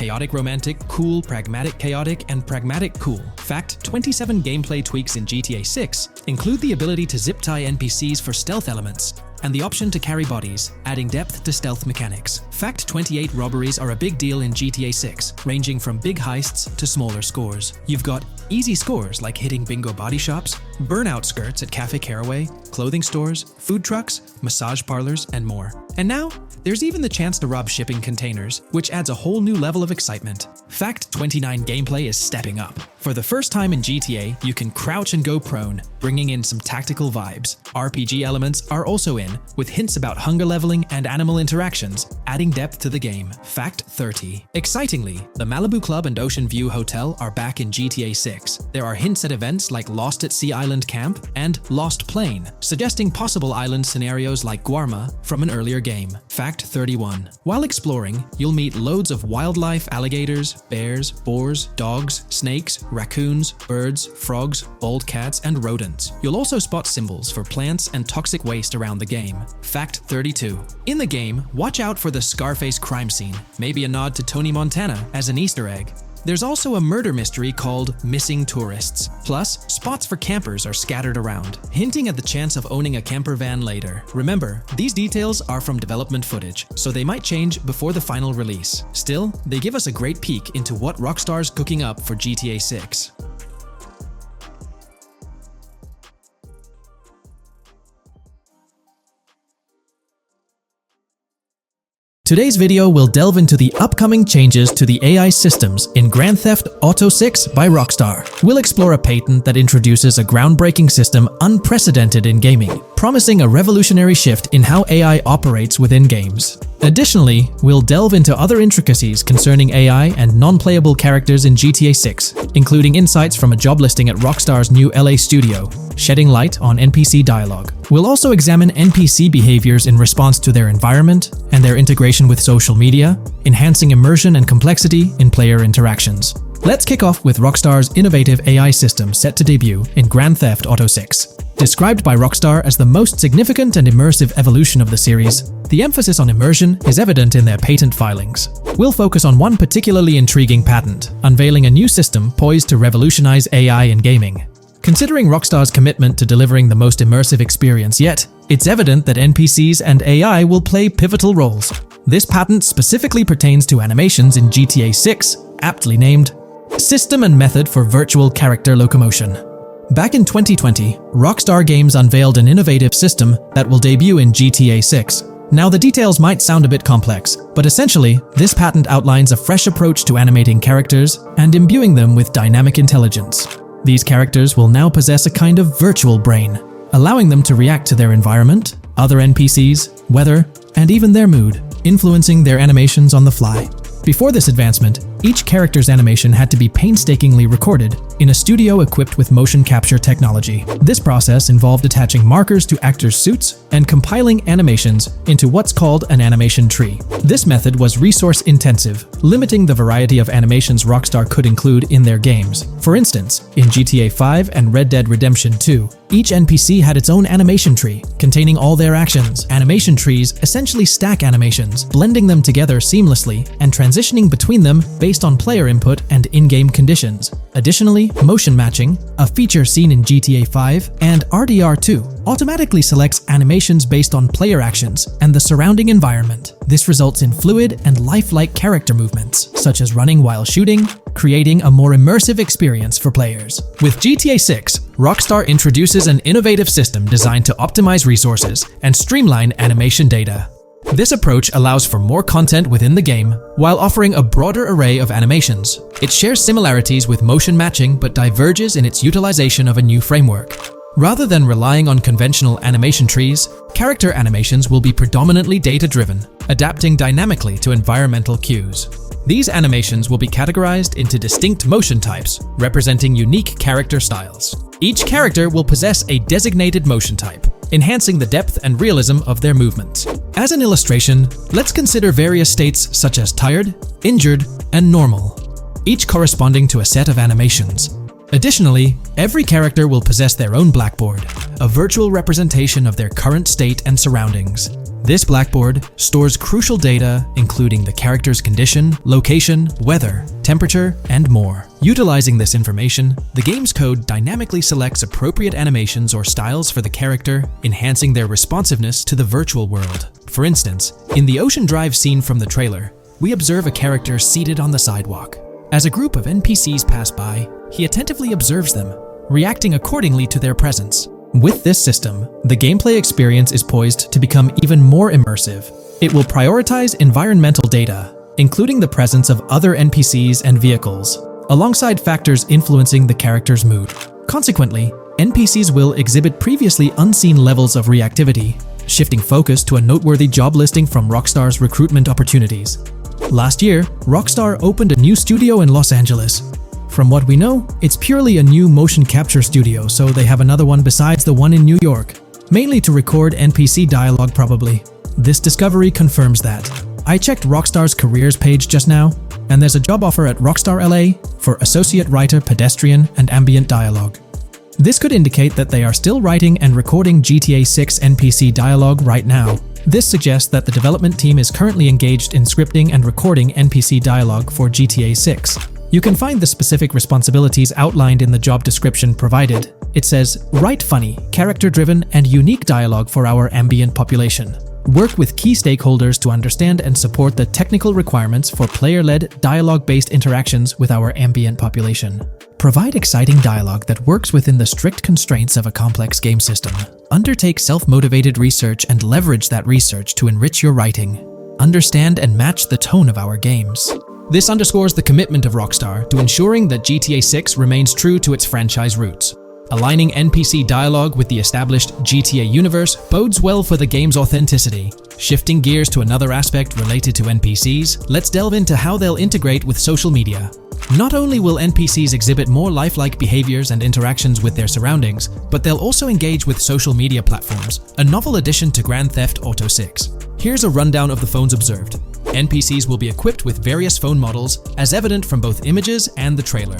cool, pragmatic, chaotic, and pragmatic cool. Fact 27. Gameplay tweaks in GTA 6 include the ability to zip tie NPCs for stealth elements, and the option to carry bodies, adding depth to stealth mechanics. Fact 28. Robberies are a big deal in GTA 6, ranging from big heists to smaller scores. You've got easy scores like hitting bingo body shops, burnout skirts at Cafe Caraway, clothing stores, food trucks, massage parlors, and more. And now, there's even the chance to rob shipping containers, which adds a whole new level of excitement. Fact 29. Gameplay is stepping up. For the first time in GTA, you can crouch and go prone, bringing in some tactical vibes. RPG elements are also in, with hints about hunger leveling and animal interactions, adding depth to the game. Fact 30. Excitingly, the Malibu Club and Ocean View Hotel are back in GTA 6. There are hints at events like Lost at Sea Island Camp and Lost Plane, suggesting possible island scenarios like Guarma from an earlier game. Fact 31. While exploring, you'll meet loads of wildlife, alligators, bears, boars, dogs, snakes, raccoons, birds, frogs, bald cats, and rodents. You'll also spot symbols for plants and toxic waste around the game. Fact 32. In the game, watch out for the Scarface crime scene, maybe a nod to Tony Montana as an Easter egg. There's also a murder mystery called Missing Tourists. Plus, spots for campers are scattered around, hinting at the chance of owning a camper van later. Remember, these details are from development footage, so they might change before the final release. Still, they give us a great peek into what Rockstar's cooking up for GTA 6. Today's video will delve into the upcoming changes to the AI systems in Grand Theft Auto 6 by Rockstar. We'll explore a patent that introduces a groundbreaking system unprecedented in gaming, promising a revolutionary shift in how AI operates within games. Additionally, we'll delve into other intricacies concerning AI and non-playable characters in GTA 6, including insights from a job listing at Rockstar's new LA studio, shedding light on NPC dialogue. We'll also examine NPC behaviors in response to their environment and their integration with social media, enhancing immersion and complexity in player interactions. Let's kick off with Rockstar's innovative AI system set to debut in Grand Theft Auto 6. Described by Rockstar as the most significant and immersive evolution of the series, the emphasis on immersion is evident in their patent filings. We'll focus on one particularly intriguing patent, unveiling a new system poised to revolutionize AI in gaming. Considering Rockstar's commitment to delivering the most immersive experience yet, it's evident that NPCs and AI will play pivotal roles. This patent specifically pertains to animations in GTA 6, aptly named System and Method for Virtual Character Locomotion. Back in 2020, Rockstar Games unveiled an innovative system that will debut in GTA 6. Now, the details might sound a bit complex, but essentially, this patent outlines a fresh approach to animating characters and imbuing them with dynamic intelligence. These characters will now possess a kind of virtual brain, allowing them to react to their environment, other NPCs, weather, and even their mood, influencing their animations on the fly. Before this advancement, each character's animation had to be painstakingly recorded in a studio equipped with motion capture technology. This process involved attaching markers to actors' suits and compiling animations into what's called an animation tree. This method was resource-intensive, limiting the variety of animations Rockstar could include in their games. For instance, in GTA 5 and Red Dead Redemption 2, each NPC had its own animation tree, containing all their actions. Animation trees essentially stack animations, blending them together seamlessly and transitioning between them based based on player input and in-game conditions. Additionally, motion matching, a feature seen in GTA 5 and RDR2, automatically selects animations based on player actions and the surrounding environment. This results in fluid and lifelike character movements, such as running while shooting, creating a more immersive experience for players. With GTA 6, Rockstar introduces an innovative system designed to optimize resources and streamline animation data. This approach allows for more content within the game while offering a broader array of animations. It shares similarities with motion matching but diverges in its utilization of a new framework. Rather than relying on conventional animation trees, character animations will be predominantly data-driven, adapting dynamically to environmental cues. These animations will be categorized into distinct motion types, representing unique character styles. Each character will possess a designated motion type, enhancing the depth and realism of their movements. As an illustration, let's consider various states such as tired, injured, and normal, each corresponding to a set of animations. Additionally, every character will possess their own blackboard, a virtual representation of their current state and surroundings. This blackboard stores crucial data including the character's condition, location, weather, temperature, and more. Utilizing this information, the game's code dynamically selects appropriate animations or styles for the character, enhancing their responsiveness to the virtual world. For instance, in the Ocean Drive scene from the trailer, we observe a character seated on the sidewalk. As a group of NPCs pass by, he attentively observes them, reacting accordingly to their presence. With this system, the gameplay experience is poised to become even more immersive. It will prioritize environmental data, including the presence of other NPCs and vehicles, alongside factors influencing the character's mood. Consequently, NPCs will exhibit previously unseen levels of reactivity, shifting focus to a noteworthy job listing from Rockstar's recruitment opportunities. Last year, Rockstar opened a new studio in Los Angeles. From what we know, it's purely a new motion capture studio, so they have another one besides the one in New York, mainly to record NPC dialogue probably. This discovery confirms that. I checked Rockstar's careers page just now, and there's a job offer at Rockstar LA for Associate Writer Pedestrian and Ambient Dialogue. This could indicate that they are still writing and recording GTA 6 NPC dialogue right now. This suggests that the development team is currently engaged in scripting and recording NPC dialogue for GTA 6. You can find the specific responsibilities outlined in the job description provided. It says, write funny, character-driven, and unique dialogue for our ambient population. Work with key stakeholders to understand and support the technical requirements for player-led, dialogue-based interactions with our ambient population. Provide exciting dialogue that works within the strict constraints of a complex game system. Undertake self-motivated research and leverage that research to enrich your writing. Understand and match the tone of our games. This underscores the commitment of Rockstar to ensuring that GTA 6 remains true to its franchise roots. Aligning NPC dialogue with the established GTA universe bodes well for the game's authenticity. Shifting gears to another aspect related to NPCs, let's delve into how they'll integrate with social media. Not only will NPCs exhibit more lifelike behaviors and interactions with their surroundings, but they'll also engage with social media platforms, a novel addition to Grand Theft Auto 6. Here's a rundown of the phones observed. NPCs will be equipped with various phone models, as evident from both images and the trailer.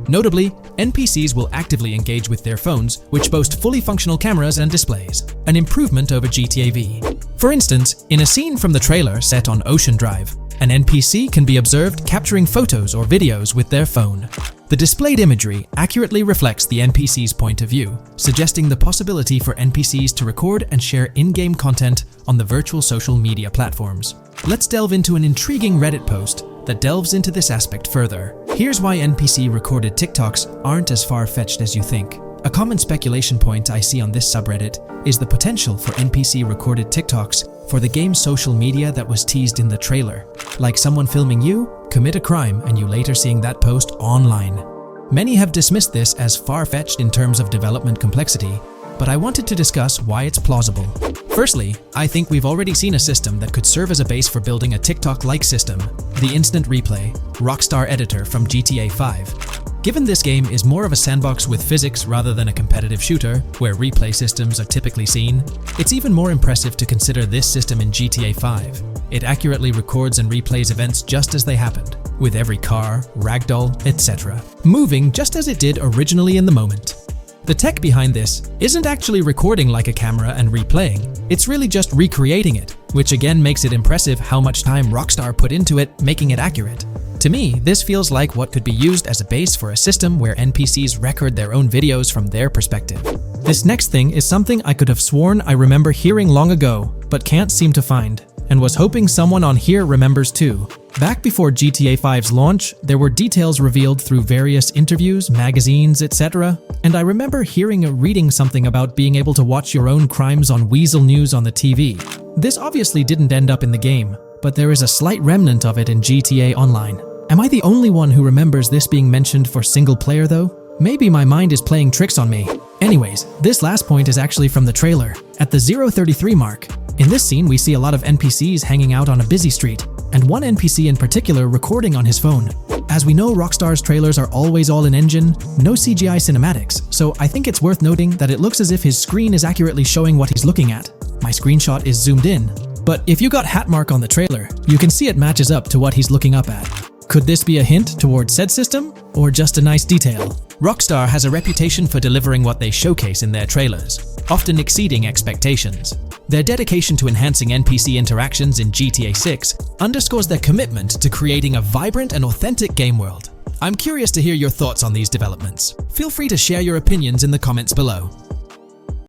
Notably, NPCs will actively engage with their phones, which boast fully functional cameras and displays, an improvement over GTA V. For instance, in a scene from the trailer set on Ocean Drive, an NPC can be observed capturing photos or videos with their phone. The displayed imagery accurately reflects the NPC's point of view, suggesting the possibility for NPCs to record and share in-game content on the virtual social media platforms. Let's delve into an intriguing Reddit post that delves into this aspect further. Here's why NPC-recorded TikToks aren't as far-fetched as you think. A common speculation point I see on this subreddit is the potential for NPC-recorded TikToks for the game's social media that was teased in the trailer, like someone filming you commit a crime and you later seeing that post online. Many have dismissed this as far-fetched in terms of development complexity, but I wanted to discuss why it's plausible. Firstly, I think we've already seen a system that could serve as a base for building a TikTok-like system, the Instant Replay, Rockstar editor from GTA 5. Given this game is more of a sandbox with physics rather than a competitive shooter, where replay systems are typically seen, it's even more impressive to consider this system in GTA 5. It accurately records and replays events just as they happened, with every car, ragdoll, etc., moving just as it did originally in the moment. The tech behind this isn't actually recording like a camera and replaying, it's really just recreating it, which again makes it impressive how much time Rockstar put into it, making it accurate. To me, this feels like what could be used as a base for a system where NPCs record their own videos from their perspective. This next thing is something I could have sworn I remember hearing long ago, but can't seem to find, and was hoping someone on here remembers too. Back before GTA 5's launch, there were details revealed through various interviews, magazines, etc., and I remember hearing or reading something about being able to watch your own crimes on Weasel News on the TV. This obviously didn't end up in the game, but there is a slight remnant of it in GTA Online. Am I the only one who remembers this being mentioned for single player though? Maybe my mind is playing tricks on me. Anyways, this last point is actually from the trailer, at the 0:33 mark. In this scene, we see a lot of NPCs hanging out on a busy street, and one NPC in particular recording on his phone. As we know, Rockstar's trailers are always all in engine, no CGI cinematics, so I think it's worth noting that it looks as if his screen is accurately showing what he's looking at. My screenshot is zoomed in, but if you got Hatmark on the trailer, you can see it matches up to what he's looking up at. Could this be a hint towards said system, or just a nice detail? Rockstar has a reputation for delivering what they showcase in their trailers, often exceeding expectations. Their dedication to enhancing NPC interactions in GTA 6 underscores their commitment to creating a vibrant and authentic game world. I'm curious to hear your thoughts on these developments. Feel free to share your opinions in the comments below.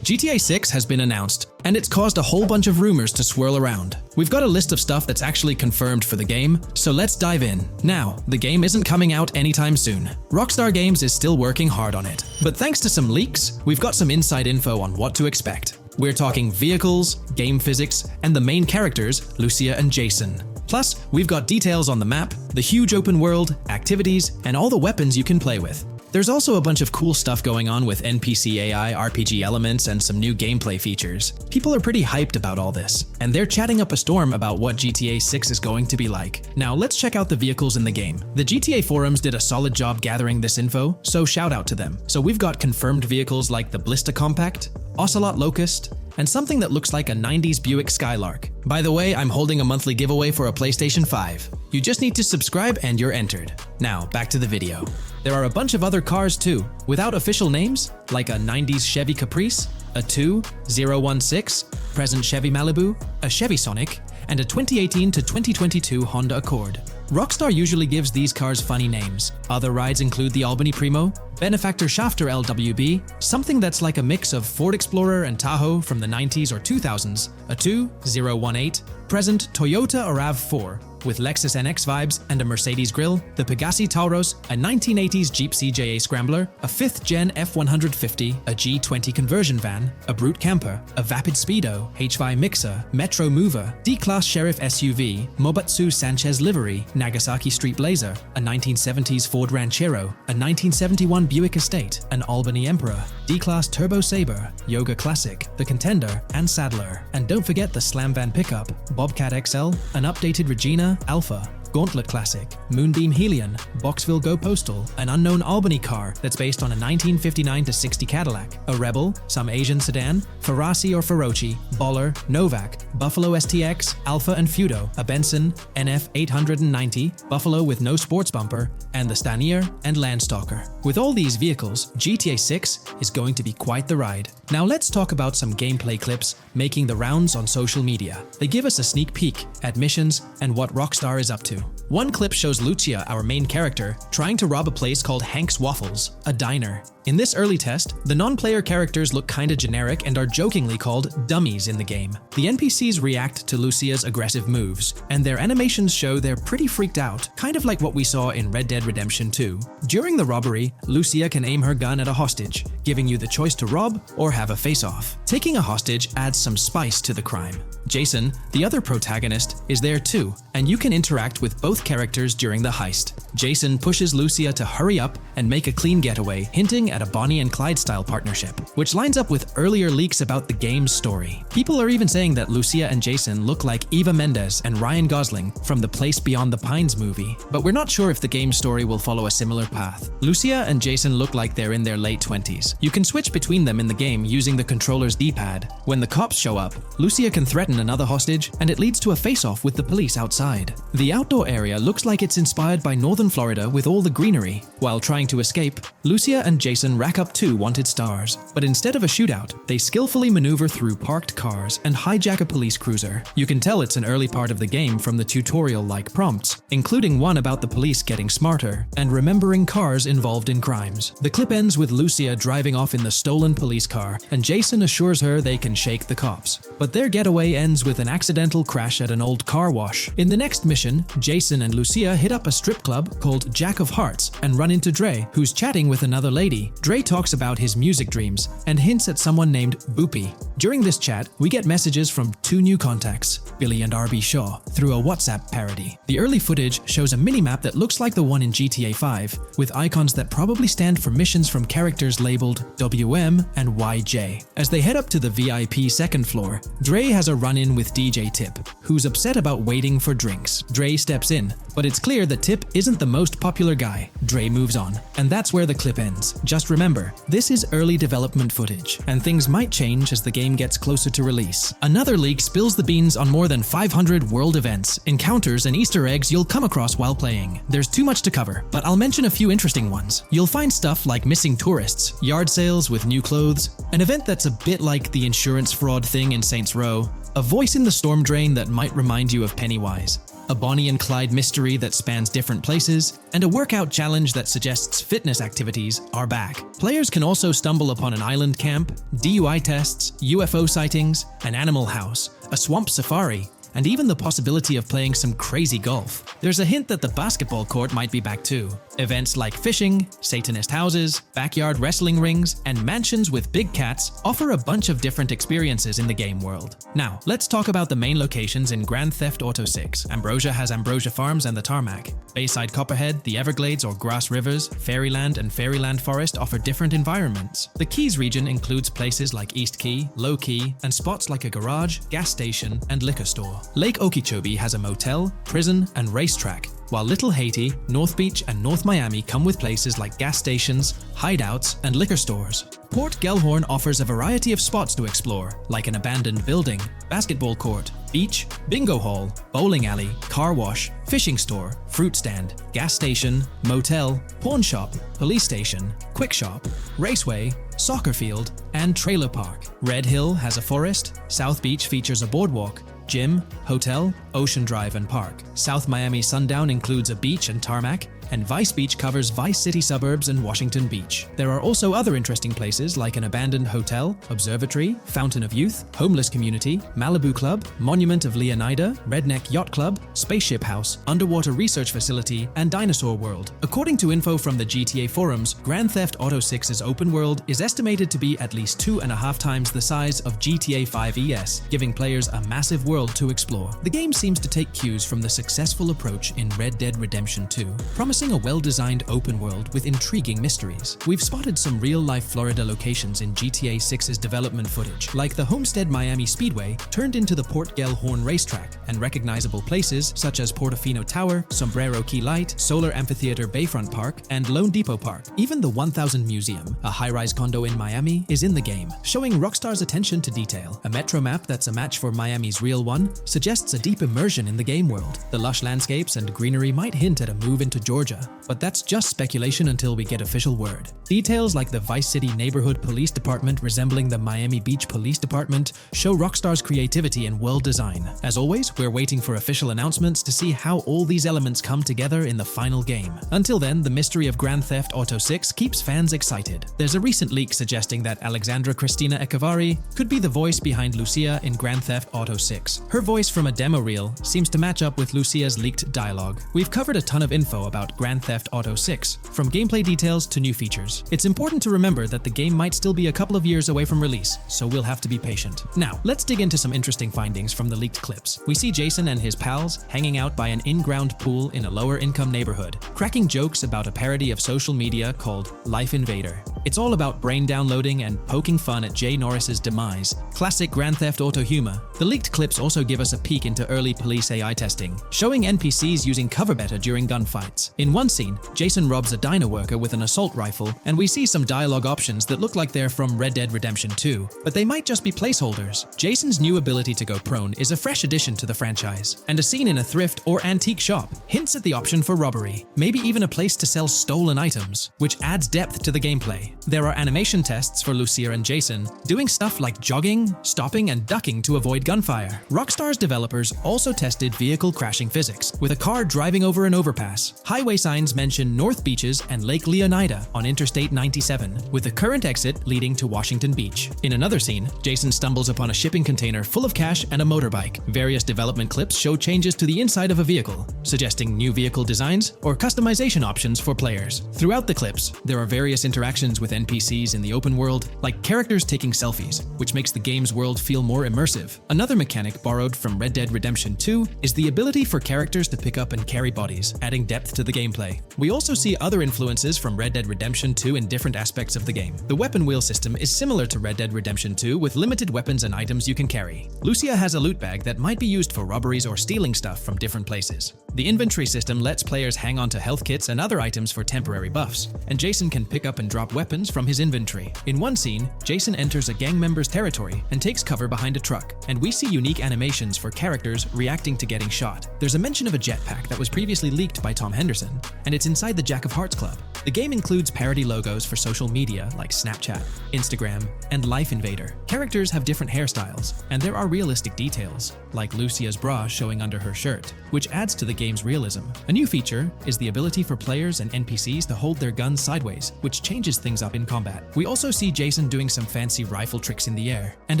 GTA 6 has been announced, and it's caused a whole bunch of rumors to swirl around. We've got a list of stuff that's actually confirmed for the game, so let's dive in. Now, the game isn't coming out anytime soon. Rockstar Games is still working hard on it, but thanks to some leaks, we've got some inside info on what to expect. We're talking vehicles, game physics, and the main characters, Lucia and Jason. Plus, we've got details on the map, the huge open world, activities, and all the weapons you can play with. There's also a bunch of cool stuff going on with NPC AI, RPG elements, and some new gameplay features. People are pretty hyped about all this, and they're chatting up a storm about what GTA 6 is going to be like. Now let's check out the vehicles in the game. The GTA forums did a solid job gathering this info, so shout out to them. So we've got confirmed vehicles like the Blista Compact, Ocelot Locust, and something that looks like a 90s Buick Skylark. By the way, I'm holding a monthly giveaway for a PlayStation 5. You just need to subscribe and you're entered. Now, back to the video. There are a bunch of other cars too, without official names, like a 90s Chevy Caprice, a 2016 present Chevy Malibu, a Chevy Sonic, and a 2018 to 2022 Honda Accord. Rockstar usually gives these cars funny names. Other rides include the Albany Primo, Benefactor Shafter LWB, something that's like a mix of Ford Explorer and Tahoe from the 90s or 2000s, a 2018 present Toyota RAV4, with Lexus NX vibes and a Mercedes grille, the Pegassi Tauros, a 1980s Jeep CJA Scrambler, a 5th Gen F150, a G20 conversion van, a Brute Camper, a Vapid Speedo, H5 Mixer, Metro Mover, D-Class Sheriff SUV, Mobatsu Sanchez Livery, Nagasaki Street Blazer, a 1970s Ford Ranchero, a 1971 Buick Estate, an Albany Emperor, D-Class Turbo Sabre, Yoga Classic, the Contender, and Sadler. And don't forget the Slam Van Pickup, Bobcat XL, an updated Regina, Alpha, Gauntlet Classic, Moonbeam Helion, Boxville Go Postal, an unknown Albany car that's based on a 1959-60 Cadillac, a Rebel, some Asian sedan, Ferrari or Feroci, Baller, Novak, Buffalo STX, Alpha and Feudo, a Benson, NF 890, Buffalo with no sports bumper, and the Stanier and Landstalker. With all these vehicles, GTA 6 is going to be quite the ride. Now let's talk about some gameplay clips making the rounds on social media. They give us a sneak peek at missions and what Rockstar is up to. One clip shows Lucia, our main character, trying to rob a place called Hank's Waffles, a diner. In this early test, the non-player characters look kinda generic and are jokingly called dummies in the game. The NPCs react to Lucia's aggressive moves, and their animations show they're pretty freaked out, kind of like what we saw in Red Dead Redemption 2. During the robbery, Lucia can aim her gun at a hostage, giving you the choice to rob or have a face-off. Taking a hostage adds some spice to the crime. Jason, the other protagonist, is there too, and you can interact with both characters during the heist. Jason pushes Lucia to hurry up and make a clean getaway, hinting at a Bonnie and Clyde style partnership, which lines up with earlier leaks about the game's story. People are even saying that Lucia and Jason look like Eva Mendes and Ryan Gosling from the Place Beyond the Pines movie, but we're not sure if the game's story will follow a similar path. Lucia and Jason look like they're in their late 20s. You can switch between them in the game using the controller's D-pad. When the cops show up, Lucia can threaten another hostage, and it leads to a face-off with the police outside. inside. The outdoor area looks like it's inspired by northern Florida with all the greenery. While trying to escape, Lucia and Jason rack up 2 wanted stars. But instead of a shootout, they skillfully maneuver through parked cars and hijack a police cruiser. You can tell it's an early part of the game from the tutorial-like prompts, including one about the police getting smarter and remembering cars involved in crimes. The clip ends with Lucia driving off in the stolen police car, and Jason assures her they can shake the cops. But their getaway ends with an accidental crash at an old car wash. In the next mission, Jason and Lucia hit up a strip club called Jack of Hearts and run into Dre, who's chatting with another lady. Dre talks about his music dreams and hints at someone named Boopy. During this chat, we get messages from 2 new contacts, Billy and RB Shaw, through a WhatsApp parody. The early footage shows a minimap that looks like the one in GTA 5, with icons that probably stand for missions from characters labeled WM and YJ. As they head up to the VIP second floor, Dre has a run-in with DJ Tip, who's upset about waiting for drinks. Dre steps in, but it's clear that Tip isn't the most popular guy. Dre moves on, and that's where the clip ends. Just remember, this is early development footage, and things might change as the game gets closer to release. Another leak spills the beans on more than 500 world events, encounters, and Easter eggs you'll come across while playing. There's too much to cover, but I'll mention a few interesting ones. You'll find stuff like missing tourists, yard sales with new clothes, an event that's a bit like the insurance fraud thing in Saints Row, a voice in the storm drain that might remind you of Pennywise, a Bonnie and Clyde mystery that spans different places, and a workout challenge that suggests fitness activities are back. Players can also stumble upon an island camp, DUI tests, UFO sightings, an animal house, a swamp safari, and even the possibility of playing some crazy golf. There's a hint that the basketball court might be back too. Events like fishing, Satanist houses, backyard wrestling rings, and mansions with big cats offer a bunch of different experiences in the game world. Now, let's talk about the main locations in Grand Theft Auto 6. Ambrosia has Ambrosia Farms and the Tarmac. Bayside Copperhead, the Everglades or Grass Rivers, Fairyland and Fairyland Forest offer different environments. The Keys region includes places like East Key, Low Key, and spots like a garage, gas station, and liquor store. Lake Okeechobee has a motel, prison, and racetrack, while Little Haiti, North Beach, and North Miami come with places like gas stations, hideouts, and liquor stores. Port Gellhorn offers a variety of spots to explore, like an abandoned building, basketball court, beach, bingo hall, bowling alley, car wash, fishing store, fruit stand, gas station, motel, pawn shop, police station, quick shop, raceway, soccer field, and trailer park. Red Hill has a forest, South Beach features a boardwalk, gym, hotel, Ocean Drive, and park. South Miami Sundown includes a beach and tarmac, and Vice Beach covers Vice City suburbs and Washington Beach. There are also other interesting places like an abandoned hotel, observatory, Fountain of Youth, homeless community, Malibu Club, Monument of Leonida, Redneck Yacht Club, Spaceship House, underwater research facility, and Dinosaur World. According to info from the GTA forums, Grand Theft Auto 6's open world is estimated to be at least 2.5 times the size of GTA 5 ES, giving players a massive world to explore. The game seems to take cues from the successful approach in Red Dead Redemption 2, promising a well-designed open world with intriguing mysteries. We've spotted some real-life Florida locations in GTA 6's development footage, like the Homestead Miami Speedway turned into the Port Gellhorn racetrack, and recognizable places such as Portofino Tower, Sombrero Key Light, Solar Amphitheater Bayfront Park, and Lone Depot Park. Even the 1000 Museum, a high-rise condo in Miami, is in the game, showing Rockstar's attention to detail. A metro map that's a match for Miami's real one suggests a deep immersion in the game world. The lush landscapes and greenery might hint at a move into Georgia, but that's just speculation until we get official word. Details like the Vice City Neighborhood Police Department resembling the Miami Beach Police Department show Rockstar's creativity and world design. As always, we're waiting for official announcements to see how all these elements come together in the final game. Until then, the mystery of Grand Theft Auto 6 keeps fans excited. There's a recent leak suggesting that Alexandra Christina Echevarri could be the voice behind Lucia in Grand Theft Auto 6. Her voice from a demo reel seems to match up with Lucia's leaked dialogue. We've covered a ton of info about Grand Theft Auto 6, from gameplay details to new features. It's important to remember that the game might still be a couple of years away from release, so we'll have to be patient. Now, let's dig into some interesting findings from the leaked clips. We see Jason and his pals hanging out by an in-ground pool in a lower-income neighborhood, cracking jokes about a parody of social media called Life Invader. It's all about brain downloading and poking fun at Jay Norris's demise. Classic Grand Theft Auto humor. The leaked clips also give us a peek into early police AI testing, showing NPCs using cover better during gunfights. In one scene, Jason robs a diner worker with an assault rifle, and we see some dialogue options that look like they're from Red Dead Redemption 2, but they might just be placeholders. Jason's new ability to go prone is a fresh addition to the franchise, and a scene in a thrift or antique shop hints at the option for robbery, maybe even a place to sell stolen items, which adds depth to the gameplay. There are animation tests for Lucia and Jason, doing stuff like jogging, stopping, and ducking to avoid gunfire. Rockstar's developers also tested vehicle crashing physics, with a car driving over an overpass. Highway signs mention North Beaches and Lake Leonida on Interstate 97, with the current exit leading to Washington Beach. In another scene, Jason stumbles upon a shipping container full of cash and a motorbike. Various development clips show changes to the inside of a vehicle, suggesting new vehicle designs or customization options for players. Throughout the clips, there are various interactions with NPCs in the open world, like characters taking selfies, which makes the game's world feel more immersive. Another mechanic borrowed from Red Dead Redemption 2 is the ability for characters to pick up and carry bodies, adding depth to the gameplay. We also see other influences from Red Dead Redemption 2 in different aspects of the game. The weapon wheel system is similar to Red Dead Redemption 2 with limited weapons and items you can carry. Lucia has a loot bag that might be used for robberies or stealing stuff from different places. The inventory system lets players hang on to health kits and other items for temporary buffs, and Jason can pick up and drop weapons from his inventory. In one scene, Jason enters a gang member's territory and takes cover behind a truck, and we see unique animations for characters reacting to getting shot. There's a mention of a jetpack that was previously leaked by Tom Henderson, and it's inside the Jack of Hearts Club. The game includes parody logos for social media like Snapchat, Instagram, and Life Invader. Characters have different hairstyles, and there are realistic details, like Lucia's bra showing under her shirt, which adds to the game's realism. A new feature is the ability for players and NPCs to hold their guns sideways, which changes things up in combat. We also see Jason doing some fancy rifle tricks in the air, and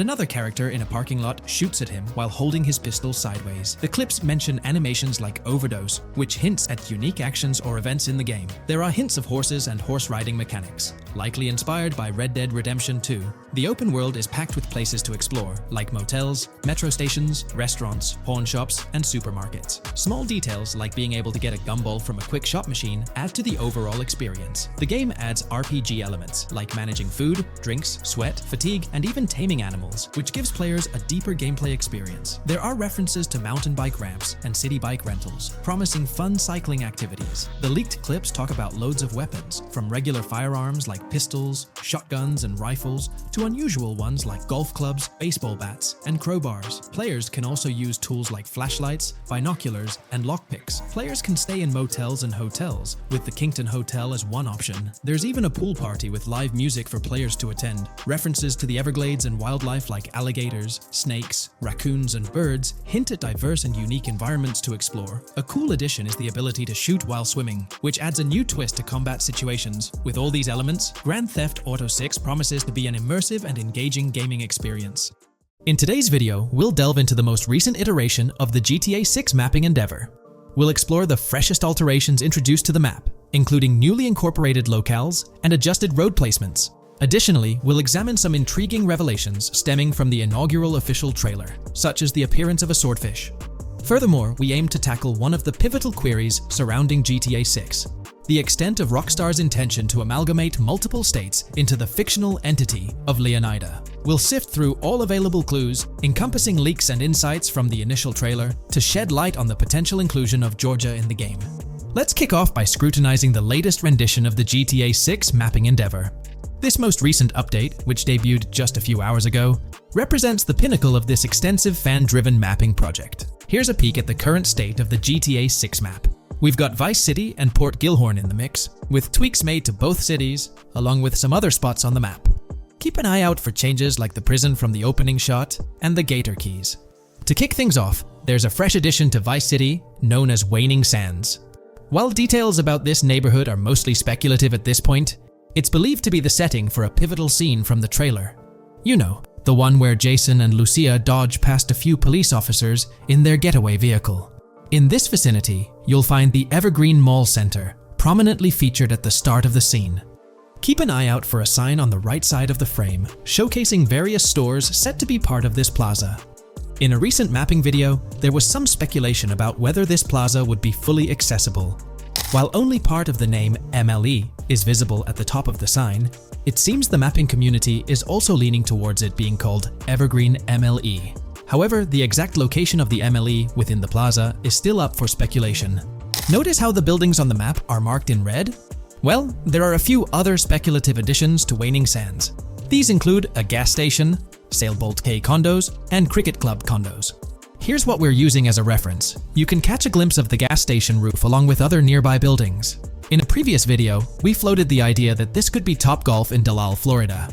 another character in a parking lot shoots at him while holding his pistol sideways. The clips mention animations like overdose, which hints at unique actions or events in the game. There are hints of horses and horse riding mechanics, likely inspired by Red Dead Redemption 2. The open world is packed with places to explore, like motels, metro stations, restaurants, pawn shops, and supermarkets. Small details like being able to get a gumball from a quick shop machine add to the overall experience. The game adds RPG elements, like managing food, drinks, sweat, fatigue, and even taming animals, which gives players a deeper gameplay experience. There are references to mountain bike ramps and city bike rentals, promising fun cycling activities. The leaked clips talk about loads of weapons, from regular firearms like pistols, shotguns, and rifles, to unusual ones like golf clubs, baseball bats, and crowbars. Players can also use tools like flashlights, binoculars, and lockpicks. Players can stay in motels and hotels, with the Kington Hotel as one option. There's even a pool party with live music for players to attend. References to the Everglades and wildlife like alligators, snakes, raccoons, and birds hint at diverse and unique environments to explore. A cool addition is the ability to shoot while swimming, which adds a new twist to combat situations. With all these elements, Grand Theft Auto 6 promises to be an immersive and engaging gaming experience. In today's video, we'll delve into the most recent iteration of the GTA 6 mapping endeavor. We'll explore the freshest alterations introduced to the map, including newly incorporated locales and adjusted road placements. Additionally, we'll examine some intriguing revelations stemming from the inaugural official trailer, such as the appearance of a swordfish. Furthermore, we aim to tackle one of the pivotal queries surrounding GTA 6, the extent of Rockstar's intention to amalgamate multiple states into the fictional entity of Leonida. We'll sift through all available clues, encompassing leaks and insights from the initial trailer, to shed light on the potential inclusion of Georgia in the game. Let's kick off by scrutinizing the latest rendition of the GTA 6 mapping endeavor. This most recent update, which debuted just a few hours ago, represents the pinnacle of this extensive fan-driven mapping project. Here's a peek at the current state of the GTA 6 map. We've got Vice City and Port Gilhorn in the mix, with tweaks made to both cities, along with some other spots on the map. Keep an eye out for changes like the prison from the opening shot and the Gator Keys. To kick things off, there's a fresh addition to Vice City known as Waning Sands. While details about this neighborhood are mostly speculative at this point, it's believed to be the setting for a pivotal scene from the trailer. You know, the one where Jason and Lucia dodge past a few police officers in their getaway vehicle. In this vicinity, you'll find the Evergreen Mall Center, prominently featured at the start of the scene. Keep an eye out for a sign on the right side of the frame, showcasing various stores set to be part of this plaza. In a recent mapping video, there was some speculation about whether this plaza would be fully accessible. While only part of the name MLE is visible at the top of the sign, it seems the mapping community is also leaning towards it being called Evergreen MLE. However, the exact location of the MLE within the plaza is still up for speculation. Notice how the buildings on the map are marked in red? Well, there are a few other speculative additions to Waning Sands. These include a gas station, Sailbolt K condos, and Cricket Club condos. Here's what we're using as a reference. You can catch a glimpse of the gas station roof along with other nearby buildings. In a previous video, we floated the idea that this could be Topgolf in Dalal, Florida.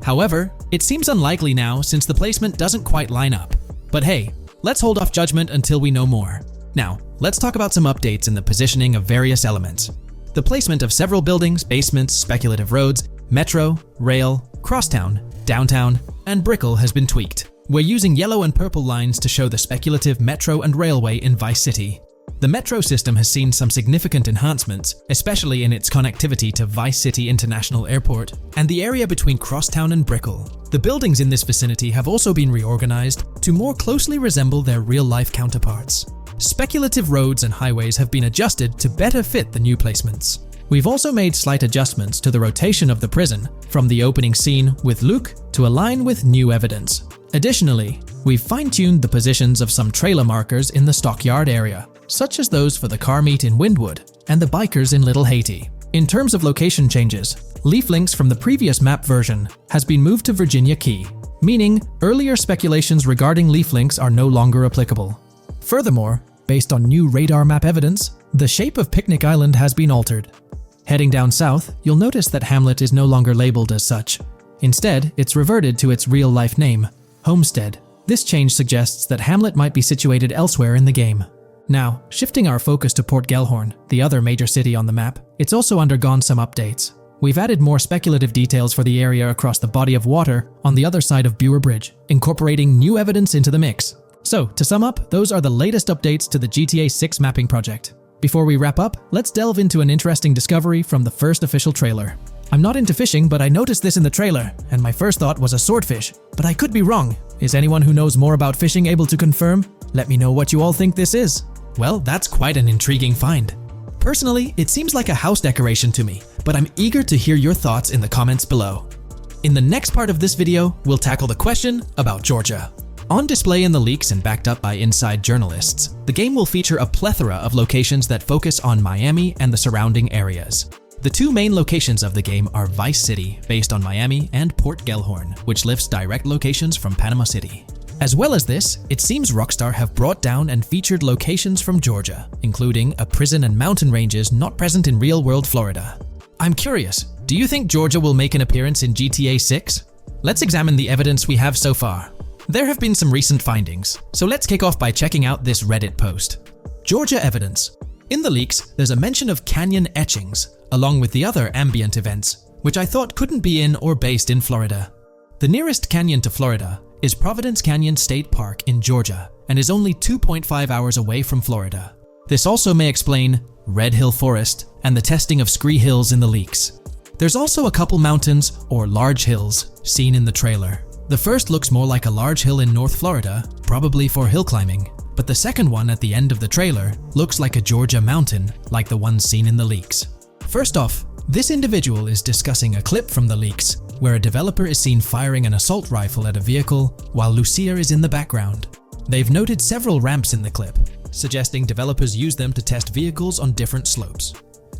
However, it seems unlikely now since the placement doesn't quite line up. But hey, let's hold off judgment until we know more. Now, let's talk about some updates in the positioning of various elements. The placement of several buildings, basements, speculative roads, metro, rail, crosstown, downtown, and Brickell has been tweaked. We're using yellow and purple lines to show the speculative metro and railway in Vice City. The metro system has seen some significant enhancements, especially in its connectivity to Vice City International Airport and the area between Crosstown and Brickell. The buildings in this vicinity have also been reorganized to more closely resemble their real-life counterparts. Speculative roads and highways have been adjusted to better fit the new placements. We've also made slight adjustments to the rotation of the prison from the opening scene with Luke to align with new evidence. Additionally, we've fine-tuned the positions of some trailer markers in the stockyard area, such as those for the car meet in Windwood and the bikers in Little Haiti. In terms of location changes, leaf links from the previous map version has been moved to Virginia Key, meaning earlier speculations regarding leaf links are no longer applicable. Furthermore, based on new radar map evidence, the shape of Picnic Island has been altered. Heading down south, you'll notice that Hamlet is no longer labeled as such. Instead, it's reverted to its real-life name, Homestead. This change suggests that Hamlet might be situated elsewhere in the game. Now, shifting our focus to Port Gellhorn, the other major city on the map, it's also undergone some updates. We've added more speculative details for the area across the body of water on the other side of Buer Bridge, incorporating new evidence into the mix. So, to sum up, those are the latest updates to the GTA 6 mapping project. Before we wrap up, let's delve into an interesting discovery from the first official trailer. I'm not into fishing, but I noticed this in the trailer, and my first thought was a swordfish, but I could be wrong. Is anyone who knows more about fishing able to confirm? Let me know what you all think this is. Well, that's quite an intriguing find. Personally, it seems like a house decoration to me, but I'm eager to hear your thoughts in the comments below. In the next part of this video, we'll tackle the question about Georgia. On display in the leaks and backed up by inside journalists, the game will feature a plethora of locations that focus on Miami and the surrounding areas. The two main locations of the game are Vice City, based on Miami, and Port Gellhorn, which lifts direct locations from Panama City. As well as this, it seems Rockstar have brought down and featured locations from Georgia, including a prison and mountain ranges not present in real-world Florida. I'm curious, do you think Georgia will make an appearance in GTA 6? Let's examine the evidence we have so far. There have been some recent findings, so let's kick off by checking out this Reddit post. Georgia evidence. In the leaks, there's a mention of canyon etchings, along with the other ambient events, which I thought couldn't be in or based in Florida. The nearest canyon to Florida is Providence Canyon State Park in Georgia, and is only 2.5 hours away from Florida. This also may explain Red Hill Forest and the testing of Scree Hills in the leaks. There's also a couple mountains, or large hills, seen in the trailer. The first looks more like a large hill in North Florida, probably for hill climbing, but the second one at the end of the trailer looks like a Georgia mountain, like the one seen in the leaks. First off, this individual is discussing a clip from the leaks, where a developer is seen firing an assault rifle at a vehicle while Lucia is in the background. They've noted several ramps in the clip, suggesting developers use them to test vehicles on different slopes.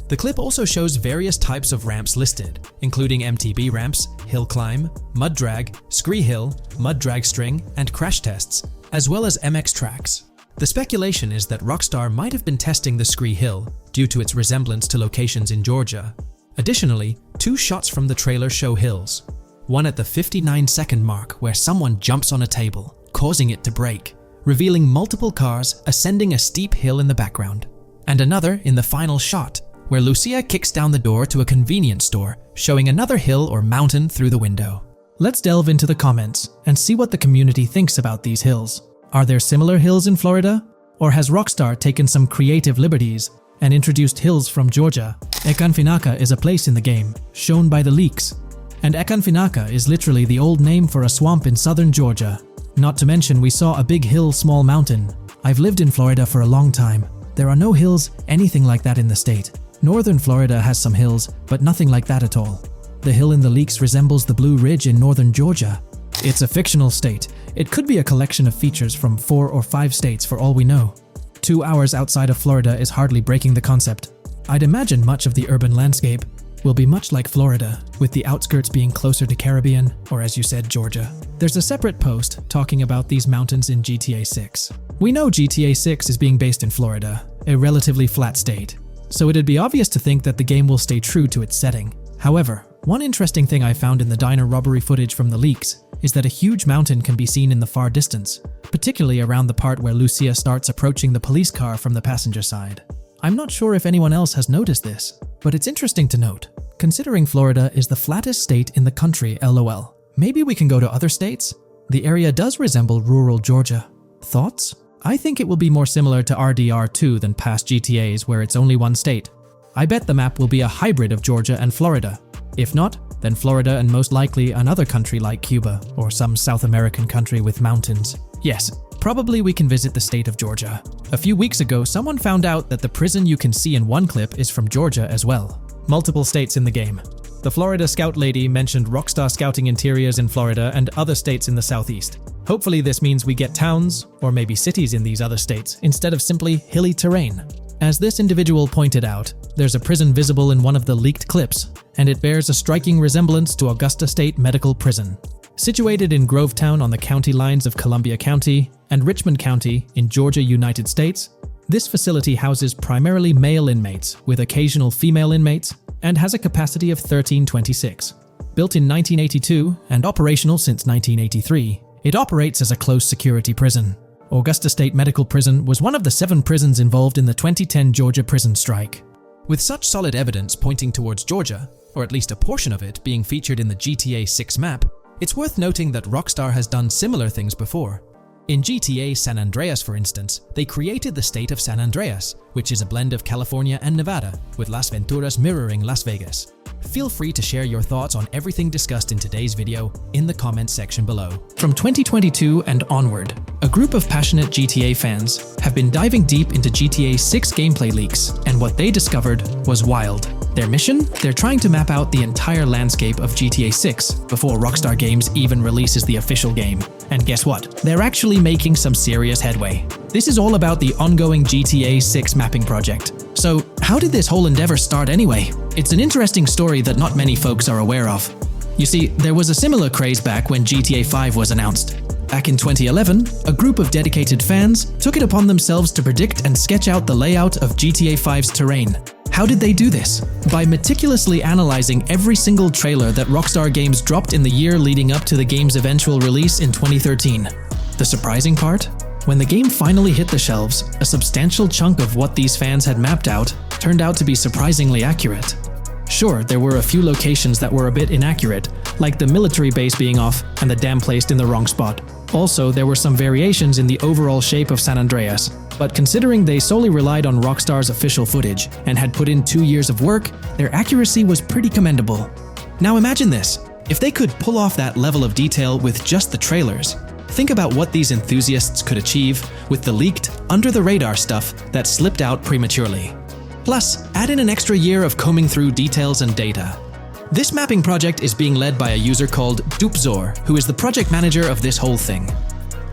The clip also shows various types of ramps listed, including MTB ramps, hill climb, mud drag, Scree Hill, mud drag string, and crash tests, as well as MX tracks. The speculation is that Rockstar might have been testing the Scree Hill due to its resemblance to locations in Georgia. Additionally, two shots from the trailer show hills. One at the 59-second mark where someone jumps on a table, causing it to break, revealing multiple cars ascending a steep hill in the background. And another in the final shot, where Lucia kicks down the door to a convenience store, showing another hill or mountain through the window. Let's delve into the comments and see what the community thinks about these hills. Are there similar hills in Florida? Or has Rockstar taken some creative liberties and introduced hills from Georgia? Ekanfinaka is a place in the game, shown by the leaks. And Ekanfinaka is literally the old name for a swamp in southern Georgia. Not to mention we saw a big hill, small mountain. I've lived in Florida for a long time. There are no hills, anything like that in the state. Northern Florida has some hills, but nothing like that at all. The hill in the leaks resembles the Blue Ridge in northern Georgia. It's a fictional state. It could be a collection of features from 4 or 5 states for all we know. 2 hours outside of Florida is hardly breaking the concept. I'd imagine much of the urban landscape will be much like Florida, with the outskirts being closer to Caribbean, or as you said, Georgia. There's a separate post talking about these mountains in GTA 6. We know GTA 6 is being based in Florida, a relatively flat state, so it'd be obvious to think that the game will stay true to its setting. However, one interesting thing I found in the diner robbery footage from the leaks is that a huge mountain can be seen in the far distance, particularly around the part where Lucia starts approaching the police car from the passenger side. I'm not sure if anyone else has noticed this, but it's interesting to note, considering Florida is the flattest state in the country, LOL. Maybe we can go to other states? The area does resemble rural Georgia. Thoughts? I think it will be more similar to RDR2 than past GTAs where it's only one state. I bet the map will be a hybrid of Georgia and Florida. If not, then Florida and most likely another country like Cuba or some South American country with mountains. Yes, probably we can visit the state of Georgia. A few weeks ago, someone found out that the prison you can see in one clip is from Georgia as well. Multiple states in the game. The Florida Scout lady mentioned Rockstar Scouting interiors in Florida and other states in the southeast. Hopefully this means we get towns, or maybe cities in these other states, instead of simply hilly terrain. As this individual pointed out, there's a prison visible in one of the leaked clips, and it bears a striking resemblance to Augusta State Medical Prison. Situated in Grovetown on the county lines of Columbia County and Richmond County in Georgia, United States, this facility houses primarily male inmates with occasional female inmates and has a capacity of 1326. Built in 1982 and operational since 1983, it operates as a close-security prison. Augusta State Medical Prison was one of the 7 prisons involved in the 2010 Georgia prison strike. With such solid evidence pointing towards Georgia, or at least a portion of it being featured in the GTA 6 map, it's worth noting that Rockstar has done similar things before. In GTA San Andreas, for instance, they created the state of San Andreas, which is a blend of California and Nevada, with Las Venturas mirroring Las Vegas. Feel free to share your thoughts on everything discussed in today's video in the comments section below. From 2022 and onward, a group of passionate GTA fans have been diving deep into GTA 6 gameplay leaks, and what they discovered was wild. Their mission? They're trying to map out the entire landscape of GTA 6 before Rockstar Games even releases the official game. And guess what? They're actually making some serious headway. This is all about the ongoing GTA 6 mapping project. So, how did this whole endeavor start anyway? It's an interesting story that not many folks are aware of. You see, there was a similar craze back when GTA 5 was announced. Back in 2011, a group of dedicated fans took it upon themselves to predict and sketch out the layout of GTA 5's terrain. How did they do this? By meticulously analyzing every single trailer that Rockstar Games dropped in the year leading up to the game's eventual release in 2013. The surprising part? When the game finally hit the shelves, a substantial chunk of what these fans had mapped out turned out to be surprisingly accurate. Sure, there were a few locations that were a bit inaccurate, like the military base being off and the dam placed in the wrong spot. Also, there were some variations in the overall shape of San Andreas, but considering they solely relied on Rockstar's official footage and had put in 2 years of work, their accuracy was pretty commendable. Now imagine this, if they could pull off that level of detail with just the trailers, think about what these enthusiasts could achieve with the leaked, under-the-radar stuff that slipped out prematurely. Plus, add in an extra year of combing through details and data. This mapping project is being led by a user called Dupzor, who is the project manager of this whole thing.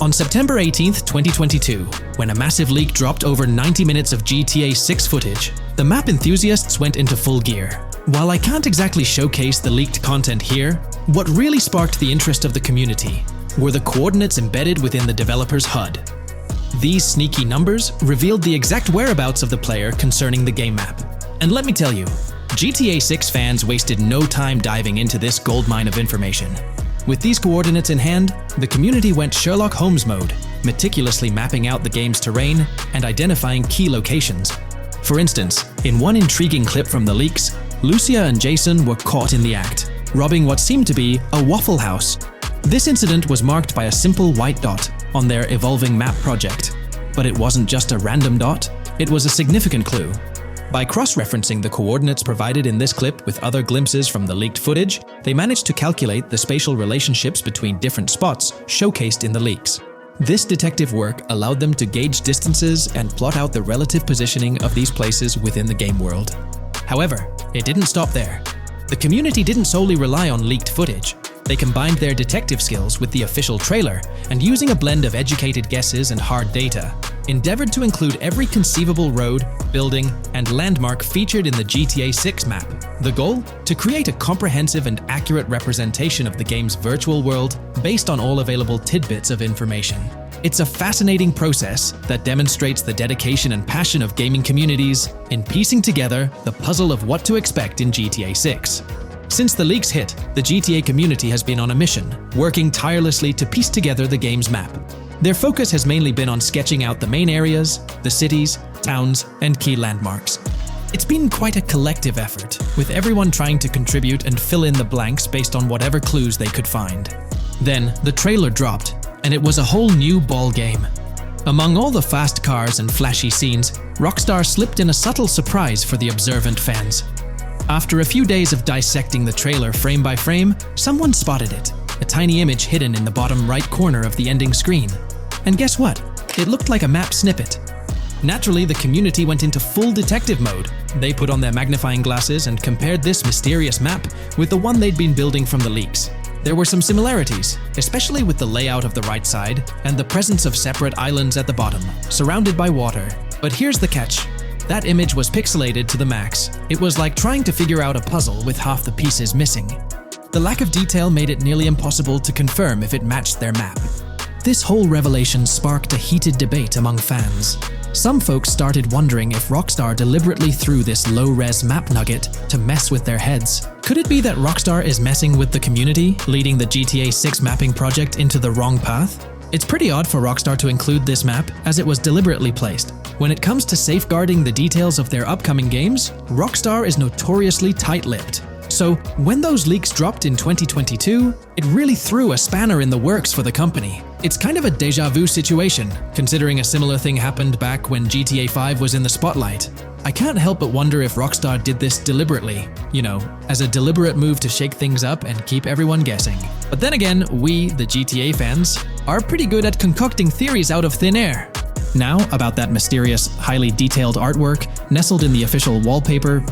On September 18th, 2022, when a massive leak dropped over 90 minutes of GTA 6 footage, the map enthusiasts went into full gear. While I can't exactly showcase the leaked content here, what really sparked the interest of the community were the coordinates embedded within the developer's HUD. These sneaky numbers revealed the exact whereabouts of the player concerning the game map. And let me tell you, GTA 6 fans wasted no time diving into this goldmine of information. With these coordinates in hand, the community went Sherlock Holmes mode, meticulously mapping out the game's terrain and identifying key locations. For instance, in one intriguing clip from the leaks, Lucia and Jason were caught in the act, robbing what seemed to be a Waffle House. This incident was marked by a simple white dot on their evolving map project. But it wasn't just a random dot, it was a significant clue. By cross-referencing the coordinates provided in this clip with other glimpses from the leaked footage, they managed to calculate the spatial relationships between different spots showcased in the leaks. This detective work allowed them to gauge distances and plot out the relative positioning of these places within the game world. However, it didn't stop there. The community didn't solely rely on leaked footage. They combined their detective skills with the official trailer, and using a blend of educated guesses and hard data, endeavored to include every conceivable road, building, and landmark featured in the GTA 6 map. The goal? To create a comprehensive and accurate representation of the game's virtual world based on all available tidbits of information. It's a fascinating process that demonstrates the dedication and passion of gaming communities in piecing together the puzzle of what to expect in GTA 6. Since the leaks hit, the GTA community has been on a mission, working tirelessly to piece together the game's map. Their focus has mainly been on sketching out the main areas, the cities, towns, and key landmarks. It's been quite a collective effort, with everyone trying to contribute and fill in the blanks based on whatever clues they could find. Then, the trailer dropped, and it was a whole new ball game. Among all the fast cars and flashy scenes, Rockstar slipped in a subtle surprise for the observant fans. After a few days of dissecting the trailer frame by frame, someone spotted it, a tiny image hidden in the bottom right corner of the ending screen. And guess what? It looked like a map snippet. Naturally, the community went into full detective mode. They put on their magnifying glasses and compared this mysterious map with the one they'd been building from the leaks. There were some similarities, especially with the layout of the right side and the presence of separate islands at the bottom, surrounded by water. But here's the catch. That image was pixelated to the max. It was like trying to figure out a puzzle with half the pieces missing. The lack of detail made it nearly impossible to confirm if it matched their map. This whole revelation sparked a heated debate among fans. Some folks started wondering if Rockstar deliberately threw this low-res map nugget to mess with their heads. Could it be that Rockstar is messing with the community, leading the GTA 6 mapping project into the wrong path? It's pretty odd for Rockstar to include this map, as it was deliberately placed. When it comes to safeguarding the details of their upcoming games, Rockstar is notoriously tight-lipped. So, when those leaks dropped in 2022, it really threw a spanner in the works for the company. It's kind of a déjà vu situation, considering a similar thing happened back when GTA 5 was in the spotlight. I can't help but wonder if Rockstar did this deliberately, as a deliberate move to shake things up and keep everyone guessing. But then again, we, the GTA fans, are pretty good at concocting theories out of thin air. Now, about that mysterious, highly detailed artwork nestled in the official wallpaper,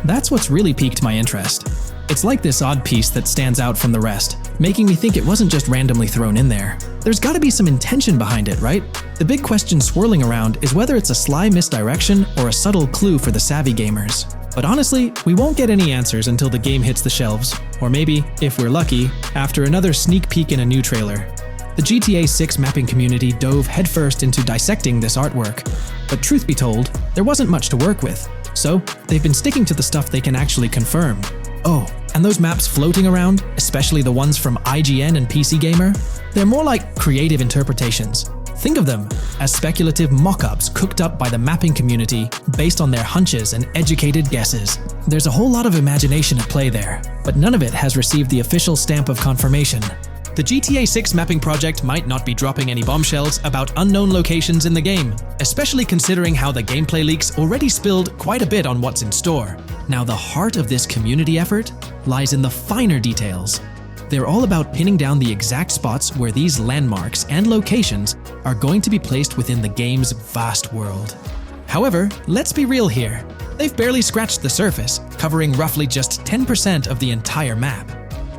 that's what's really piqued my interest. It's like this odd piece that stands out from the rest, making me think it wasn't just randomly thrown in there. There's gotta be some intention behind it, right? The big question swirling around is whether it's a sly misdirection or a subtle clue for the savvy gamers. But honestly, we won't get any answers until the game hits the shelves, or maybe, if we're lucky, after another sneak peek in a new trailer. The GTA 6 mapping community dove headfirst into dissecting this artwork, but truth be told, there wasn't much to work with. So, they've been sticking to the stuff they can actually confirm. Oh, and those maps floating around, especially the ones from IGN and PC Gamer, they're more like creative interpretations. Think of them as speculative mock-ups cooked up by the mapping community based on their hunches and educated guesses. There's a whole lot of imagination at play there, but none of it has received the official stamp of confirmation. The GTA 6 mapping project might not be dropping any bombshells about unknown locations in the game, especially considering how the gameplay leaks already spilled quite a bit on what's in store. Now, the heart of this community effort lies in the finer details. They're all about pinning down the exact spots where these landmarks and locations are going to be placed within the game's vast world. However, let's be real here. They've barely scratched the surface, covering roughly just 10% of the entire map.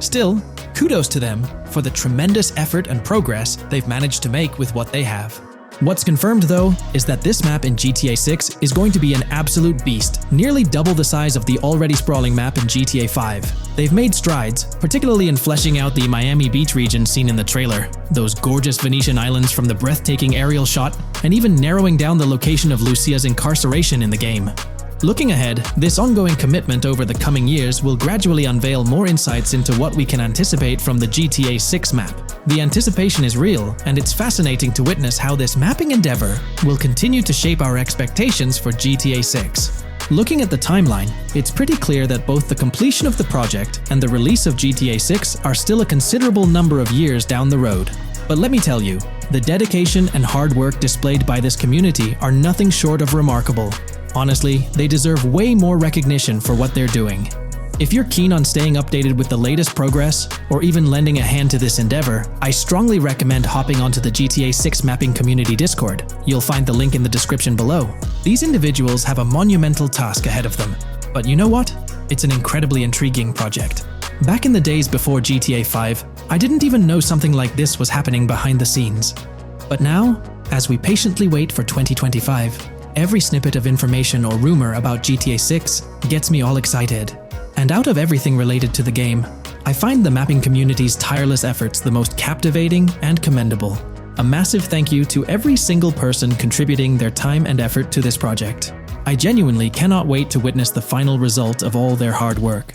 Still, kudos to them for the tremendous effort and progress they've managed to make with what they have. What's confirmed, though, is that this map in GTA 6 is going to be an absolute beast, nearly double the size of the already sprawling map in GTA 5. They've made strides, particularly in fleshing out the Miami Beach region seen in the trailer, those gorgeous Venetian islands from the breathtaking aerial shot, and even narrowing down the location of Lucia's incarceration in the game. Looking ahead, this ongoing commitment over the coming years will gradually unveil more insights into what we can anticipate from the GTA 6 map. The anticipation is real, and it's fascinating to witness how this mapping endeavor will continue to shape our expectations for GTA 6. Looking at the timeline, it's pretty clear that both the completion of the project and the release of GTA 6 are still a considerable number of years down the road. But let me tell you, the dedication and hard work displayed by this community are nothing short of remarkable. Honestly, they deserve way more recognition for what they're doing. If you're keen on staying updated with the latest progress, or even lending a hand to this endeavor, I strongly recommend hopping onto the GTA 6 mapping community Discord. You'll find the link in the description below. These individuals have a monumental task ahead of them. But you know what? It's an incredibly intriguing project. Back in the days before GTA 5, I didn't even know something like this was happening behind the scenes. But now, As we patiently wait for 2025, every snippet of information or rumor about GTA 6 gets me all excited. And out of everything related to the game, I find the mapping community's tireless efforts the most captivating and commendable. A massive thank you to every single person contributing their time and effort to this project. I genuinely cannot wait to witness the final result of all their hard work.